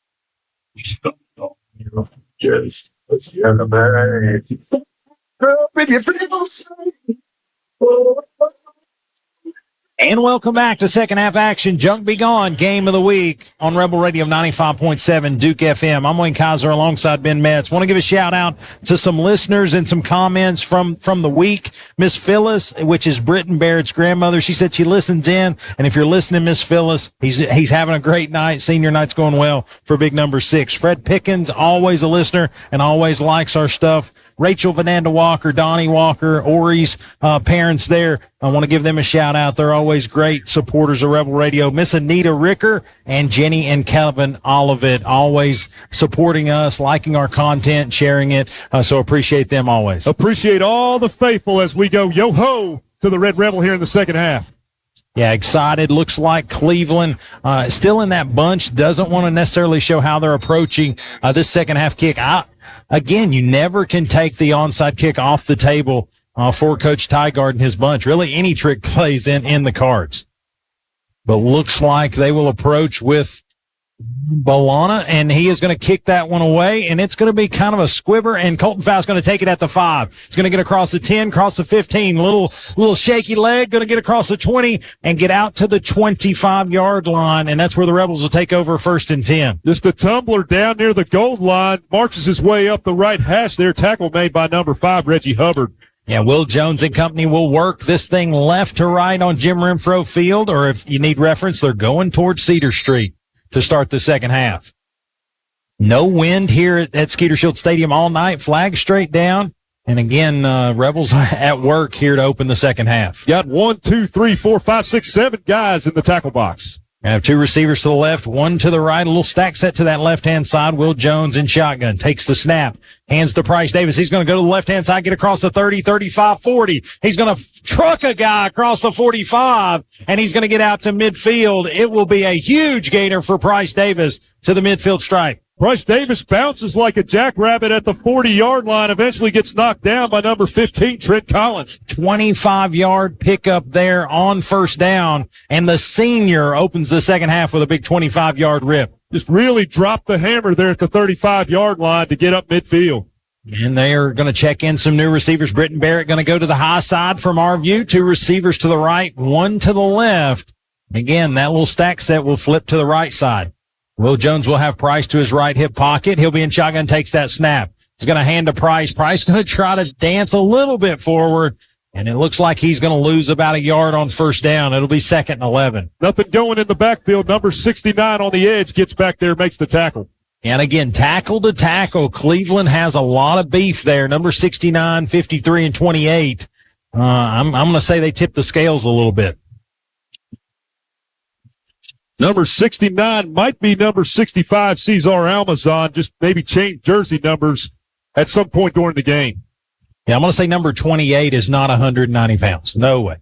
And welcome back to second half action. Junk Be Gone Game of the Week on Rebel Radio 95.7 Duke FM. I'm Wayne Kaiser alongside Ben Metz. Want to give a shout out to some listeners and some comments from the week. Miss Phyllis, which is Britton Barrett's grandmother, she said she listens in. And if you're listening, Miss Phyllis, he's having a great night. Senior night's going well for big number 6. Fred Pickens, always a listener and always likes our stuff. Rachel Vananda Walker, Donnie Walker, Ori's parents there. I want to give them a shout out. They're always great supporters of Rebel Radio. Miss Anita Ricker and Jenny and Kelvin Olivet, always supporting us, liking our content, sharing it. So appreciate them always. Appreciate all the faithful as we go yo-ho to the Red Rebel here in the second half. Yeah, excited. Looks like Cleveland still in that bunch. Doesn't want to necessarily show how they're approaching this second half kick. Again, you never can take the onside kick off the table for Coach Tygard and his bunch. Really, any trick plays in the cards. But looks like they will approach with Bolana, and he is going to kick that one away, and it's going to be kind of a squibber, and Colton Faust going to take it at the 5. He's going to get across the 10, cross the 15, little shaky leg, going to get across the 20 and get out to the 25-yard line, and that's where the Rebels will take over 1st and 10. Just a tumbler down near the goal line, marches his way up the right hash there, tackle made by number 5, Reggie Hubbard. Yeah, Will Jones and company will work this thing left to right on Jim Renfro Field, or if you need reference, they're going towards Cedar Street to start the second half. No wind here at Skeeter Shield Stadium all night. Flag straight down. And again, Rebels at work here to open the second half. Got 1, 2, 3, 4, 5, 6, 7 guys in the tackle box. I have 2 receivers to the left, 1 to the right, a little stack set to that left-hand side. Will Jones in shotgun takes the snap, hands to Price Davis. He's going to go to the left-hand side, get across the 30, 35, 40. He's going to truck a guy across the 45, and he's going to get out to midfield. It will be a huge gainer for Price Davis to the midfield stripe. Price Davis bounces like a jackrabbit at the 40-yard line, eventually gets knocked down by number 15, Trent Collins. 25-yard pickup there on first down, and the senior opens the second half with a big 25-yard rip. Just really dropped the hammer there at the 35-yard line to get up midfield. And they are going to check in some new receivers. Britton Barrett going to go to the high side from our view. 2 receivers to the right, 1 to the left. Again, that little stack set will flip to the right side. Will Jones will have Price to his right hip pocket. He'll be in shotgun, takes that snap. He's going to hand to Price. Price going to try to dance a little bit forward, and it looks like he's going to lose about a yard on first down. It'll be 2nd and 11. Nothing going in the backfield. Number 69 on the edge gets back there, makes the tackle. And again, tackle to tackle. Cleveland has a lot of beef there. Number 69, 53, and 28. I'm going to say they tipped the scales a little bit. Number 69 might be number 65, Cesar Almazan, just maybe change jersey numbers at some point during the game. Yeah, I'm going to say number 28 is not 190 pounds. No way.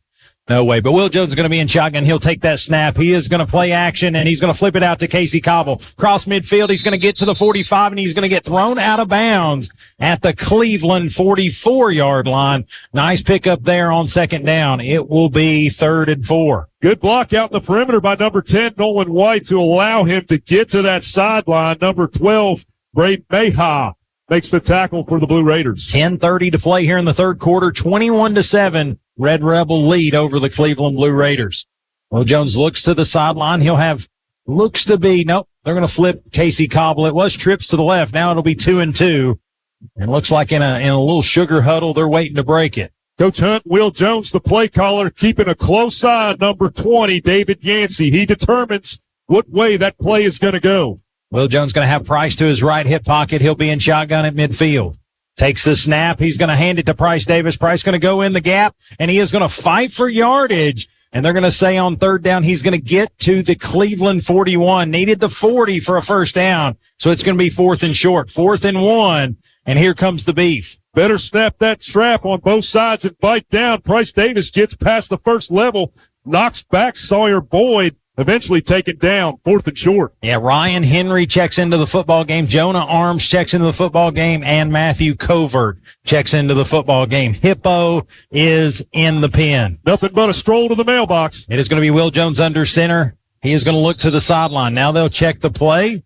No way. But Will Jones is going to be in shotgun. He'll take that snap. He is going to play action, and he's going to flip it out to Casey Cobble. Cross midfield. He's going to get to the 45, and he's going to get thrown out of bounds at the Cleveland 44-yard line. Nice pickup there on second down. It will be 3rd and 4. Good block out in the perimeter by number 10, Nolan White, to allow him to get to that sideline. Number 12, Braden Mayha, makes the tackle for the Blue Raiders. 10:30 to play here in the third quarter. 21-7. Red Rebel lead over the Cleveland Blue Raiders. Will Jones looks to the sideline. They're going to flip Casey Cobble. It was trips to the left. Now it'll be 2 and 2. And looks like in a little sugar huddle, they're waiting to break it. Coach Hunt, Will Jones, the play caller, keeping a close eye on number 20, David Yancey. He determines what way that play is going to go. Will Jones going to have Price to his right hip pocket. He'll be in shotgun at midfield. Takes the snap. He's going to hand it to Price Davis. Price going to go in the gap, and he is going to fight for yardage. And they're going to say on third down, he's going to get to the Cleveland 41. Needed the 40 for a first down. So it's going to be 4th and short. 4th and 1. And here comes the beef. Better snap that strap on both sides and bite down. Price Davis gets past the first level, knocks back Sawyer Boyd, eventually taken down, 4th and short. Yeah, Ryan Henry checks into the football game. Jonah Arms checks into the football game. And Matthew Covert checks into the football game. Hippo is in the pen. Nothing but a stroll to the mailbox. It is going to be Will Jones under center. He is going to look to the sideline. Now they'll check the play.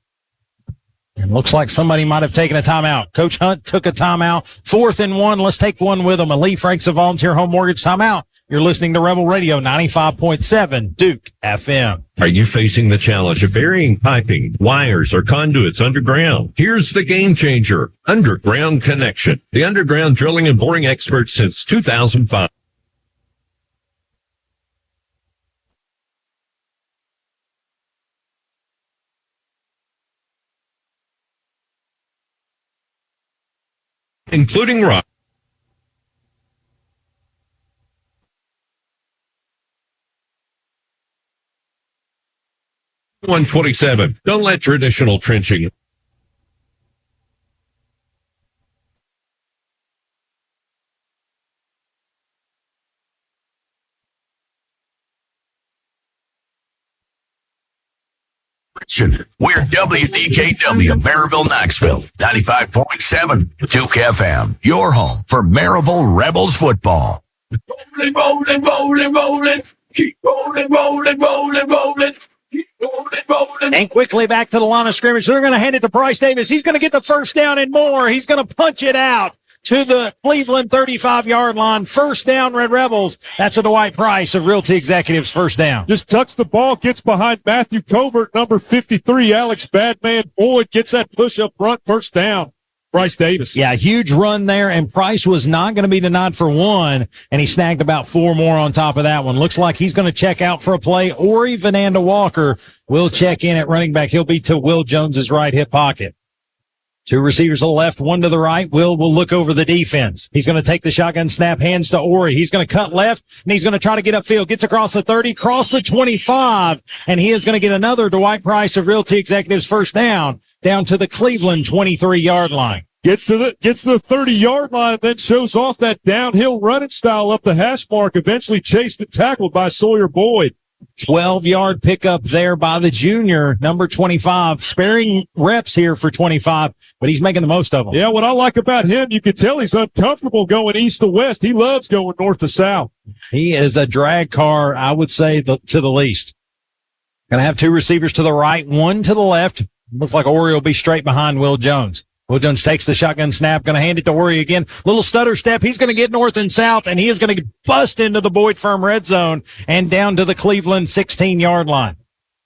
And looks like somebody might have taken a timeout. Coach Hunt took a timeout. 4th and 1. Let's take one with him. A Lee Franks of Volunteer Home Mortgage timeout. You're listening to Rebel Radio 95.7 Duke FM. Are you facing the challenge of burying piping, wires, or conduits underground? Here's the game changer, Underground Connection. The underground drilling and boring experts since 2005. Including rock. 127. Don't let traditional trenching. We're WDKW, Maryville, Knoxville, 95.7 Duke FM, your home for Maryville Rebels football. Rolling, rolling, rolling, rolling, keep rolling, rolling, rolling, rolling. And quickly back to the line of scrimmage. They're going to hand it to Price Davis. He's going to get the first down and more. He's going to punch it out to the Cleveland 35-yard line. First down, Red Rebels. That's a Dwight Price of Realty Executives first down. Just tucks the ball, gets behind Matthew Covert, number 53. Alex Badman Boyd gets that push up front, first down. Price Davis. Yeah, huge run there, and Price was not going to be denied for one, and he snagged about 4 more on top of that one. Looks like he's going to check out for a play. Ori Vananda Walker will check in at running back. He'll be to Will Jones's right hip pocket. 2 receivers to the left, 1 to the right. Will look over the defense. He's going to take the shotgun snap, hands to Ori. He's going to cut left, and he's going to try to get upfield. Gets across the 30, cross the 25, and he is going to get another Dwight Price of Realty Executives first down to the Cleveland 23-yard line. Gets to the 30-yard line, then shows off that downhill running style up the hash mark, eventually chased and tackled by Sawyer Boyd. 12-yard pickup there by the junior, number 25. Sparing reps here for 25, but he's making the most of them. Yeah, what I like about him, you can tell he's uncomfortable going east to west. He loves going north to south. He is a drag car, I would say, to the least. Going to have 2 receivers to the right, 1 to the left. Looks like Ori will be straight behind Will Jones. Will Jones takes the shotgun snap, going to hand it to Ori again. Little stutter step. He's going to get north and south, and he is going to bust into the Boyd Firm red zone and down to the Cleveland 16-yard line.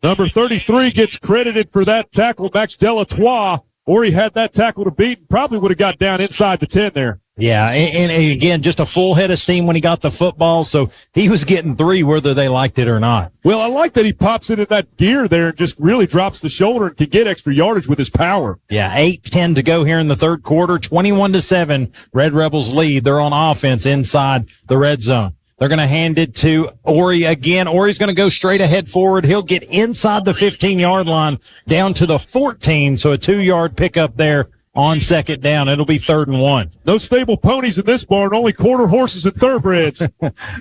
Number 33 gets credited for that tackle, Max Delatour. Ori had that tackle to beat and probably would have got down inside the 10 there. Yeah, and again, just a full head of steam when he got the football, so he was getting 3 whether they liked it or not. Well, I like that he pops into that gear there and just really drops the shoulder and can get extra yardage with his power. Yeah, 8:10 to go here in the third quarter, 21-7. Red Rebels lead. They're on offense inside the red zone. They're going to hand it to Ori again. Ori's going to go straight ahead forward. He'll get inside the 15-yard line down to the 14, so a 2-yard pickup there on second down. It'll be 3rd and 1. No stable ponies in this barn, only quarter horses and thoroughbreds.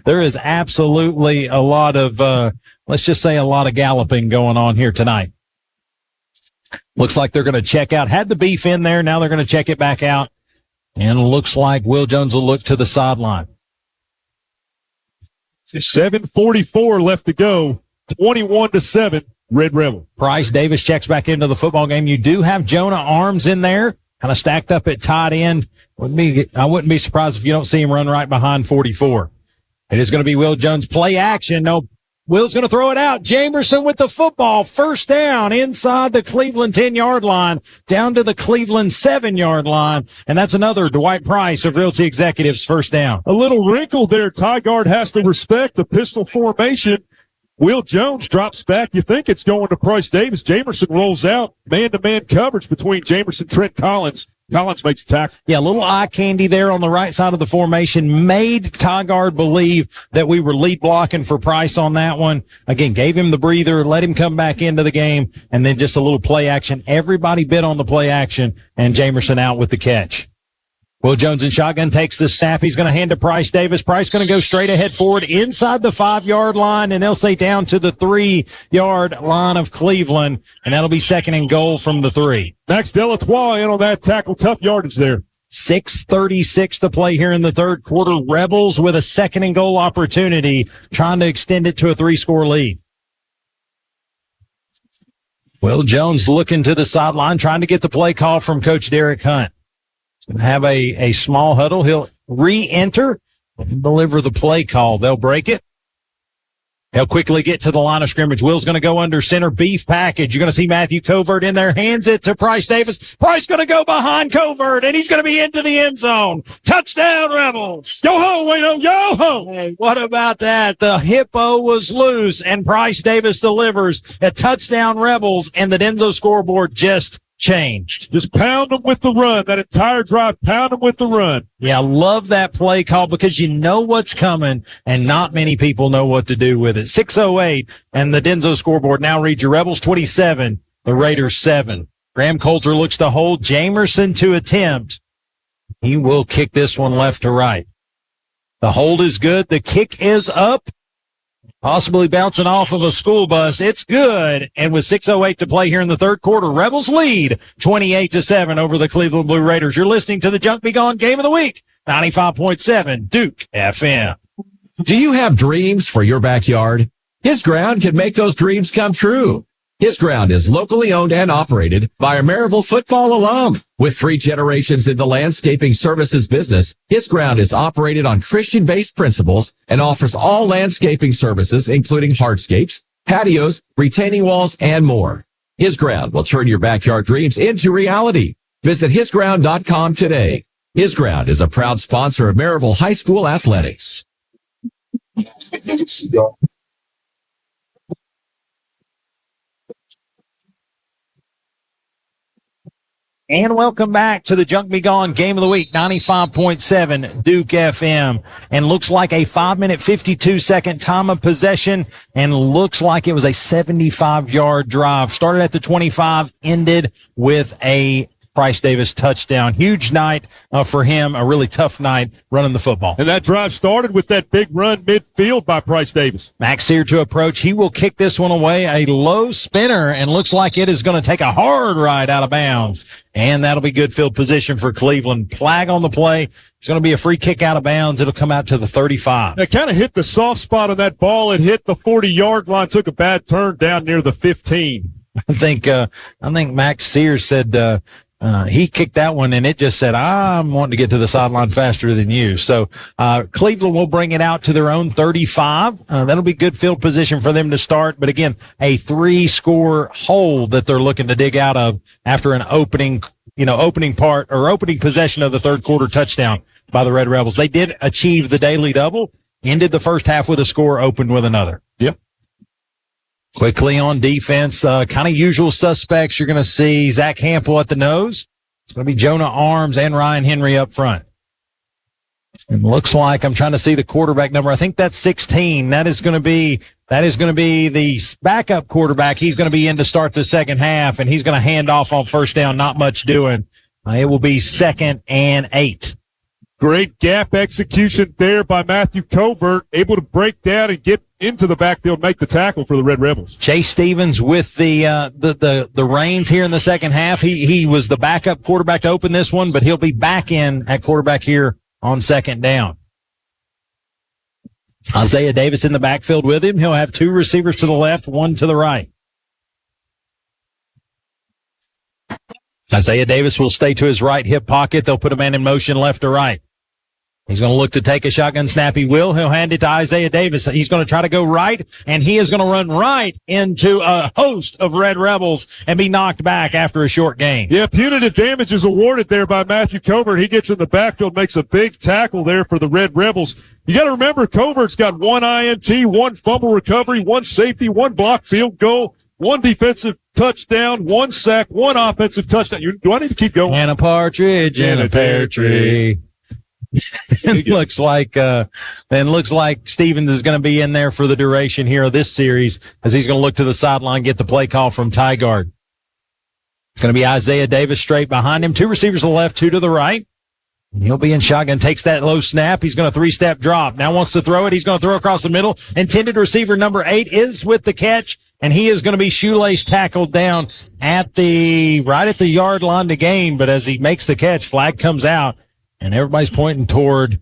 There is absolutely a lot of, let's just say a lot of galloping going on here tonight. Looks like they're going to check out. Had the beef in there. Now they're going to check it back out. And looks like Will Jones will look to the sideline. 7:44 left to go. 21-7. Red Rebel. Price Davis checks back into the football game. You do have Jonah Arms in there, kind of stacked up at tight end. I wouldn't be surprised if you don't see him run right behind 44. It is going to be Will Jones play action. No, Will's going to throw it out. Jamerson with the football. First down inside the Cleveland 10-yard line, down to the Cleveland 7-yard line. And that's another Dwight Price of Realty Executives first down. A little wrinkle there. Ty guard has to respect the pistol formation. Will Jones drops back. You think it's going to Price Davis. Jamerson rolls out. Man-to-man coverage between Jamerson, Trent Collins. Collins makes a tackle. Yeah, a little eye candy there on the right side of the formation. Made Ty guard believe that we were lead blocking for Price on that one. Again, gave him the breather, let him come back into the game, and then just a little play action. Everybody bid on the play action, and Jamerson out with the catch. Will Jones in shotgun takes the snap. He's going to hand to Price Davis. Price going to go straight ahead forward inside the 5-yard line, and they'll say down to the 3-yard line of Cleveland, and that'll be 2nd and goal from the 3. Max Delatour in on that tackle. Tough yardage there. 6:36 to play here in the third quarter. Rebels with a 2nd and goal opportunity, trying to extend it to a 3-score lead. Will Jones looking to the sideline, trying to get the play call from Coach Derek Hunt. Going to have a small huddle. He'll re-enter and deliver the play call. They'll break it. They'll quickly get to the line of scrimmage. Will's going to go under center, beef package. You're going to see Matthew Covert in there, hands it to Price Davis. Price going to go behind Covert, and he's going to be into the end zone. Touchdown, Rebels. Yo ho, Wayno, yo ho. Hey, what about that? The hippo was loose, and Price Davis delivers a touchdown, Rebels, and the Denso scoreboard just changed. Just pound them with the run. That entire drive, pound them with the run. Yeah, I love that play call because you know what's coming and not many people know what to do with it. 6:08 and the Denso scoreboard now reads your Rebels 27, the Raiders 7. Graham Coulter looks to hold Jamerson to attempt. He will kick this one left to right. The hold is good. The kick is up. Possibly bouncing off of a school bus. It's good. And with 6:08 to play here in the third quarter, Rebels lead 28-7 over the Cleveland Blue Raiders. You're listening to the Junk Be Gone Game of the Week, 95.7 Duke FM. Do you have dreams for your backyard? His Ground can make those dreams come true. His Ground is locally owned and operated by a Maryville football alum. With 3 generations in the landscaping services business, His Ground is operated on Christian-based principles and offers all landscaping services, including hardscapes, patios, retaining walls, and more. His Ground will turn your backyard dreams into reality. Visit hisground.com today. His Ground is a proud sponsor of Maryville High School athletics. And welcome back to the Junk Be Gone Game of the Week, 95.7 Duke FM. And looks like a 5-minute, 52-second time of possession, and looks like it was a 75-yard drive. Started at the 25, ended with a Price Davis touchdown. Huge night for him, a really tough night running the football. And that drive started with that big run midfield by Price Davis. Max Sear to approach. He will kick this one away. A low spinner, and looks like it is going to take a hard ride out of bounds. And that'll be good field position for Cleveland. Flag on the play. It's going to be a free kick out of bounds. It'll come out to the 35. It kind of hit the soft spot on that ball. It hit the 40-yard line, took a bad turn down near the 15. I think Max Sears said, he kicked that one, and it just said, I'm wanting to get to the sideline faster than you. So Cleveland will bring it out to their own 35. That'll be good field position for them to start. But again, a 3-score hole that they're looking to dig out of after an opening possession of the third quarter touchdown by the Red Rebels. They did achieve the daily double, ended the first half with a score, opened with another. Yep. Quickly on defense, kind of usual suspects. You're going to see Zach Hampel at the nose. It's going to be Jonah Arms and Ryan Henry up front. It looks like I'm trying to see the quarterback number. I think that's 16. That is going to be the backup quarterback. He's going to be in to start the second half, and he's going to hand off on first down. Not much doing It will be 2nd and 8. Great gap execution there by Matthew Covert, able to break down and get into the backfield, make the tackle for the Red Rebels. Chase Stevens with the reins here in the second half. He was the backup quarterback to open this one, but he'll be back in at quarterback here on 2nd down. Isaiah Davis in the backfield with him. He'll have 2 receivers to the left, 1 to the right. Isaiah Davis will stay to his right hip pocket. They'll put a man in motion left to right. He's going to look to take a shotgun snap. He'll hand it to Isaiah Davis. He's going to try to go right, and he is going to run right into a host of Red Rebels and be knocked back after a short gain. Yeah, punitive damage is awarded there by Matthew Covert. He gets in the backfield, makes a big tackle there for the Red Rebels. You got to remember, Covert's got 1 INT, 1 fumble recovery, 1 safety, 1 block field goal, 1 defensive touchdown, 1 sack, 1 offensive touchdown. Do I need to keep going? And a partridge in a pear tree. It looks like Stevens is going to be in there for the duration here of this series as he's going to look to the sideline, get the play call from Tygard. It's going to be Isaiah Davis straight behind him. 2 receivers to the left, 2 to the right. And he'll be in shotgun, takes that low snap. He's going to 3-step drop. Now wants to throw it. He's going to throw across the middle. Intended receiver number 8 is with the catch, and he is going to be shoelace tackled down right at the yard line to gain. But as he makes the catch, flag comes out. And everybody's pointing toward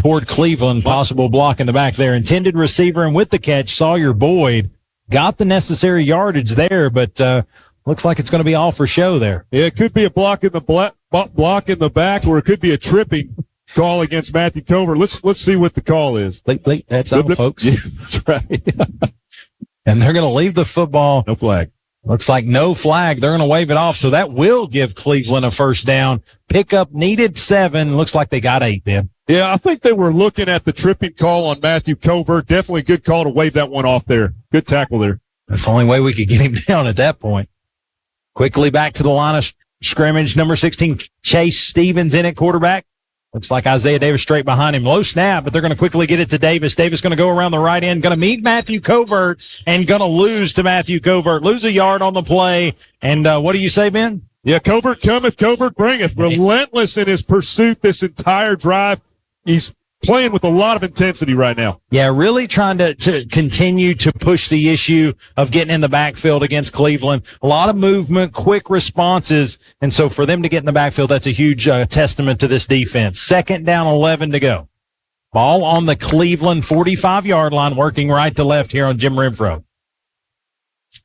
Cleveland, possible block in the back there. Intended receiver, and with the catch, Sawyer Boyd got the necessary yardage there, but looks like it's going to be all for show there. Yeah, it could be a block in the back, or it could be a tripping call against Matthew Covert. Let's see what the call is. That's out, folks. Yeah, that's right. And they're going to leave the football. No flag. Looks like no flag. They're going to wave it off. So that will give Cleveland a first down. Pickup needed 7. Looks like they got 8, Ben. Yeah, I think they were looking at the tripping call on Matthew Covert. Definitely a good call to wave that one off there. Good tackle there. That's the only way we could get him down at that point. Quickly back to the line of scrimmage. Number 16, Chase Stevens in at quarterback. Looks like Isaiah Davis straight behind him. Low snap, but they're going to quickly get it to Davis. Davis going to go around the right end, going to meet Matthew Covert, and going to lose to Matthew Covert. Lose a yard on the play. And what do you say, Ben? Yeah, Covert cometh, Covert bringeth. Relentless in his pursuit this entire drive. He's playing with a lot of intensity right now. Yeah, really trying to continue to push the issue of getting in the backfield against Cleveland. A lot of movement, quick responses. And so for them to get in the backfield, that's a huge testament to this defense. 2nd down, 11 to go. Ball on the Cleveland 45-yard line, working right to left here on Jim Renfro.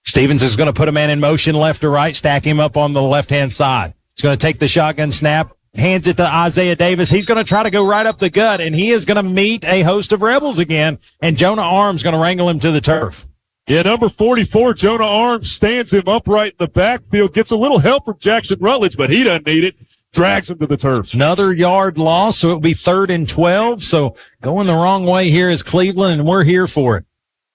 Stevens is going to put a man in motion left to right, stack him up on the left-hand side. He's going to take the shotgun snap, hands it to Isaiah Davis. He's going to try to go right up the gut, and he is going to meet a host of Rebels again, and Jonah Arms going to wrangle him to the turf. Yeah, number 44, Jonah Arms, stands him upright in the backfield, gets a little help from Jackson Rutledge, but he doesn't need it. Drags him to the turf. Another yard loss, so it'll be 3rd and 12. So going the wrong way here is Cleveland, and we're here for it.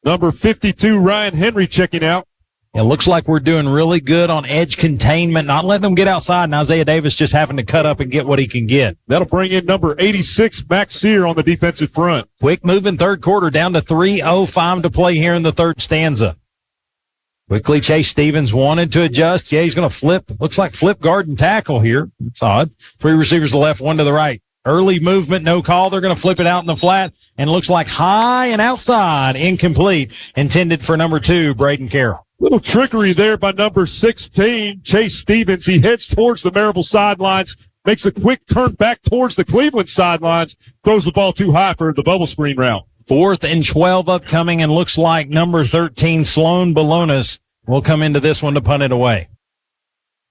Number 52, Ryan Henry, checking out. It looks like we're doing really good on edge containment, not letting them get outside, and Isaiah Davis just having to cut up and get what he can get. That'll bring in number 86, Max Sear, on the defensive front. Quick moving 3rd quarter, down to 3:05 to play here in the 3rd stanza. Quickly, Chase Stevens wanted to adjust. Yeah, he's going to flip. Looks like flip guard and tackle here. It's odd. 3 receivers to the left, 1 to the right. Early movement, no call. They're going to flip it out in the flat, and looks like high and outside, incomplete, intended for number 2, Braden Carroll. Little trickery there by number 16, Chase Stevens. He heads towards the Maryville sidelines, makes a quick turn back towards the Cleveland sidelines, throws the ball too high for the bubble screen route. 4th and 12 upcoming, and looks like number 13, Sloan Balonis, will come into this one to punt it away.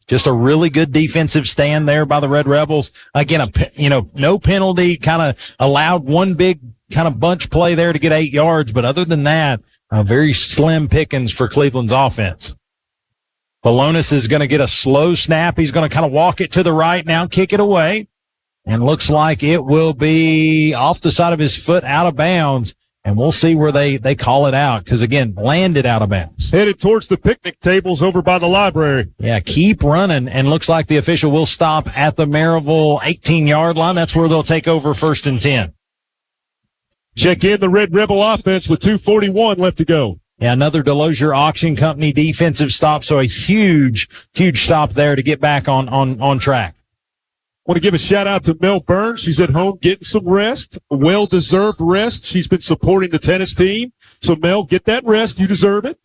Just a really good defensive stand there by the Red Rebels. Again, no penalty, kind of allowed one big kind of bunch play there to get 8 yards, but other than that, very slim pickings for Cleveland's offense. Balonis is going to get a slow snap. He's going to kind of walk it to the right now, kick it away, and looks like it will be off the side of his foot, out of bounds, and we'll see where they call it out because, again, landed out of bounds. Headed towards the picnic tables over by the library. Yeah, keep running, and looks like the official will stop at the Maryville 18-yard line. That's where they'll take over 1st and 10. Check in the Red Rebel offense with 2:41 left to go. Yeah, another Delosier Auction Company defensive stop. So a huge stop there to get back on track. Want to give a shout out to Mel Burns. She's at home getting some rest, well-deserved rest. She's been supporting the tennis team. So Mel, get that rest. You deserve it.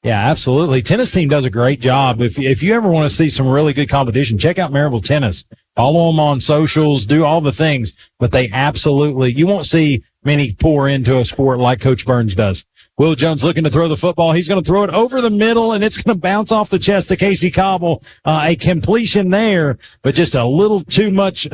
Yeah, absolutely. Tennis team does a great job. If you ever want to see some really good competition, check out Maryville Tennis. Follow them on socials, do all the things, but they absolutely, you won't see many pour into a sport like Coach Burns does. Will Jones looking to throw the football. He's going to throw it over the middle, and it's going to bounce off the chest of Casey Cobble. A completion there, but just a little too much,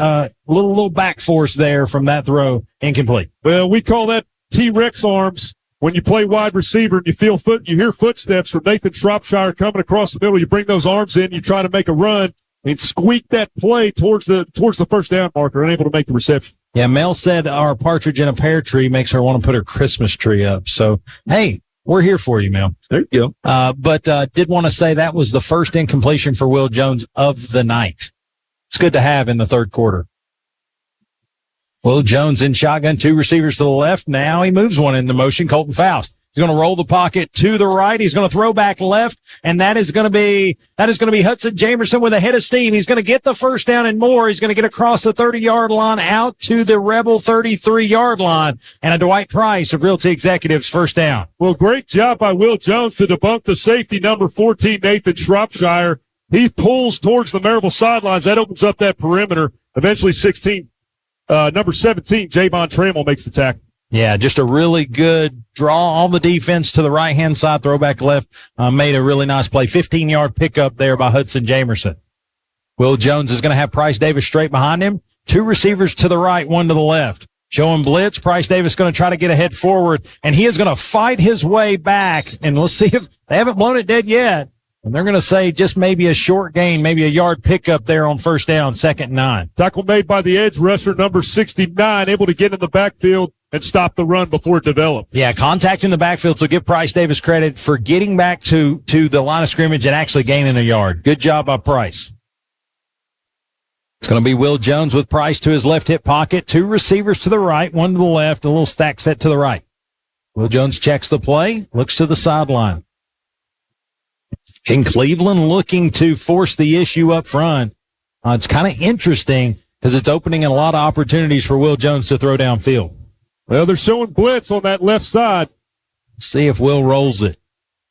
little back force there from that throw. Incomplete. Well, we call that T-Rex arms. When you play wide receiver and you hear footsteps from Nathan Shropshire coming across the middle, you bring those arms in, you try to make a run and squeak that play towards the first down marker, unable to make the reception. Yeah, Mel said our partridge in a pear tree makes her want to put her Christmas tree up. So, hey, we're here for you, Mel. There you go. But did want to say that was the first incompletion for Will Jones of the night. It's good to have in the third quarter. Will Jones in shotgun, 2 receivers to the left. Now he moves one into motion. Colton Faust. He's going to roll the pocket to the right. He's going to throw back left, and that is going to be Hudson Jamerson with a head of steam. He's going to get the first down and more. He's going to get across the 30-yard line out to the Rebel 33-yard line, and a Dwight Price of Realty Executives first down. Well, great job by Will Jones to debunk the safety, number 14, Nathan Shropshire. He pulls towards the Maryville sidelines. That opens up that perimeter. Eventually, number 17, Javon Trammell makes the tackle. Yeah, just a really good draw on the defense to the right-hand side, throwback left, made a really nice play. 15-yard pickup there by Hudson Jamerson. Will Jones is going to have Price Davis straight behind him. 2 receivers to the right, 1 to the left. Showing blitz. Price Davis going to try to get ahead forward, and he is going to fight his way back. And let's see if they haven't blown it dead yet. And they're going to say just maybe a short gain, maybe a yard pickup there on first down, 2nd and 9. Tackle made by the edge rusher, number 69, able to get in the backfield and stop the run before it developed. Yeah, contact in the backfield, so give Price Davis credit for getting back to the line of scrimmage and actually gaining a yard. Good job by Price. It's going to be Will Jones with Price to his left hip pocket. 2 receivers to the right, 1 to the left, a little stack set to the right. Will Jones checks the play, looks to the sideline. In Cleveland, looking to force the issue up front. It's kind of interesting because it's opening a lot of opportunities for Will Jones to throw downfield. Well, they're showing blitz on that left side. See if Will rolls it.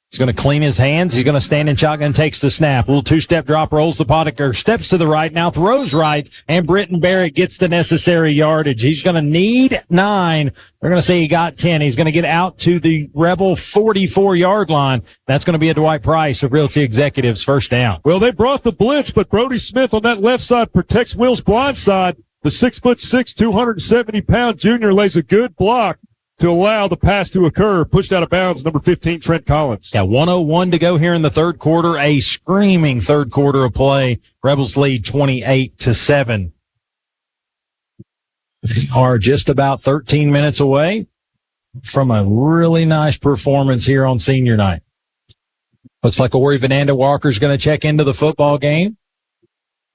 He's going to clean his hands. He's going to stand in shotgun, takes the snap. A little 2-step drop, rolls the pocket, or steps to the right, now throws right, and Britton Barrett gets the necessary yardage. He's going to need 9. They're going to say he got 10. He's going to get out to the Rebel 44-yard line. That's going to be a Dwight Price of Realty Executives first down. Well, they brought the blitz, but Brody Smith on that left side protects Will's blind side. The 6'6", 270-pound junior lays a good block to allow the pass to occur. Pushed out of bounds, number 15, Trent Collins. Yeah, 1:01 to go here in the third quarter. A screaming third quarter of play. Rebels lead 28-7. They are just about 13 minutes away from a really nice performance here on senior night. Looks like Ori Vananda Walker's going to check into the football game.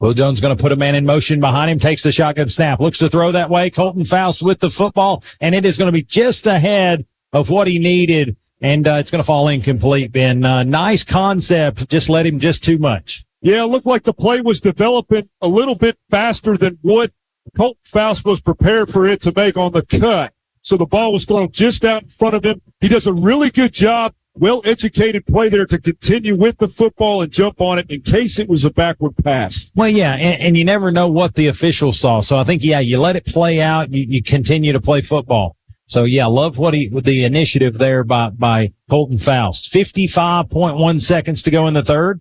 Will Jones going to put a man in motion behind him, takes the shotgun snap, looks to throw that way. Colton Faust with the football, and it is going to be just ahead of what he needed, and it's going to fall incomplete, Ben. Nice concept, just led him just too much. Yeah, it looked like the play was developing a little bit faster than what Colton Faust was prepared for it to make on the cut. So the ball was thrown just out in front of him. He does a really good job. Well-educated play there to continue with the football and jump on it in case it was a backward pass. Well, yeah, and you never know what the officials saw. So I think, yeah, you let it play out. You continue to play football. So, yeah, love with the initiative there by Colton Faust. 55.1 seconds to go in the third,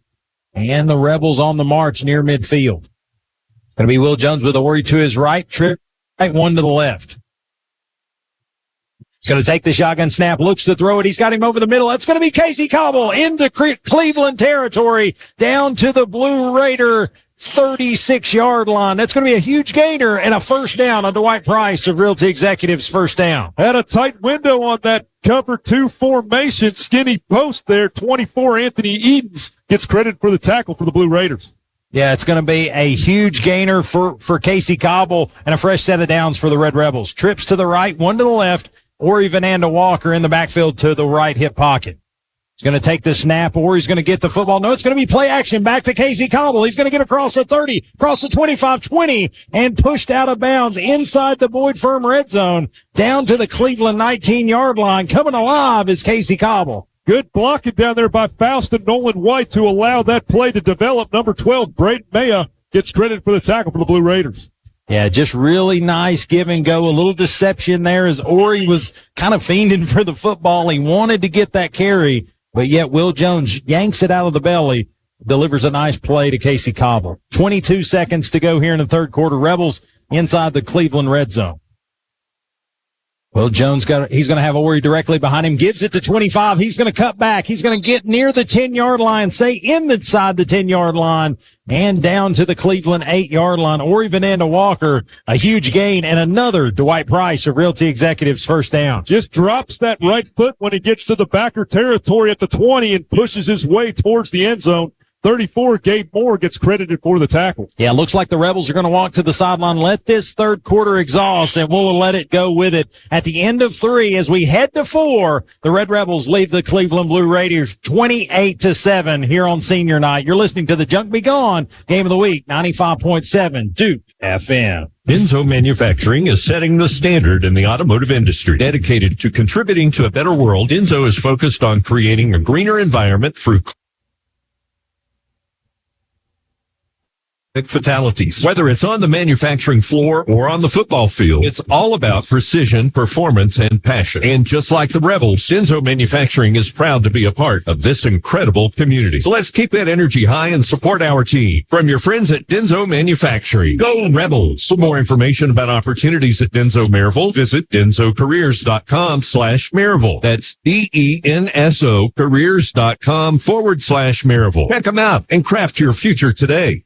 and the Rebels on the march near midfield. Going to be Will Jones with Ori to his right, trip right, 1 to the left. He's going to take the shotgun snap, looks to throw it. He's got him over the middle. That's going to be Casey Cobble into Cleveland territory, down to the Blue Raider 36-yard line. That's going to be a huge gainer and a first down on Dwight Price of Realty Executives first down. Had a tight window on that cover 2 formation, skinny post there. 24, Anthony Edens gets credit for the tackle for the Blue Raiders. Yeah, it's going to be a huge gainer for Casey Cobble and a fresh set of downs for the Red Rebels. Trips to the right, 1 to the left. Ori Vananda Walker in the backfield to the right hip pocket. He's going to take the snap, or he's going to get the football. No, it's going to be play action back to Casey Cobble. He's going to get across the 30, across the 25, 20, and pushed out of bounds inside the Boyd Firm red zone down to the Cleveland 19-yard line. Coming alive is Casey Cobble. Good blocking down there by Faust and Nolan White to allow that play to develop. Number 12, Braden Maya, gets credit for the tackle for the Blue Raiders. Yeah, just really nice give and go. A little deception there as Ori was kind of fiending for the football. He wanted to get that carry, but yet Will Jones yanks it out of the belly, delivers a nice play to Casey Cobble. 22 seconds to go here in the third quarter. Rebels inside the Cleveland red zone. Will Jones he's going to have Ori directly behind him, gives it to 25. He's going to cut back. He's going to get near the 10-yard line, inside the 10-yard line, and down to the Cleveland 8-yard line. Ori Vananda Walker, a huge gain, and another Dwight Price of Realty Executives first down. Just drops that right foot when he gets to the backer territory at the 20 and pushes his way towards the end zone. 34, Gabe Moore gets credited for the tackle. Yeah, looks like the Rebels are going to walk to the sideline, let this third quarter exhaust, and we'll let it go with it. At the end of 3, as we head to 4, the Red Rebels leave the Cleveland Blue Raiders 28-7 here on senior night. You're listening to the Junk Be Gone Game of the Week, 95.7 Duke FM. Denso Manufacturing is setting the standard in the automotive industry. Dedicated to contributing to a better world, Denso is focused on creating a greener environment through fatalities. Whether it's on the manufacturing floor or on the football field, it's all about precision, performance, and passion. And just like the Rebels, Denso Manufacturing is proud to be a part of this incredible community. So let's keep that energy high and support our team. From your friends at Denso Manufacturing, go Rebels! For more information about opportunities at Denso Maryville, visit densocareers.com/Maryville. That's DENSO careers.com/Maryville. Check them out and craft your future today.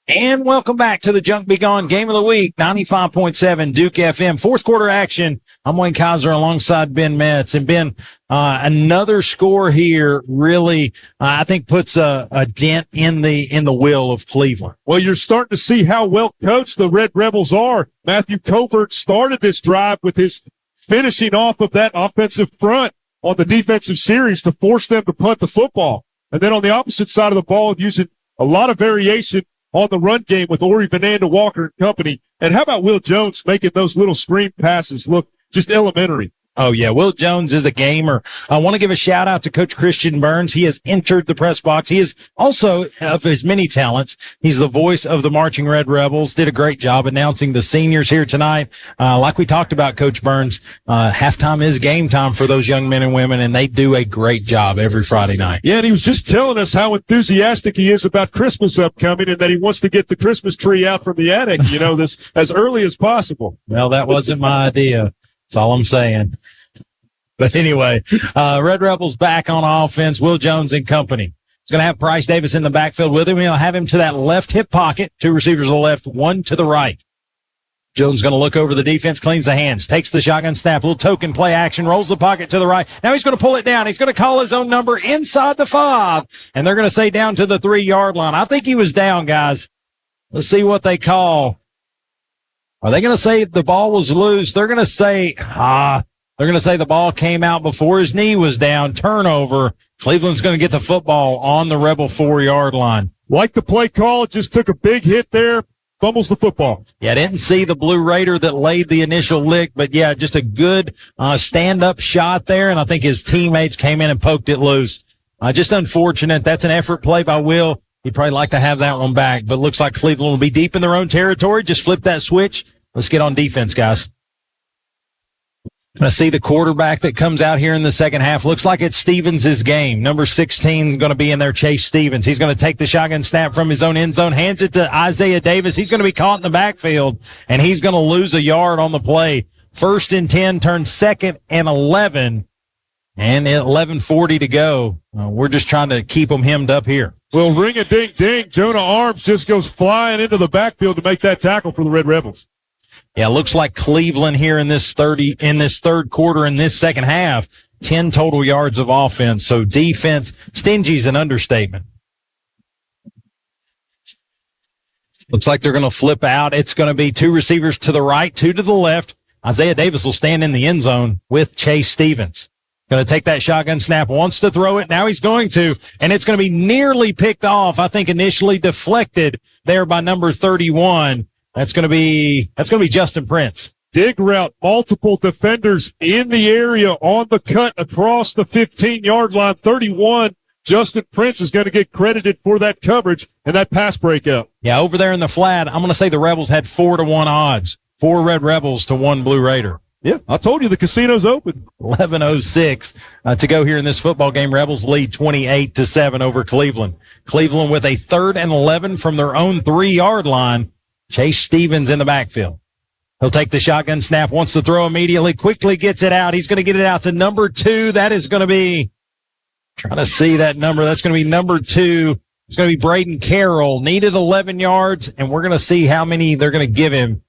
And welcome back to the Junk Be Gone Game of the Week, 95.7 Duke FM. Fourth quarter action. I'm Wayne Kaiser alongside Ben Metz. And Ben, another score here really, I think puts a dent in the will of Cleveland. Well, you're starting to see how well coached the Red Rebels are. Matthew Covert started this drive with his finishing off of that offensive front on the defensive series to force them to punt the football. And then on the opposite side of the ball, using a lot of variation on the run game with Ori Vananda Walker and company. And how about Will Jones making those little screen passes look just elementary? Oh, yeah. Will Jones is a gamer. I want to give a shout out to Coach Christian Burns. He has entered the press box. He is also, of his many talents, he's the voice of the Marching Red Rebels. Did a great job announcing the seniors here tonight. Like we talked about, Coach Burns, halftime is game time for those young men and women, and they do a great job every Friday night. Yeah, and he was just telling us how enthusiastic he is about Christmas upcoming and that he wants to get the Christmas tree out from the attic, this as early as possible. Well, that wasn't my idea. That's all I'm saying. But anyway, Red Rebels back on offense. Will Jones and company. He's going to have Bryce Davis in the backfield with him. He'll have him to that left hip pocket. 2 receivers to the left, 1 to the right. Jones going to look over the defense, cleans the hands, takes the shotgun snap, little token play action, rolls the pocket to the right. Now he's going to pull it down. He's going to call his own number inside the 5, and they're going to say down to the 3-yard line. I think he was down, guys. Let's see what they call. Are they going to say the ball was loose? They're going to say, the ball came out before his knee was down. Turnover. Cleveland's going to get the football on the Rebel 4-yard line. Like the play call, just took a big hit there. Fumbles the football. Yeah, I didn't see the Blue Raider that laid the initial lick, but yeah, just a good stand-up shot there, and I think his teammates came in and poked it loose. Just unfortunate. That's an effort play by Will. He'd probably like to have that one back, but looks like Cleveland will be deep in their own territory. Just flip that switch. Let's get on defense, guys. I see the quarterback that comes out here in the second half. Looks like it's Stevens' game. Number 16 going to be in there, Chase Stevens. He's going to take the shotgun snap from his own end zone, hands it to Isaiah Davis. He's going to be caught in the backfield, and he's going to lose a yard on the play. 1st and 10, turns 2nd and 11, and 11:40 to go. We're just trying to keep them hemmed up here. Well, ring-a-ding-ding. Jonah Arms just goes flying into the backfield to make that tackle for the Red Rebels. Yeah, looks like Cleveland here in this third quarter, in this second half, 10 total yards of offense. So defense, stingy is an understatement. Looks like they're going to flip out. It's going to be 2 receivers to the right, 2 to the left. Isaiah Davis will stand in the end zone with Chase Stevens. Going to take that shotgun snap, wants to throw it. Now he's going to, and it's going to be nearly picked off. I think initially deflected there by number 31. That's going to be Justin Prince. Dig route, multiple defenders in the area on the cut across the 15-yard line. 31, Justin Prince is going to get credited for that coverage and that pass breakout. Yeah, over there in the flat, I'm going to say the Rebels had 4-1 odds. 4 Red Rebels to 1 Blue Raider. Yeah, I told you the casino's open. 11:06 to go here in this football game. Rebels lead 28-7 over Cleveland. Cleveland with a 3rd and 11 from their own 3-yard line. Chase Stevens in the backfield. He'll take the shotgun snap, wants to throw immediately, quickly gets it out. He's going to get it out to number 2. That is going to be, trying to see that number. That's going to be number 2. It's going to be Braden Carroll. Needed 11 yards, and we're going to see how many they're going to give him.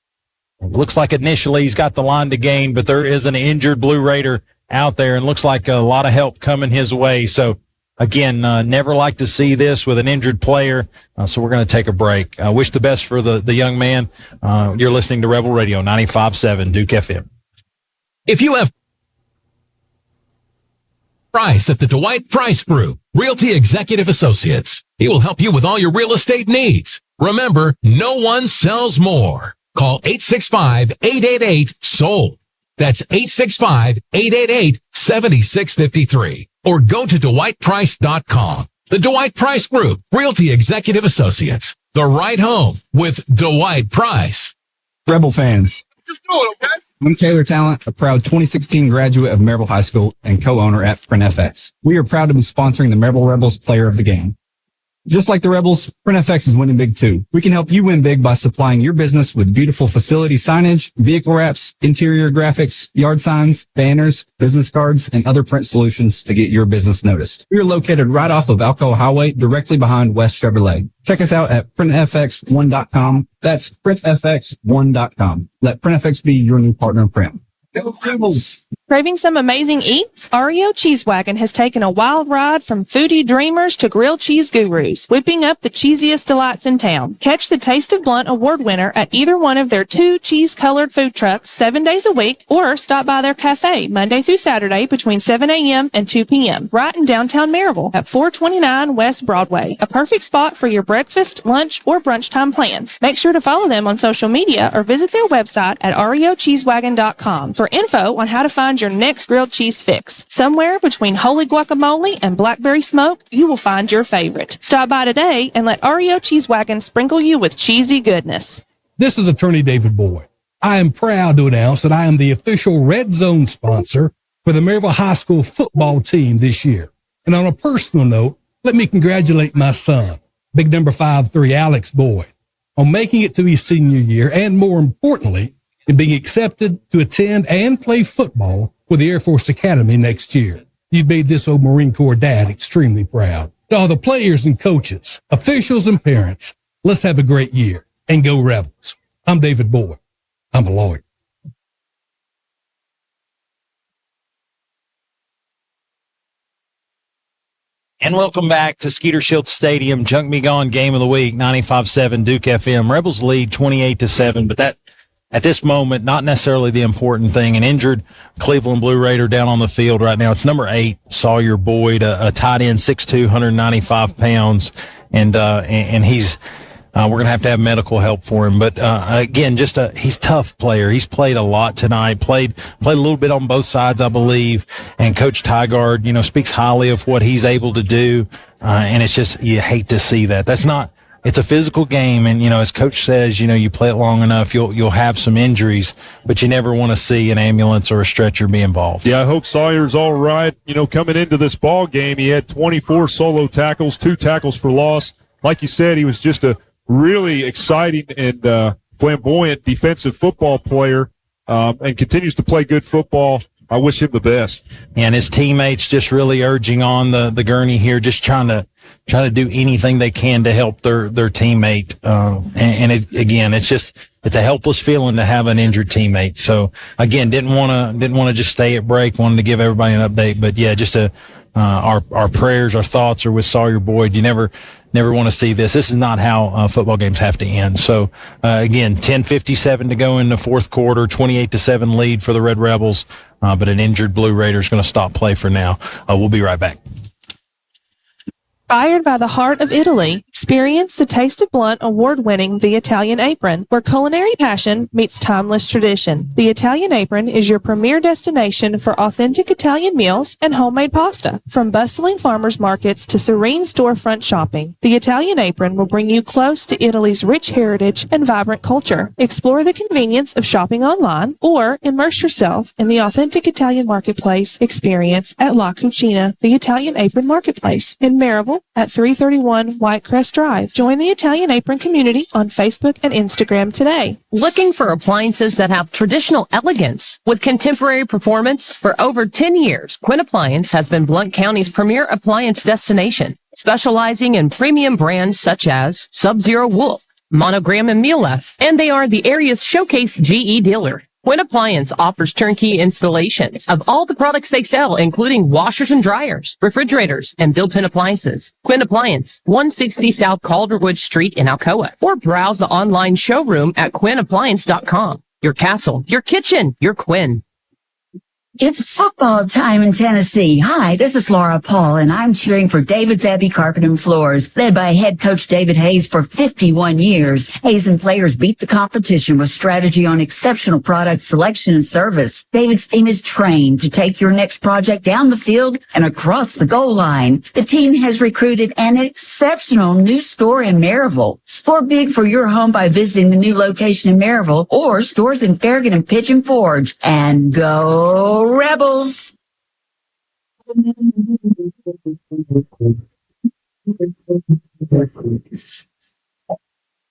It looks like initially he's got the line to gain, but there is an injured Blue Raider out there, and looks like a lot of help coming his way. So, again, never like to see this with an injured player, so we're going to take a break. Wish the best for the young man. You're listening to Rebel Radio 95.7 Duke FM. If you have Price at the Dwight Price Group, Realty Executive Associates, he will help you with all your real estate needs. Remember, no one sells more. Call 865-888-SOLD. That's 865-888-7653. Or go to DwightPrice.com. The Dwight Price Group, Realty Executive Associates. The right home with Dwight Price. Rebel fans. Just do it, okay? I'm Taylor Talent, a proud 2016 graduate of Maryville High School and co-owner at PrintFX. We are proud to be sponsoring the Maryville Rebels Player of the Game. Just like the Rebels, PrintFX is winning big too. We can help you win big by supplying your business with beautiful facility signage, vehicle wraps, interior graphics, yard signs, banners, business cards, and other print solutions to get your business noticed. We are located right off of Alcoa Highway, directly behind West Chevrolet. Check us out at printfx1.com. That's printfx1.com. Let PrintFX be your new partner in print. Go Rebels! Craving some amazing eats? REO Cheese Wagon has taken a wild ride from foodie dreamers to grilled cheese gurus, whipping up the cheesiest delights in town. Catch the Taste of Blunt award winner at either one of their 2 cheese-colored food trucks 7 days a week, or stop by their cafe Monday through Saturday between 7 a.m. and 2 p.m. right in downtown Maryville at 429 West Broadway. A perfect spot for your breakfast, lunch, or brunch time plans. Make sure to follow them on social media or visit their website at reocheesewagon.com for info on how to find your next grilled cheese fix. Somewhere between holy guacamole and blackberry smoke, you will find your favorite. Stop by today and let REO Cheese Wagon sprinkle you with cheesy goodness. This is Attorney David Boyd. I am proud to announce that I am the official Red Zone sponsor for the Maryville High School football team this year. And on a personal note, let me congratulate my son, big number 5'3", Alex Boyd, on making it to his senior year, and more importantly, in being accepted to attend and play football for the Air Force Academy next year. You've made this old Marine Corps dad extremely proud. To all the players and coaches, officials and parents, let's have a great year and go Rebels. I'm David Boyd. I'm a lawyer. And welcome back to Skeeter Shields Stadium, Junk Me Gone Game of the Week, 95.7 Duke FM. Rebels lead 28-7, but that, at this moment, not necessarily the important thing. An injured Cleveland Blue Raider down on the field right now. It's number 8, Sawyer Boyd, a tight end, 6'2", 195 pounds. And he's, we're going to have medical help for him. But, again, he's a tough player. He's played a lot tonight, played a little bit on both sides, I believe. And Coach Tygard, speaks highly of what he's able to do. And it's just, you hate to see that. It's a physical game, and, as Coach says, you play it long enough, you'll have some injuries, but you never want to see an ambulance or a stretcher be involved. Yeah, I hope Sawyer's all right. Coming into this ball game, he had 24 solo tackles, 2 tackles for loss. Like you said, he was just a really exciting and flamboyant defensive football player, and continues to play good football. I wish him the best. And his teammates just really urging on the gurney here, just trying to do anything they can to help their teammate. It's a helpless feeling to have an injured teammate. So again, didn't want to just stay at break. Wanted to give everybody an update, but yeah, just a our prayers, our thoughts are with Sawyer Boyd. You never want to see this. This is not how football games have to end. So again, 10:57 to go in the fourth quarter, 28-7 lead for the Red Rebels. But an injured Blue Raider is going to stop play for now. We'll be right back. Inspired by the heart of Italy, experience the Taste of Blunt award-winning The Italian Apron, where culinary passion meets timeless tradition. The Italian Apron is your premier destination for authentic Italian meals and homemade pasta. From bustling farmers markets to serene storefront shopping, The Italian Apron will bring you close to Italy's rich heritage and vibrant culture. Explore the convenience of shopping online or immerse yourself in the authentic Italian marketplace experience at La Cucina, The Italian Apron Marketplace in Maryville at 331 Whitecrest Drive. Join the Italian Apron community on Facebook and Instagram today. Looking for appliances that have traditional elegance with contemporary performance? For over 10 years, Quinn Appliance has been Blount County's premier appliance destination, specializing in premium brands such as Sub-Zero Wolf, Monogram, and Miele, and they are the area's showcase GE dealer. Quinn Appliance offers turnkey installations of all the products they sell, including washers and dryers, refrigerators, and built-in appliances. Quinn Appliance, 160 South Calderwood Street in Alcoa, or browse the online showroom at QuinnAppliance.com. Your castle, your kitchen, your Quinn. It's football time in Tennessee. Hi, this is Laura Paul, and I'm cheering for David's Abbey Carpet and Floors, led by head coach David Hayes for 51 years. Hayes and players beat the competition with strategy on exceptional product selection and service. David's team is trained to take your next project down the field and across the goal line. The team has recruited an exceptional new store in Maryville. Score big for your home by visiting the new location in Maryville or stores in Farragut and Pigeon Forge. And go Rebels!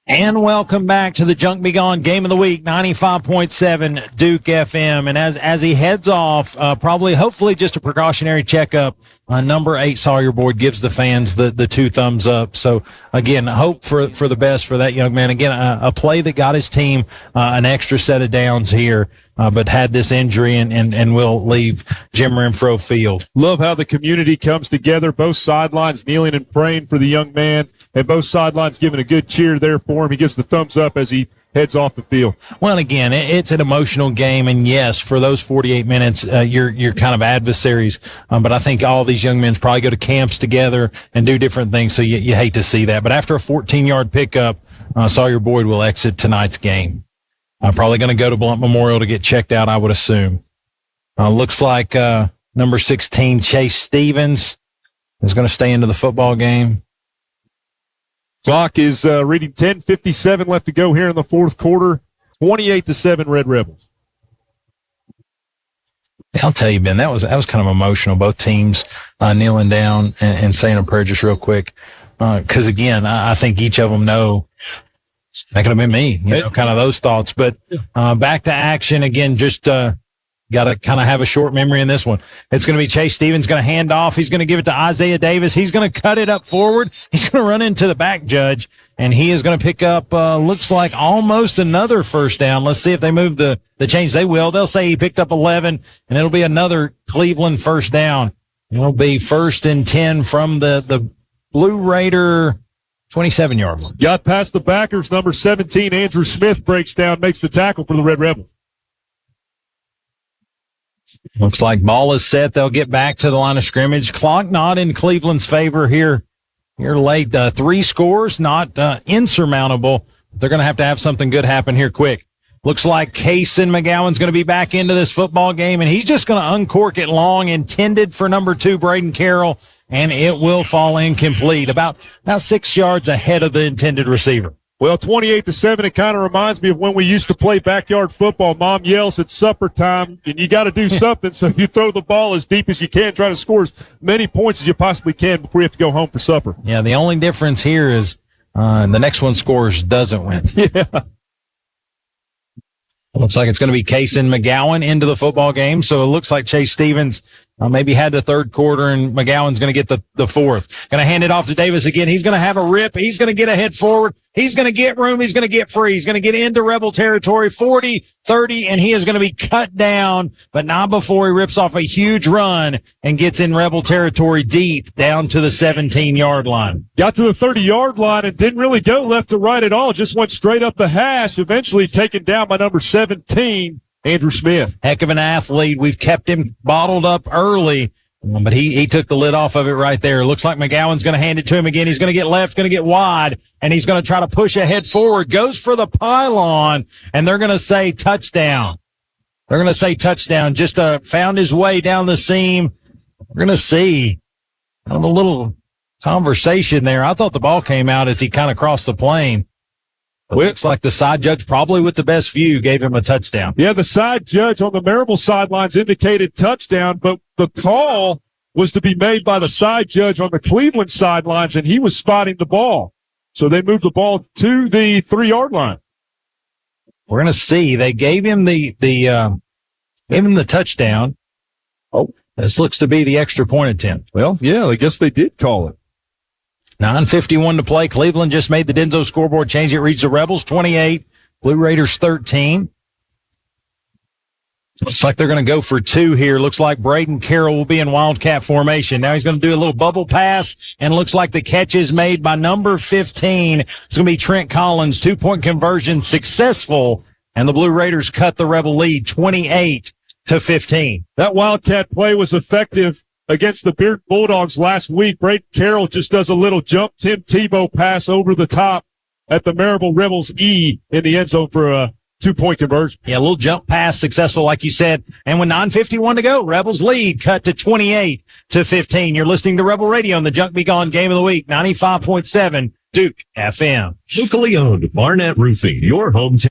And welcome back to the Junk Be Gone Game of the Week, 95.7 Duke FM. And as he heads off, hopefully just a precautionary checkup, number 8 Sawyer Boyd gives the fans the 2 thumbs up. So again, hope for the best for that young man. Again, a play that got his team an extra set of downs here, but had this injury and will leave Jim Renfro field. Love how the community comes together, both sidelines kneeling and praying for the young man, and both sidelines giving a good cheer there for him. He gives the thumbs up as he heads off the field. Well, again, it's an emotional game, and yes, for those 48 minutes, you're kind of adversaries. But I think all these young men probably go to camps together and do different things, so you hate to see that. But after a 14-yard pickup, Sawyer Boyd will exit tonight's game. Probably going to go to Blount Memorial to get checked out, I would assume. Looks like number 16, Chase Stevens, is going to stay into the football game. Clock is reading 10:57 left to go here in the fourth quarter. 28-7 Red Rebels. I'll tell you, Ben, that was kind of emotional. Both teams kneeling down and saying a prayer just real quick. Because again, I think each of them know that could have been me, kind of those thoughts. But back to action again, just got to kind of have a short memory in this one. It's going to be Chase Stevens going to hand off. He's going to give it to Isaiah Davis. He's going to cut it up forward. He's going to run into the back judge, and he is going to pick up, looks like almost another first down. Let's see if they move the change. They will. They'll say he picked up 11, and it'll be another Cleveland first down. It'll be 1st and 10 from the Blue Raider 27-yard line. Got past the backers. Number 17, Andrew Smith, breaks down, makes the tackle for the Red Rebels. Looks like ball is set. They'll get back to the line of scrimmage. Clock not in Cleveland's favor here late. 3 scores, not insurmountable. They're going to have something good happen here quick. Looks like Kaysen McGowan's going to be back into this football game, and he's just going to uncork it long, intended for number 2, Braden Carroll, and it will fall incomplete, about 6 yards ahead of the intended receiver. Well, 28-7, it kind of reminds me of when we used to play backyard football. Mom yells it's supper time, and you got to do something, so you throw the ball as deep as you can, try to score as many points as you possibly can before you have to go home for supper. Yeah, the only difference here is the next one scores doesn't win. Yeah. Looks like it's going to be Kaysen McGowan into the football game, so it looks like Chase Stevens maybe had the third quarter, and McGowan's going to get the fourth. Going to hand it off to Davis again. He's going to have a rip. He's going to get a head forward. He's going to get room. He's going to get free. He's going to get into Rebel territory, 40, 30, and he is going to be cut down, but not before he rips off a huge run and gets in Rebel territory deep down to the 17-yard line. Got to the 30-yard line and didn't really go left to right at all. Just went straight up the hash, eventually taken down by number 17, Andrew Smith. Heck of an athlete. We've kept him bottled up early, but he took the lid off of it right there. Looks like McGowan's going to hand it to him again. He's going to get left, going to get wide, and he's going to try to push ahead forward. Goes for the pylon, and they're going to say touchdown. They're going to say touchdown. Just found his way down the seam. We're going to see kind of a little conversation there. I thought the ball came out as he kind of crossed the plane. It looks like the side judge, probably with the best view, gave him a touchdown. Yeah, the side judge on the Maryville sidelines indicated touchdown, but the call was to be made by the side judge on the Cleveland sidelines, and he was spotting the ball. So they moved the ball to the 3-yard line. We're going to see. They gave him the touchdown. Oh, this looks to be the extra point attempt. Well, yeah, I guess they did call it. 9:51 to play. Cleveland just made the Denso scoreboard change. It reads the Rebels 28, Blue Raiders 13. Looks like they're going to go for 2 here. Looks like Braden Carroll will be in Wildcat formation. Now he's going to do a little bubble pass, and looks like the catch is made by number 15. It's going to be Trent Collins. 2-point conversion successful, and the Blue Raiders cut the Rebel lead 28-15. That Wildcat play was effective against the Beard Bulldogs last week. Braden Carroll just does a little jump Tim Tebow pass over the top at the Maryville Rebels E in the end zone for a 2-point conversion. Yeah, a little jump pass successful, like you said. And with 9:51 to go, Rebels lead cut to 28-15. You're listening to Rebel Radio on the Junk Be Gone Game of the Week, 95.7 Duke FM. Locally owned Barnett Roofing, your hometown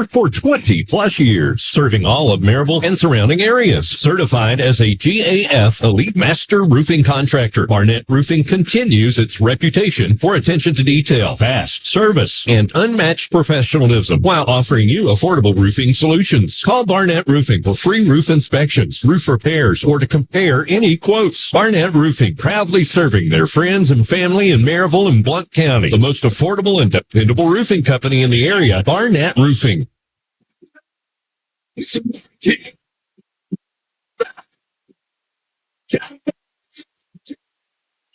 for 20 plus years, serving all of Maryville and surrounding areas. Certified as a GAF Elite Master Roofing Contractor, Barnett Roofing continues its reputation for attention to detail, fast service, and unmatched professionalism while offering you affordable roofing solutions. Call Barnett Roofing for free roof inspections, roof repairs, or to compare any quotes. Barnett Roofing, proudly serving their friends and family in Maryville and Blount County. The most affordable and dependable roofing company in the area, Barnett Roofing.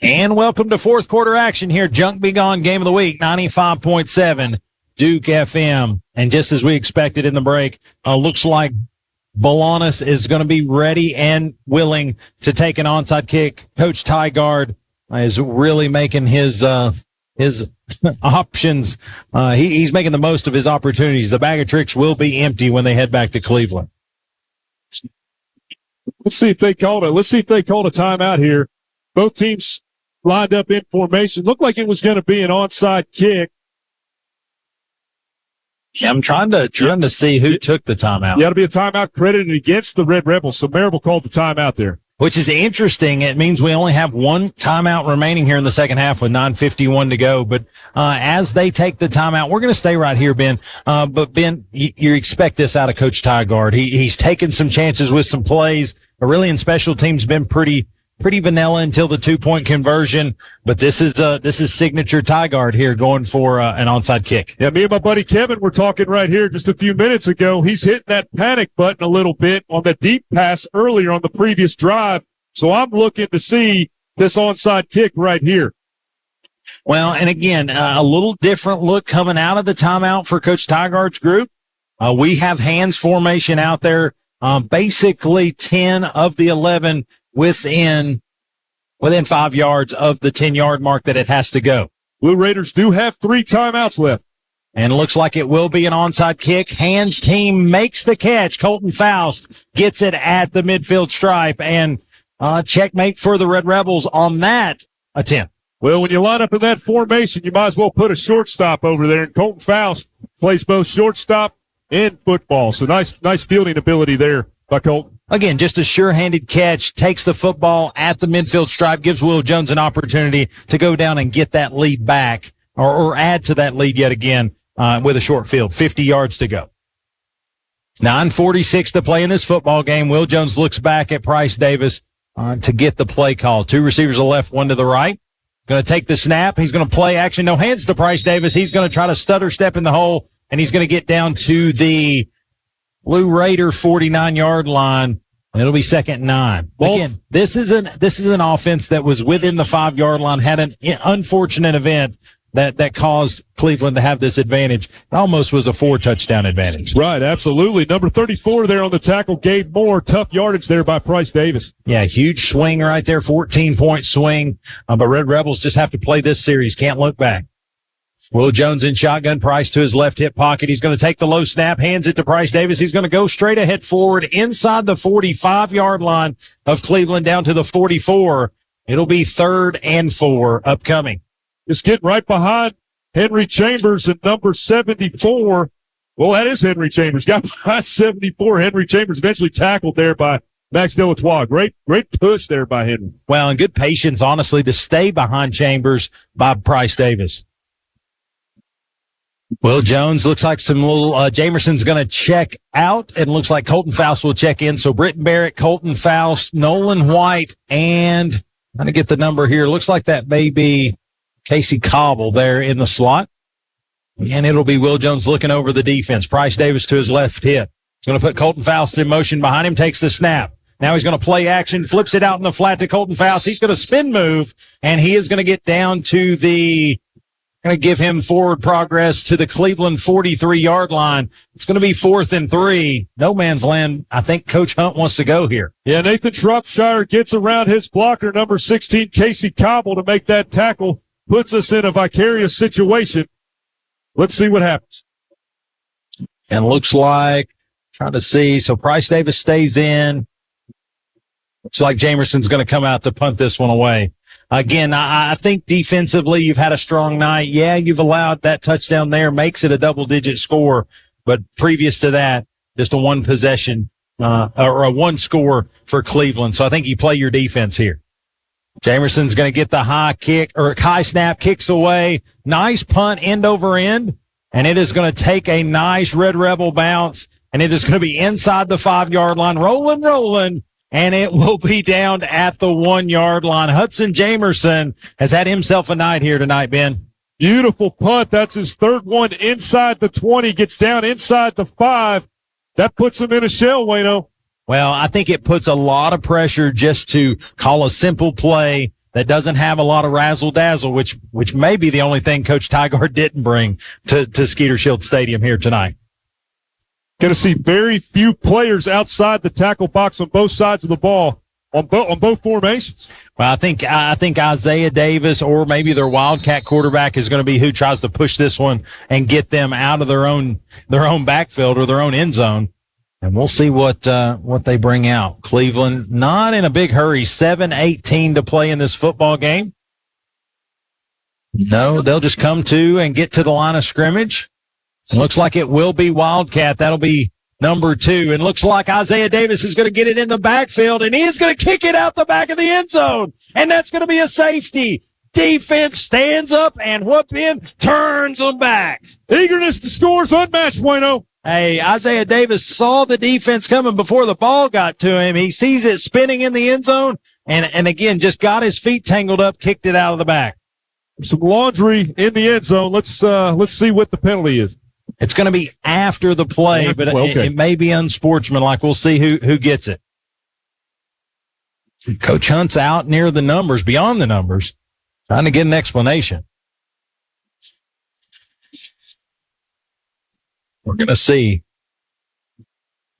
And welcome to fourth quarter action here. Junk Be Gone Game of the Week, 95.7 Duke FM. And just as we expected in the break, looks like Bolanos is going to be ready and willing to take an onside kick. Coach Tygard is really making his options. He's making the most of his opportunities. The bag of tricks will be empty when they head back to Cleveland. Let's see if they called a timeout here. Both teams lined up in formation. Looked like it was going to be an onside kick. Yeah, I'm trying to see who took the timeout. Yeah, it'll be a timeout credited against the Red Rebels. So Maryville called the timeout there. Which is interesting. It means we only have one timeout remaining here in the second half with 9:51 to go. But as they take the timeout, we're going to stay right here, Ben. But Ben, you expect this out of Coach Tygard. He's taken some chances with some plays, but really in special teams been pretty vanilla until the 2-point conversion. But this is signature Tygard here going for an onside kick. Yeah, me and my buddy Kevin were talking right here just a few minutes ago. He's hitting that panic button a little bit on the deep pass earlier on the previous drive. So I'm looking to see this onside kick right here. Well, and again, a little different look coming out of the timeout for Coach Tygard's group. We have hands formation out there. Basically 10 of the 11 within 5 yards of the 10-yard mark that it has to go. Blue Raiders do have 3 timeouts left. And it looks like it will be an onside kick. Hands team makes the catch. Colton Faust gets it at the midfield stripe, and checkmate for the Red Rebels on that attempt. Well, when you line up in that formation, you might as well put a shortstop over there, and Colton Faust plays both shortstop and football. So nice fielding ability there by Colton. Again, just a sure-handed catch, takes the football at the midfield stripe, gives Will Jones an opportunity to go down and get that lead back or add to that lead yet again with a short field, 50 yards to go. 9:46 to play in this football game. Will Jones looks back at Price Davis. to get the play call. Two receivers to the left, one to the right. Going to take the snap. He's going to play action. No hands to Bryce Davis. He's going to try to stutter step in the hole, and he's going to get down to the Blue Raider 49-yard line. And it'll be 2nd and 9. Again, this is an offense that was within the 5-yard line, had an unfortunate event that caused Cleveland to have this advantage. It almost was a 4-touchdown advantage. Right, absolutely. Number 34 there on the tackle, Gabe Moore. Tough yardage there by Bryce Davis. Yeah, huge swing right there, 14-point swing. But Red Rebels just have to play this series. Can't look back. Will Jones in shotgun, Price to his left hip pocket. He's going to take the low snap, hands it to Bryce Davis. He's going to go straight ahead forward inside the 45-yard line of Cleveland down to the 44. It'll be 3rd and 4 upcoming. Just getting right behind Henry Chambers at number 74. Well, that is Henry Chambers. Got behind 74. Henry Chambers eventually tackled there by Max Delatois. Great push there by Henry. Well, and good patience, honestly, to stay behind Chambers by Bryce Davis. Will Jones looks like some little, Jamerson's going to check out, and looks like Colton Faust will check in. So Britton Barrett, Colton Faust, Nolan White, and I'm going to get the number here. Looks like that may be Casey Cobble there in the slot. And it'll be Will Jones looking over the defense. Bryce Davis to his left hip. He's going to put Colton Faust in motion behind him, takes the snap. Now he's going to play action, flips it out in the flat to Colton Faust. He's going to spin move, and he is going to get down to the, going to give him forward progress to the Cleveland 43-yard line. It's going to be 4th and 3. No man's land. I think Coach Hunt wants to go here. Yeah, Nathan Shropshire gets around his blocker, number 16, Casey Cobble, to make that tackle. Puts us in a vicarious situation. Let's see what happens. And looks like, trying to see, so Bryce Davis stays in. Looks like Jamerson's going to come out to punt this one away. Again, I think defensively you've had a strong night. Yeah, you've allowed that touchdown there, makes it a double-digit score. But previous to that, just a one possession or a one score for Cleveland. So I think you play your defense here. Jamerson's going to get the high kick or high snap, kicks away. Nice punt end over end. And it is going to take a nice Red Rebel bounce. And it is going to be inside the 5-yard line, rolling. And it will be down at the 1-yard line. Hudson Jamerson has had himself a night here tonight, Ben. Beautiful punt. That's his third one inside the 20. Gets down inside the 5. That puts him in a shell, Wayno. Well, I think it puts a lot of pressure just to call a simple play that doesn't have a lot of razzle-dazzle, which may be the only thing Coach Tygart didn't bring to Skeeter Shield Stadium here tonight. Going to see very few players outside the tackle box on both sides of the ball on both formations. Well, I think Isaiah Davis or maybe their Wildcat quarterback is going to be who tries to push this one and get them out of their own backfield or their own end zone. And we'll see what they bring out. Cleveland, not in a big hurry, 7:18 to play in this football game. No, they'll just come to and get to the line of scrimmage. It looks like it will be Wildcat. That'll be number 2. And looks like Isaiah Davis is going to get it in the backfield, and he is going to kick it out the back of the end zone. And that's going to be a safety. Defense stands up and whoop in, turns them back. Eagerness to score is unmatched, Wayno. Hey, Isaiah Davis saw the defense coming before the ball got to him. He sees it spinning in the end zone and again, just got his feet tangled up, kicked it out of the back. Some laundry in the end zone. Let's see what the penalty is. It's going to be after the play, but it may be unsportsmanlike. We'll see who gets it. Coach Hunt's out near the numbers, beyond the numbers, trying to get an explanation. We're going to see.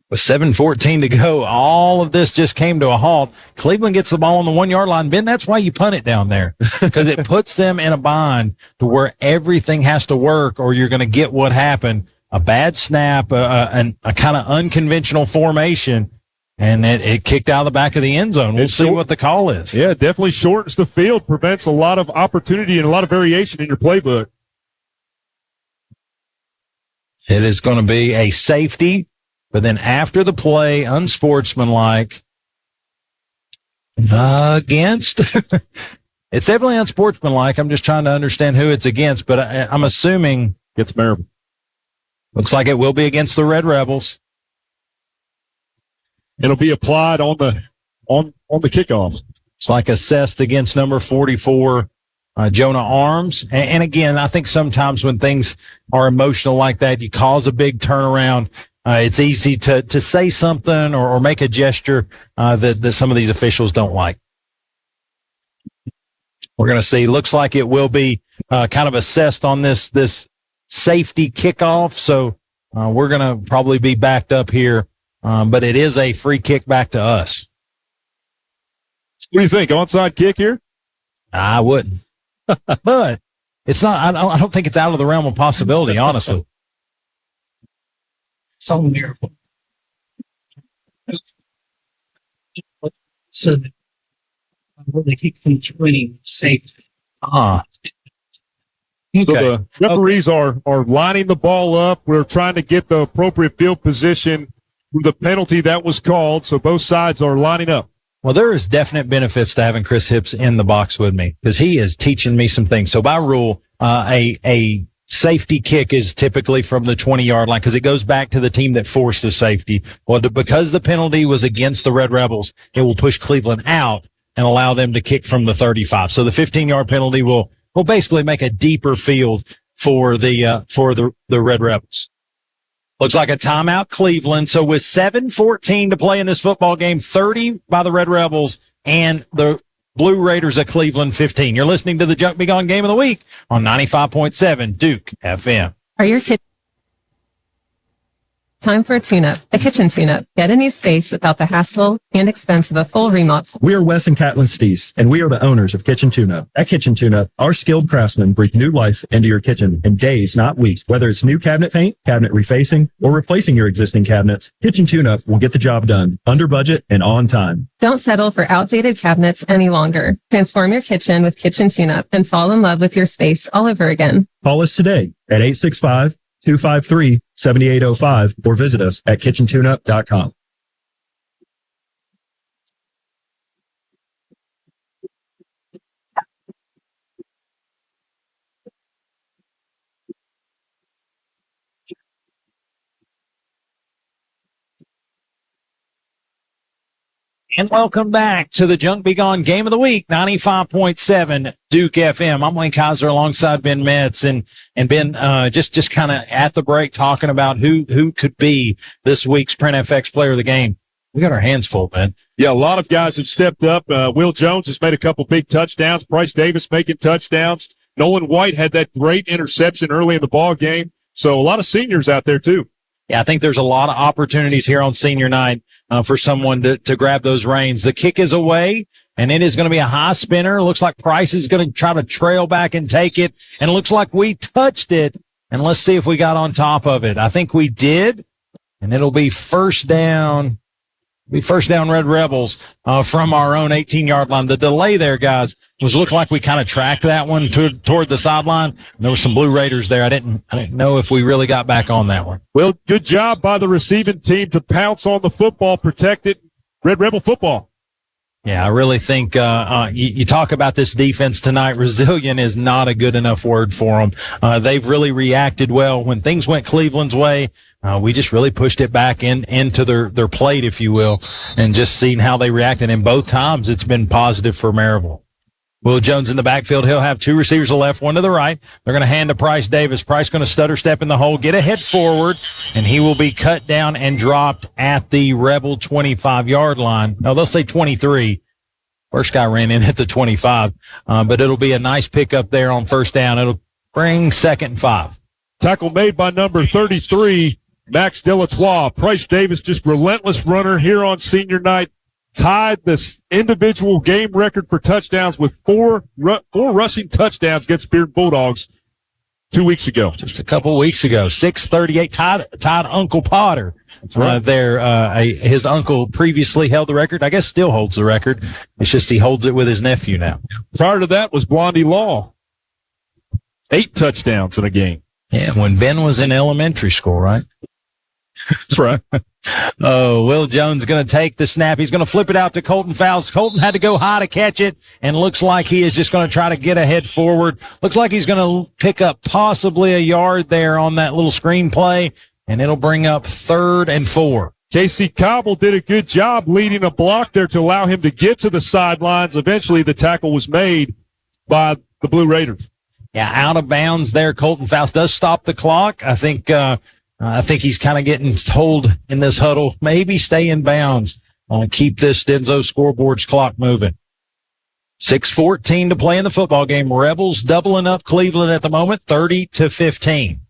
With 7:14 to go, all of this just came to a halt. Cleveland gets the ball on the 1-yard line. Ben, that's why you punt it down there, because it puts them in a bind to where everything has to work or you're going to get what happened. A bad snap, a kind of unconventional formation, and it kicked out of the back of the end zone. We'll see what the call is. Yeah, it definitely shortens the field, prevents a lot of opportunity and a lot of variation in your playbook. It is going to be a safety. But then after the play, unsportsmanlike against. It's definitely unsportsmanlike. I'm just trying to understand who it's against, but I'm assuming it's Maryville. Looks like it will be against the Red Rebels. It'll be applied on on the kickoff. It's like assessed against number 44, Jonah Arms. And again, I think sometimes when things are emotional like that, you cause a big turnaround. It's easy to say something or make a gesture that some of these officials don't like. We're going to see. Looks like it will be kind of assessed on this safety kickoff. So we're going to probably be backed up here, but it is a free kick back to us. What do you think? Onside kick here? I wouldn't. But it's not. I don't think it's out of the realm of possibility, honestly. It's all a miracle. So that where they kick from 20 safety. Okay. So the referees are lining the ball up. We're trying to get the appropriate field position for the penalty that was called. So both sides are lining up. Well, there is definite benefits to having Chris Hips in the box with me because he is teaching me some things. So by rule, a safety kick is typically from the 20-yard line because it goes back to the team that forced the safety. Well, because the penalty was against the Red Rebels, it will push Cleveland out and allow them to kick from the 35. So the 15-yard penalty will basically make a deeper field for the Red Rebels. Looks like a timeout, Cleveland. So with 7:14 to play in this football game, 30 by the Red Rebels and the Blue Raiders of Cleveland 15. You're listening to the Junk Be Gone Game of the Week on 95.7 Duke FM. Are your kids? Time for a tune-up, a kitchen tune-up. Get a new space without the hassle and expense of a full remodel. We are Wes and Catlin Steese, and we are the owners of Kitchen Tune-Up. At Kitchen Tune-Up, our skilled craftsmen breathe new life into your kitchen in days, not weeks. Whether it's new cabinet paint, cabinet refacing, or replacing your existing cabinets, Kitchen Tune-Up will get the job done, under budget and on time. Don't settle for outdated cabinets any longer. Transform your kitchen with Kitchen Tune-Up and fall in love with your space all over again. Call us today at 865-253-7805 or visit us at kitchentuneup.com. And welcome back to the Junk Be Gone Game of the Week, 95.7 Duke FM. I'm Wayne Kaiser alongside Ben Metz and Ben, just kind of at the break talking about who could be this week's Print FX player of the game. We got our hands full, man. Yeah, a lot of guys have stepped up. Will Jones has made a couple big touchdowns. Bryce Davis making touchdowns. Nolan White had that great interception early in the ball game. So a lot of seniors out there too. Yeah, I think there's a lot of opportunities here on senior night for someone to grab those reins. The kick is away, and it is going to be a high spinner. Looks like Price is going to try to trail back and take it, and it looks like we touched it. And let's see if we got on top of it. I think we did, and it'll be first down. Red Rebels from our own 18-yard line. The delay there, guys, was looked like we kind of tracked that one toward the sideline. There were some Blue Raiders there. I didn't know if we really got back on that one. Well, good job by the receiving team to pounce on the football, protect it. Red Rebel football. Yeah, I really think you talk about this defense tonight. Resilient is not a good enough word for them. They've really reacted well. When things went Cleveland's way, we just really pushed it back into their plate, if you will, and just seeing how they reacted. And both times it's been positive for Maryville. Will Jones in the backfield. He'll have two receivers to the left, one to the right. They're going to hand to Price Davis. Price going to stutter step in the hole, get a head forward, and he will be cut down and dropped at the Rebel 25-yard line. No, they'll say 23. First guy ran in at the 25, but it'll be a nice pickup there on first down. It'll bring 2nd and 5. Tackle made by number 33, Max Delatois. Price Davis, just relentless runner here on senior night. Tied this individual game record for touchdowns with four rushing touchdowns against Beard Bulldogs 2 weeks ago. Just a couple weeks ago. 638, tied Uncle Potter. His uncle previously held the record. I guess still holds the record. It's just he holds it with his nephew now. Prior to that was Blondie Law. 8 touchdowns in a game. Yeah, when Ben was in elementary school, right? That's right. Oh, Will Jones going to take the snap. He's going to flip it out to Colton Fowles. Colton had to go high to catch it, and looks like he is just going to try to get a head forward. Looks like he's going to pick up possibly a yard there on that little screen play, and it'll bring up 3rd and 4. Casey Cobble did a good job leading a block there to allow him to get to the sidelines. Eventually, the tackle was made by the Blue Raiders. Yeah, out of bounds there. Colton Faust does stop the clock. I think he's kind of getting told in this huddle, maybe stay in bounds. Keep this Denso scoreboard's clock moving. 6:14 to play in the football game. Rebels doubling up Cleveland at the moment, 30-15.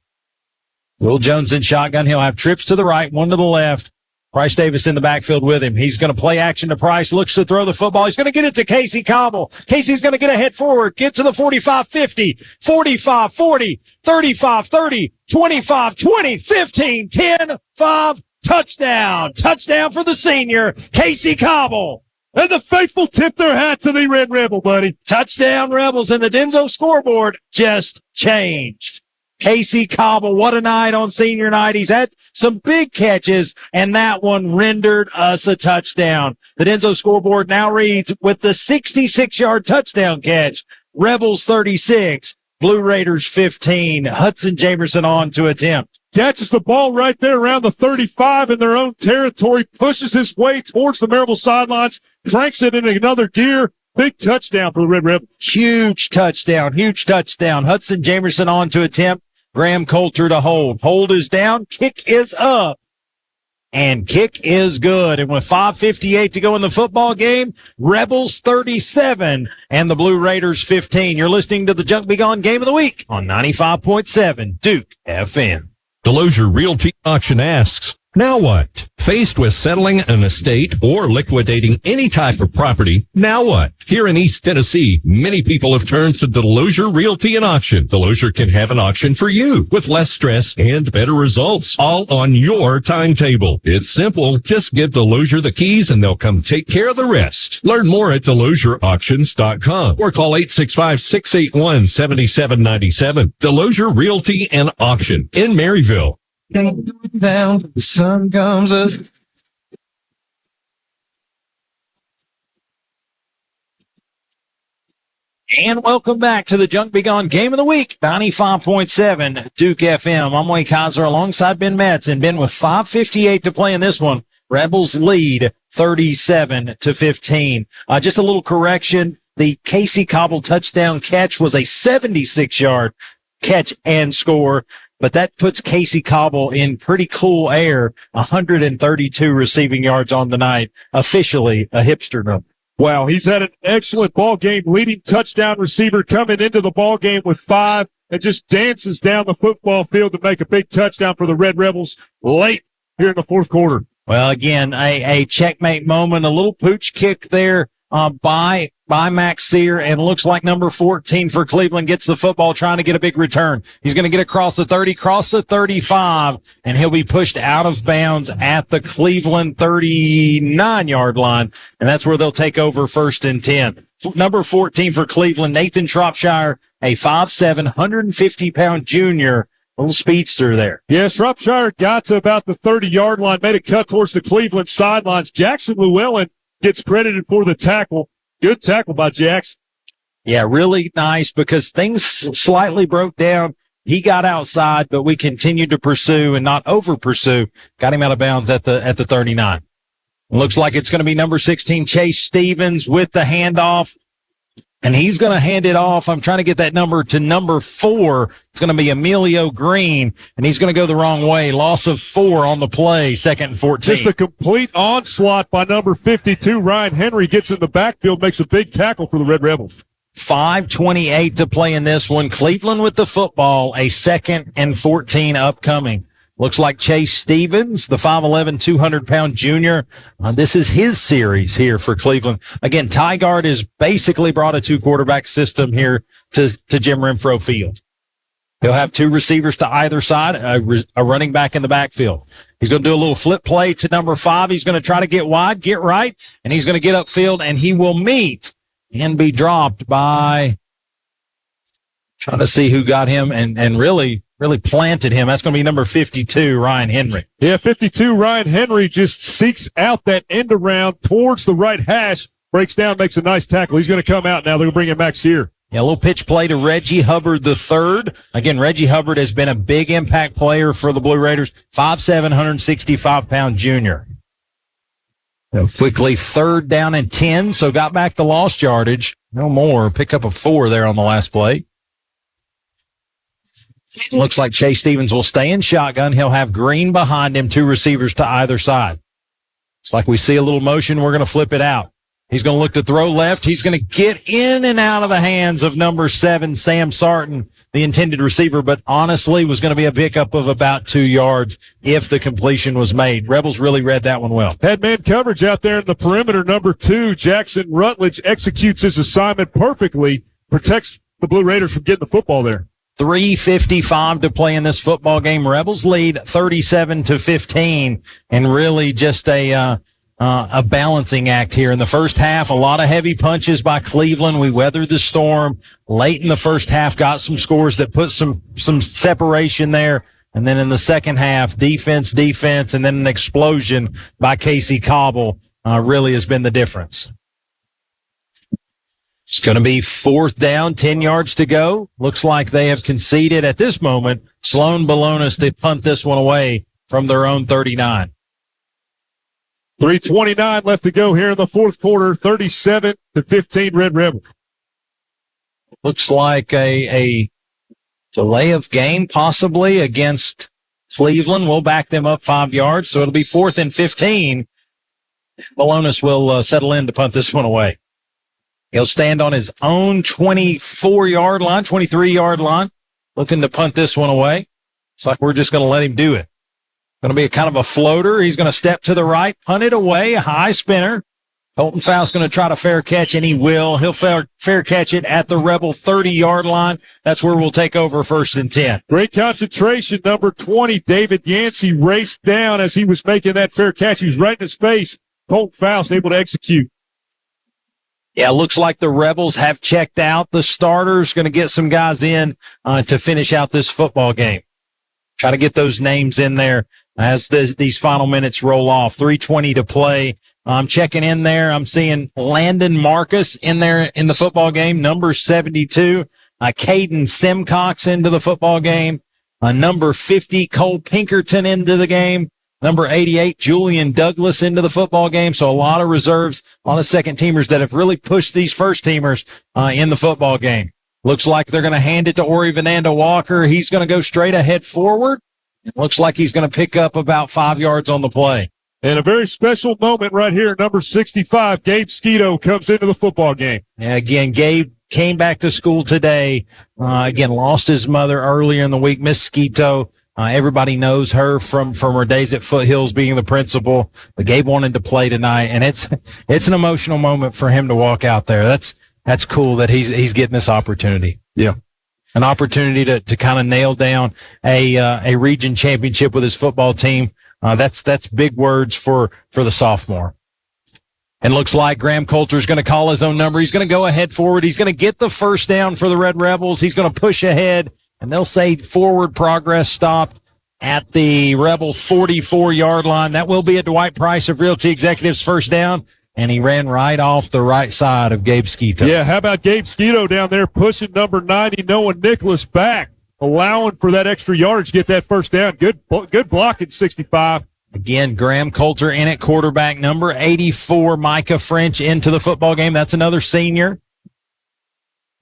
Will Jones in shotgun. He'll have trips to the right, one to the left. Price Davis in the backfield with him. He's going to play action to Price, looks to throw the football. He's going to get it to Casey Cobble. Casey's going to get a head forward, get to the 45-50, 45-40, 35-30, 25-20, 15, 10, 5, touchdown. Touchdown for the senior, Casey Cobble. And the faithful tip their hat to the Red Rebel, buddy. Touchdown Rebels, and the Denso scoreboard just changed. Casey Cobble, what a night on senior night. He's had some big catches, and that one rendered us a touchdown. The Denso scoreboard now reads with the 66-yard touchdown catch. Rebels 36, Blue Raiders 15. Hudson Jamerson on to attempt. Catches the ball right there around the 35 in their own territory, pushes his way towards the Maryville sidelines, cranks it in another gear. Big touchdown for the Red Rebels. Huge touchdown. Hudson Jamerson on to attempt. Graham Coulter to hold. Hold is down. Kick is up. And kick is good. And with 5:58 to go in the football game, Rebels 37 and the Blue Raiders 15. You're listening to the Junk Be Gone Game of the Week on 95.7 Duke FM. Delosier Realty Auction asks, now what? Faced with settling an estate or liquidating any type of property, now what? Here in East Tennessee, many people have turned to Delosier Realty and Auction. Delosier can have an auction for you with less stress and better results, all on your timetable. It's simple. Just give Delosier the keys and they'll come take care of the rest. Learn more at DelosierAuctions.com or call 865-681-7797. Delosier Realty and Auction in Maryville. Down, the sun comes up. And welcome back to the Junk Be Gone Game of the Week, 95.7 Duke FM. I'm Wayne Kaiser alongside Ben Metz, and Ben with 5:58 to play in this one. Rebels lead 37-15. Just a little correction. The Casey Cobble touchdown catch was a 76-yard catch and score. But that puts Casey Cobble in pretty cool air, 132 receiving yards on the night, officially a hipster number. Wow, he's had an excellent ball game, leading touchdown receiver coming into the ball game with 5 and just dances down the football field to make a big touchdown for the Red Rebels late here in the fourth quarter. Well, again, a checkmate moment, a little pooch kick there by Max Sear, and looks like number 14 for Cleveland gets the football, trying to get a big return. He's going to get across the 30, cross the 35, and he'll be pushed out of bounds at the Cleveland 39-yard line, and that's where they'll take over 1st and 10. Number 14 for Cleveland, Nathan Shropshire, a 5'7", 150-pound junior, little speedster there. Yeah, Shropshire got to about the 30-yard line, made a cut towards the Cleveland sidelines. Jackson Llewellyn gets credited for the tackle. Good tackle by Jax. Yeah, really nice, because things slightly broke down. He got outside, but we continued to pursue and not over pursue. Got him out of bounds at the 39. Looks like it's going to be number 16, Chase Stevens, with the handoff. And he's going to hand it off. I'm trying to get that number to number 4. It's going to be Emilio Green, and he's going to go the wrong way. Loss of 4 on the play, 2nd and 14. Just a complete onslaught by number 52. Ryan Henry gets in the backfield, makes a big tackle for the Red Rebels. 5:28 to play in this one. Cleveland with the football, a 2nd and 14 upcoming. Looks like Chase Stevens, the 5'11", 200-pound junior. This is his series here for Cleveland. Again, Ty Guard has basically brought a 2-quarterback system here to Jim Renfro Field. He'll have 2 receivers to either side, a running back in the backfield. He's going to do a little flip play to number 5. He's going to try to get wide, get right, and he's going to get upfield, and he will meet and be dropped by, trying to see who got him, and really planted him. That's going to be number 52, Ryan Henry. Yeah, 52, Ryan Henry just seeks out that end around towards the right hash, breaks down, makes a nice tackle. He's going to come out now. They're going to bring him back here. A little pitch play to Reggie Hubbard III. Again, Reggie Hubbard has been a big impact player for the Blue Raiders. 5'7", 165-pound junior. So quickly, 3rd down and 10. So got back the lost yardage. No more. Pick up a 4 there on the last play. Looks like Chase Stevens will stay in shotgun. He'll have Green behind him, 2 receivers to either side. It's like we see a little motion. We're going to flip it out. He's going to look to throw left. He's going to get in and out of the hands of number 7, Sam Sarton, the intended receiver, but honestly was going to be a pickup of about 2 yards if the completion was made. Rebels really read that one well. Had man coverage out there in the perimeter. Number 2, Jackson Rutledge, executes his assignment perfectly, protects the Blue Raiders from getting the football there. 3:55 to play in this football game. Rebels lead 37-15, and really just a balancing act here in the first half. A lot of heavy punches by Cleveland. We weathered the storm late in the first half, got some scores that put some separation there. And then in the second half, defense, and then an explosion by Casey Cobble really has been the difference. It's going to be 4th down, 10 yards to go. Looks like they have conceded at this moment. Sloan Balonis to punt this one away from their own 39. 3:29 left to go here in the fourth quarter. 37-15 Red Rebels. Looks like a delay of game possibly against Cleveland. We'll back them up 5 yards, so it'll be 4th and 15. Balonis will settle in to punt this one away. He'll stand on his own 24-yard line, 23-yard line, looking to punt this one away. It's like we're just going to let him do it. Going to be a kind of a floater. He's going to step to the right, punt it away, a high spinner. Colton Faust's going to try to fair catch, and he will. He'll fair catch it at the Rebel 30-yard line. That's where we'll take over 1st and 10. Great concentration. Number 20, David Yancey, raced down as he was making that fair catch. He was right in his face. Colton Faust able to execute. Yeah, looks like the Rebels have checked out. The starters going to get some guys in to finish out this football game. Try to get those names in there as these final minutes roll off. 3:20 to play. I'm checking in there. I'm seeing Landon Marcus in there in the football game, number 72. Caden Simcox into the football game. Number 50, Cole Pinkerton into the game. Number 88, Julian Douglas into the football game. So a lot of reserves, a lot of second teamers that have really pushed these first teamers in the football game. Looks like they're going to hand it to Ori Vananda Walker. He's going to go straight ahead forward. Looks like he's going to pick up about 5 yards on the play. And a very special moment right here. Number 65, Gabe Skeeto comes into the football game. Yeah, again, Gabe came back to school today. Again, lost his mother earlier in the week. Miss Skeeto. Everybody knows her from her days at Foothills being the principal. But Gabe wanted to play tonight, and it's an emotional moment for him to walk out there. That's cool that he's getting this opportunity. Yeah. An opportunity to kind of nail down a region championship with his football team. That's big words for the sophomore. And looks like Graham Coulter's going to call his own number. He's going to go ahead forward. He's going to get the first down for the Red Rebels. He's going to push ahead. And they'll say forward progress stopped at the Rebel 44-yard line. That will be a Dwight Price of Realty Executives first down. And he ran right off the right side of Gabe Skeeto. Yeah, how about Gabe Skeeto down there pushing number 90, Noah Nicholas back, allowing for that extra yardage to get that first down. Good block at 65. Again, Graham Coulter in at quarterback. Number 84, Micah French into the football game. That's another senior.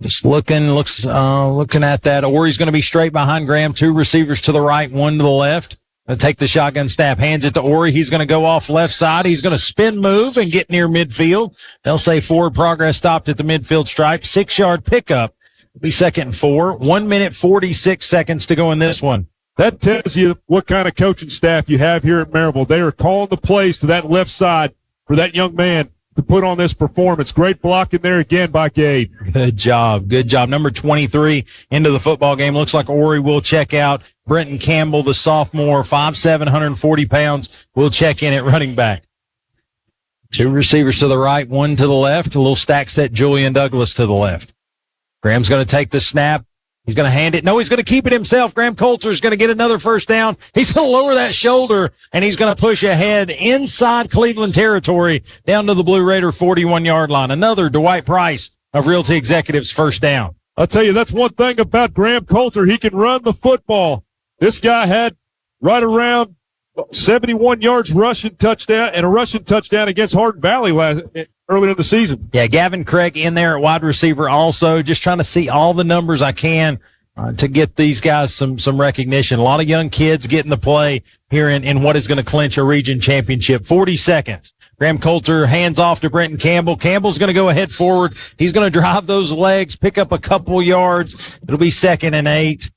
Just looking at that. Ori's going to be straight behind Graham. 2 receivers to the right, 1 to the left. Going to take the shotgun snap, hands it to Ori. He's going to go off left side. He's going to spin move and get near midfield. They'll say forward progress stopped at the midfield stripe. 6-yard pickup. It'll be 2nd and 4. 1 minute, 46 seconds to go in this one. That tells you what kind of coaching staff you have here at Maryville. They are calling the plays to that left side for that young man to put on this performance. Great blocking there again by Gabe. Good job. Number 23 into the football game. Looks like Ori will check out. Brenton Campbell, the sophomore, 5'7", 140 pounds, will check in at running back. 2 receivers to the right, 1 to the left. A little stack set, Julian Douglas to the left. Graham's going to take the snap. He's going to hand it. No, he's going to keep it himself. Graham Coulter's going to get another first down. He's going to lower that shoulder, and he's going to push ahead inside Cleveland territory down to the Blue Raider 41-yard line. Another Dwight Price of Realty Executives first down. I'll tell you, that's one thing about Graham Coulter. He can run the football. This guy had right around 71 yards rushing touchdown and a rushing touchdown against Hardin Valley earlier in the season. Yeah, Gavin Craig in there at wide receiver also, just trying to see all the numbers I can to get these guys some recognition. A lot of young kids getting to play here in what is going to clinch a region championship. 40 seconds. Graham Coulter hands off to Brenton Campbell. Campbell's going to go ahead forward. He's going to drive those legs, pick up a couple yards. It'll be 2nd and 8.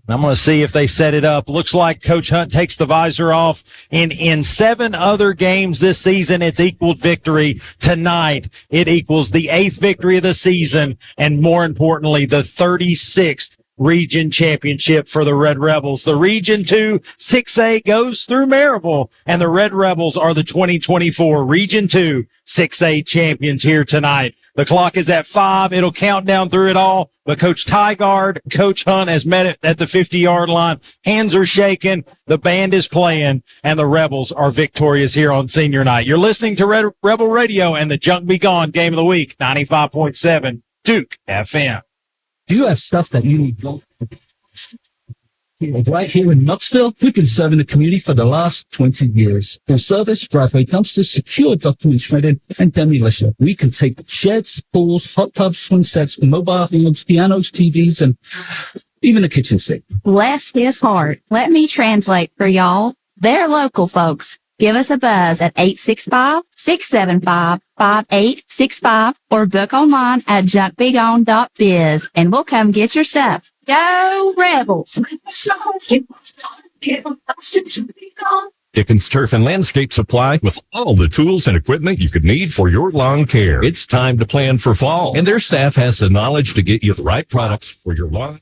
I'm going to see if they set it up. Looks like Coach Hunt takes the visor off. In 7 other games this season, it's equaled victory. Tonight, it equals the 8th victory of the season, and more importantly, the 36th region championship for the Red Rebels. The Region 2 6A goes through Maryville, and the Red Rebels are the 2024 Region 2 6A champions here tonight. The clock is at 5. It'll count down through it all, but Coach Tygard, Coach Hunt has met it at the 50-yard line. Hands are shaking. The band is playing, and the Rebels are victorious here on senior night. You're listening to Rebel Radio and the Junk Be Gone Game of the Week, 95.7 Duke FM. Do you have stuff that you need done? Right here in Knoxville, we've been serving the community for the last 20 years. Full service, driveway dumpsters, secure document shredding, and demolition. We can take sheds, pools, hot tubs, swing sets, mobile homes, pianos, TVs, and even the kitchen sink. Bless his heart. Let me translate for y'all. They're local folks. Give us a buzz at 865-675-5865 or book online at junkbegone.biz and we'll come get your stuff. Go Rebels! Dickens Turf and Landscape Supply with all the tools and equipment you could need for your lawn care. It's time to plan for fall, and their staff has the knowledge to get you the right products for your lawn.